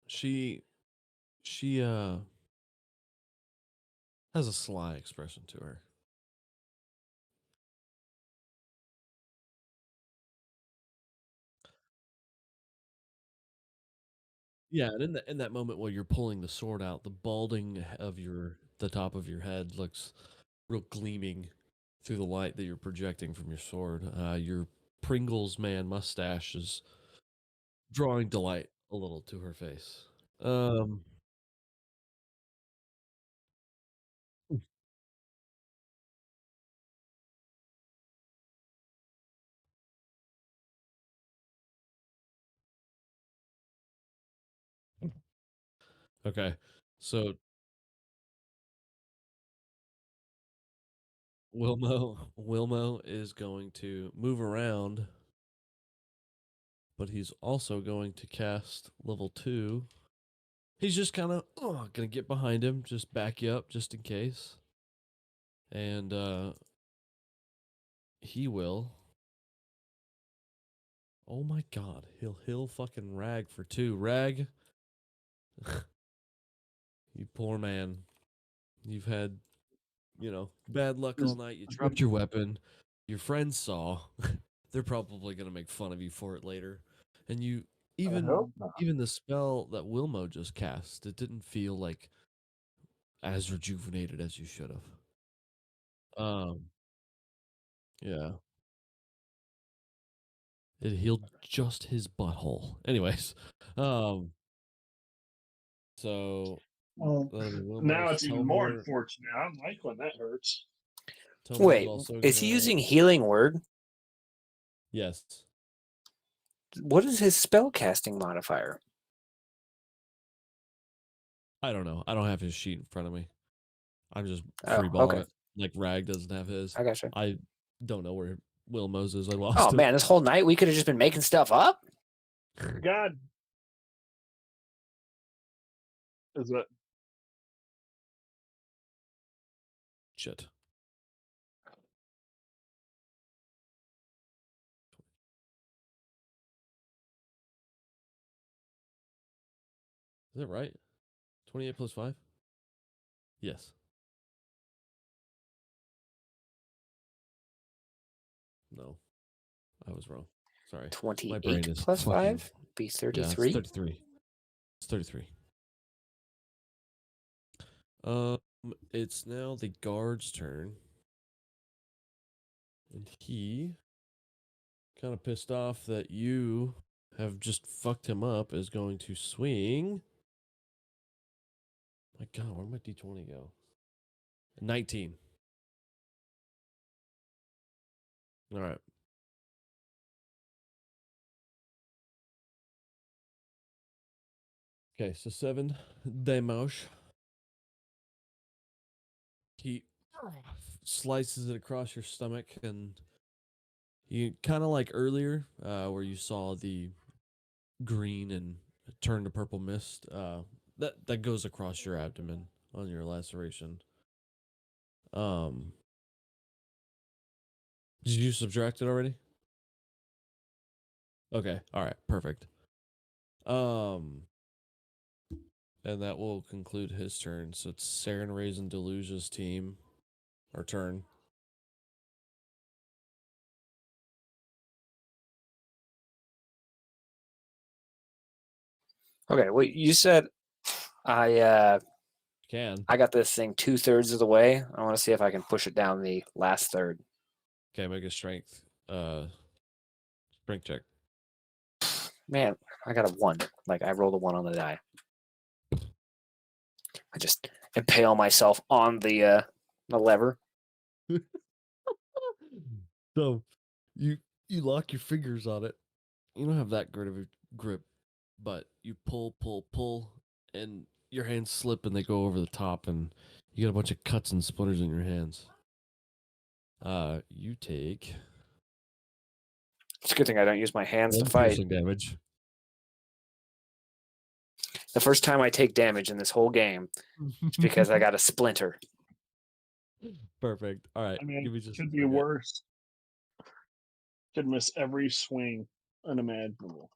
She has a sly expression to her. Yeah, and in that moment while you're pulling the sword out, the balding of the top of your head looks real gleaming through the light that you're projecting from your sword. Your Pringles man mustache is drawing delight a little to her face. Okay, so Wilmo is going to move around, but he's also going to cast level 2. He's just kind of gonna get behind him, just back you up, just in case, and he will. Oh my God, he'll fucking Rag for 2. Rag, you poor man. You've had, bad luck all night. You dropped your weapon. Your friends saw. They're probably gonna make fun of you for it later. And you even the spell that Wilmo just cast, it didn't feel like as rejuvenated as you should have. Yeah. It healed just his butthole. Anyways, so
Well,
that'll be
now
Wilmo's
it's even more
Telvor.
unfortunate. I don't like when that hurts.
Telvor's
Wait,
also
is he
gonna-
using healing word?
Yes.
What is his spell casting modifier?
I don't know. I don't have his sheet in front of me. I'm just
Oh,
freeballing
okay.
it. Like Rag doesn't have his.
I gotcha.
I don't know where Wilmo's is. I lost
Oh
it.
man, this whole night we could have just been making stuff up.
God. Is that
Shit. Is that right? 28 plus 5? Yes. No. I was wrong. Sorry. My brain
28
is
plus
fucking-
5 be
Yeah, it's
33.
33. It's 33. It's now the guard's turn. And he, kind of pissed off that you have just fucked him up, is going to swing. My God, where'd my D20 go? 19. All right. Okay, so 7 damage. He slices it across your stomach, and you kind of like earlier, where you saw the green and turn to purple mist. That goes across your abdomen on your laceration. Did you subtract it already? Okay, all right, perfect. And that will conclude his turn. So it's Saren, Ray's, and Deluge's team. Our turn.
Okay, well you said I
Can.
I got this thing 2/3 of the way. I want to see if I can push it down the last third.
Okay, make a strength check.
Man, I got a 1. Like I rolled a 1 on the die. I just impale myself on the lever.
So you lock your fingers on it. You don't have that great of a grip, but you pull, and your hands slip and they go over the top, and you get a bunch of cuts and splinters in your hands. You take
It's a good thing I don't use my hands to
1
fight.
piercing damage.
The first time I take damage in this whole game is because I got a splinter.
Perfect. All right.
I mean,
give me
it
just
could
a
be
second.
worse. Could miss every swing unimaginable.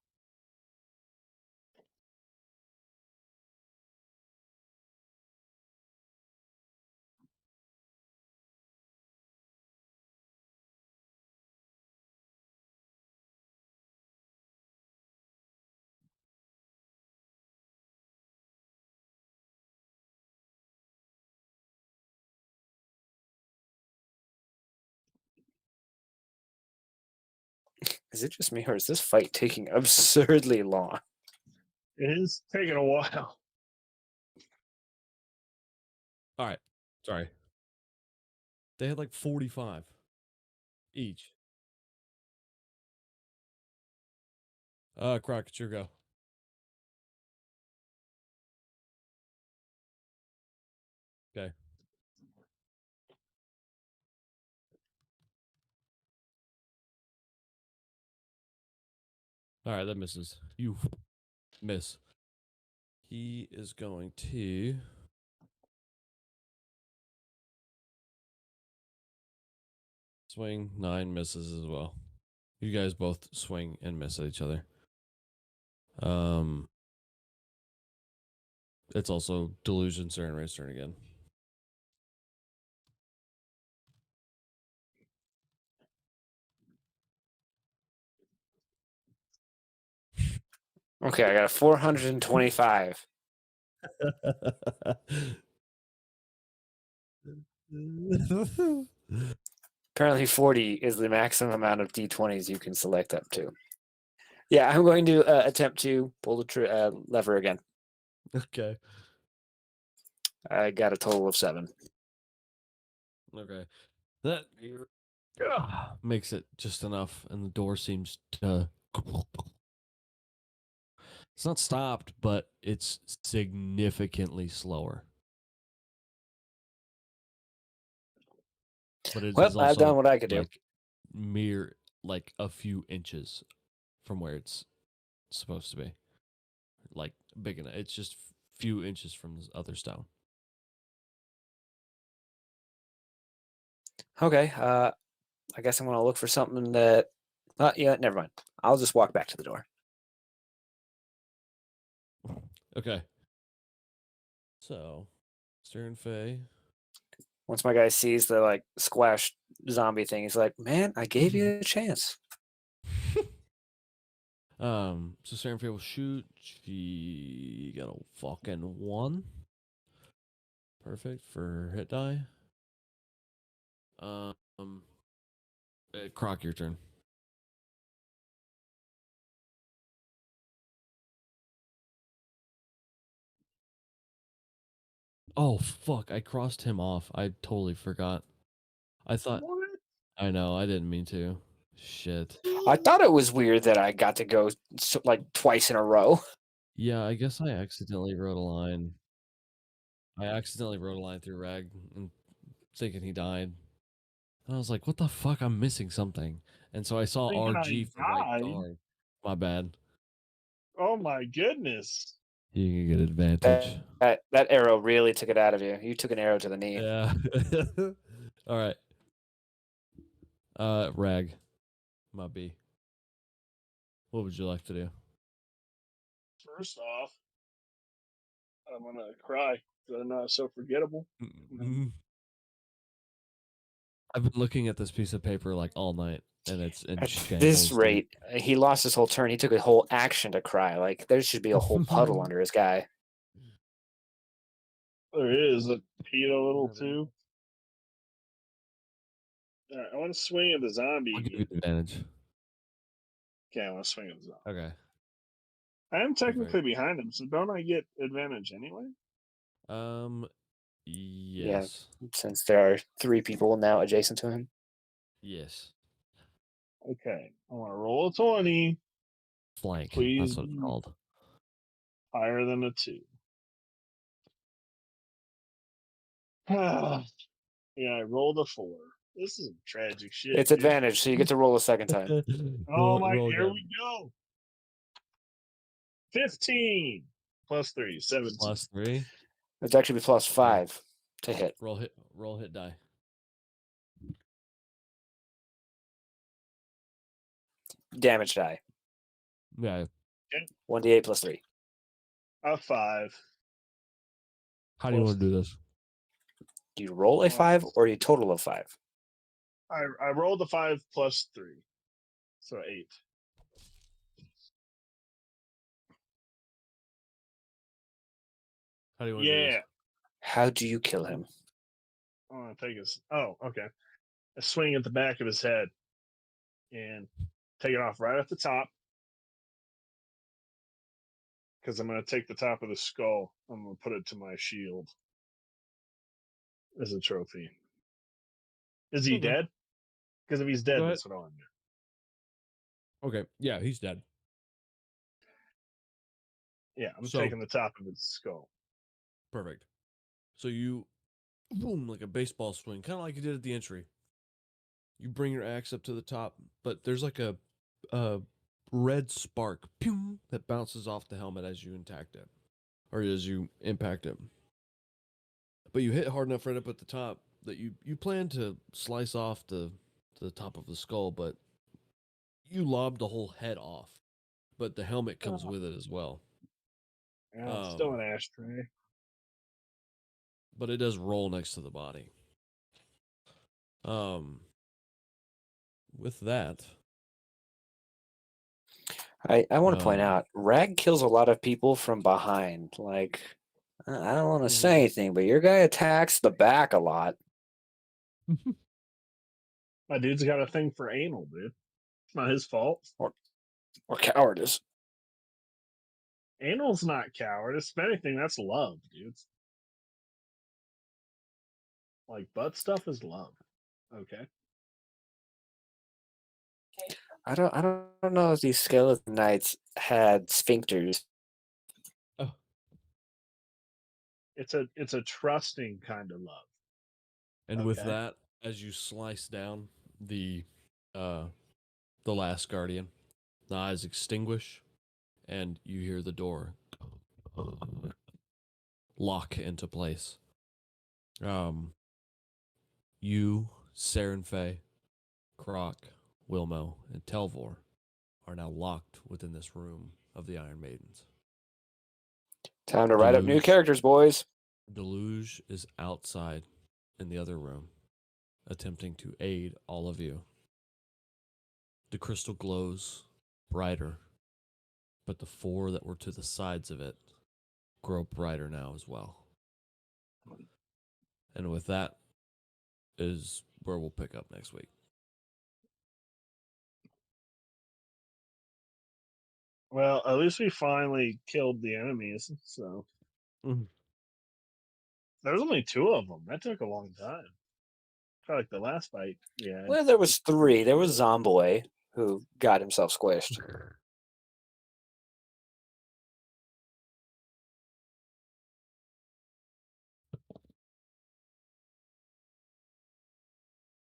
Is it just me or is this fight taking absurdly long?
It is taking a while.
All right. Sorry. They had like 45 each. Croc, it's your go. Okay. All right, that misses. You miss. He is going to swing. 9 misses as well. You guys both swing and miss at each other. It's also Delusion, Saren, Ray's turn again.
Okay, I got a 425. Apparently 40 is the maximum amount of d20s you can select up to. Yeah, I'm going to attempt to pull the lever again.
Okay.
I got a total of 7.
Okay. That makes it just enough, and the door seems to. It's not stopped, but it's significantly slower. But it
Well,
is
I've done
also
what I could do.
like mere like a few inches from where it's supposed to be. Like big enough. It's just few inches from the other stone.
Okay. I guess I'm gonna look for something that. Yeah, never mind. I'll just walk back to the door.
Okay. So, Stern Fey.
Once my guy sees the like squash zombie thing, he's like, "Man, I gave you a chance."
So Stern Fey will shoot. She got a fucking 1. Perfect for hit die. Croc, your turn. Oh fuck! I crossed him off. I totally forgot. I thought.
What?
I know. I didn't mean to. Shit.
I thought it was weird that I got to go like twice in a row.
Yeah, I guess I accidentally wrote a line. I accidentally wrote a line through Rag and thinking he died. And I was like, what the fuck? I'm missing something. And so I saw
Thinking I
RG for right
died?
guard. My bad.
Oh my goodness.
You can get advantage.
That arrow really took it out of you. You took an arrow to the knee.
Yeah. All right. Rag. My B. What would you like to do?
First off, I'm gonna cry because I'm not so forgettable.
I've been looking at this piece of paper like all night, and it's in
At
shambles.
this
dude.
rate, he lost his whole turn. He took a whole action to cry. Like there should be a whole puddle under his guy.
There is a peed a little too. All right, I want to swing at the zombie.
I'll give you advantage.
Okay, I want to swing at the zombie.
Okay.
I am technically behind him, so don't I get advantage anyway?
Yes.
Since there are 3 people now adjacent to him.
Yes.
Okay, I want to roll a 20.
Flank.
Please
That's what it's
be
called.
higher than a 2. Yeah, I rolled a 4. This is tragic shit.
It's
dude.
advantage, so you get to roll a second time.
Oh my! Here
again.
we go. 15 plus 3, 17.
Plus 3.
It's actually be plus 5 to hit.
Roll hit die.
Damage die.
Yeah.
1d8 plus 3.
A 5.
How do you
Plus
want to do this?
Do you roll a 5 or a total of 5?
I rolled a 5 plus 3, so 8.
How do you want to do this?
Yeah.
How do you kill him?
I want to take his. Oh, okay. I swing at the back of his head and take it off right at the top because I'm going to take the top of the skull. I'm going to put it to my shield as a trophy. Is he
Okay.
dead? Because if he's dead,
Go ahead.
that's what I want to do.
Okay. Yeah, he's dead.
Yeah, I'm
So-
taking the top of his skull.
Perfect. So you, boom, like a baseball swing, kind of like you did at the entry. You bring your axe up to the top, but there's like a red spark, pew, that bounces off the helmet as you impact it, or as you impact it. But you hit hard enough right up at the top that you plan to slice off the top of the skull, but you lob the whole head off. But the helmet comes with it as well.
Yeah, it's still an ashtray.
But it does roll next to the body. With that,
I want to point
Um,
out, Rag kills a lot of people from behind. Like, I don't want to
Mhm.
say anything, but your guy attacks the back a lot.
My dude's got a thing for anal, dude. It's not his fault.
Or cowardice.
Anal's not cowardice. If anything, that's love, dude. Like, butt stuff is love. Okay.
I don't know if these skeleton knights had sphincters.
Oh,
It's a trusting kind of love.
and with
Okay.
that, as you slice down the last guardian, the eyes extinguish, and you hear the door lock into place. You, Saren Faye, Croc, Wilmo, and Telvor are now locked within this room of the Iron Maidens.
Time to write up new
Deluge.
characters, boys.
Deluge is outside in the other room, attempting to aid all of you. The crystal glows brighter, but the four that were to the sides of it grow brighter now as well. And with that is where we'll pick up next week.
Well, at least we finally killed the enemies. So
Mhm.
there was only 2 of them. That took a long time. Kind of like the last fight we had.
Well, there was 3. There was Zomboy, who got himself squished.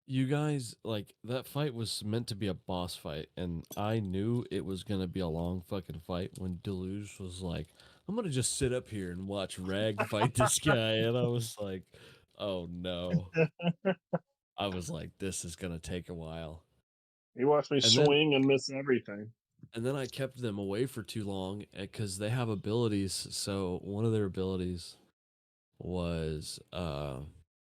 You guys, like, that fight was meant to be a boss fight, and I knew it was going to be a long fucking fight when Deluge was like, I'm going to just sit up here and watch Rag fight this guy. And I was like, oh no. I was like, this is going to take a while.
He watched me
And then-
swing and miss everything.
And then I kept them away for too long because they have abilities. So one of their abilities was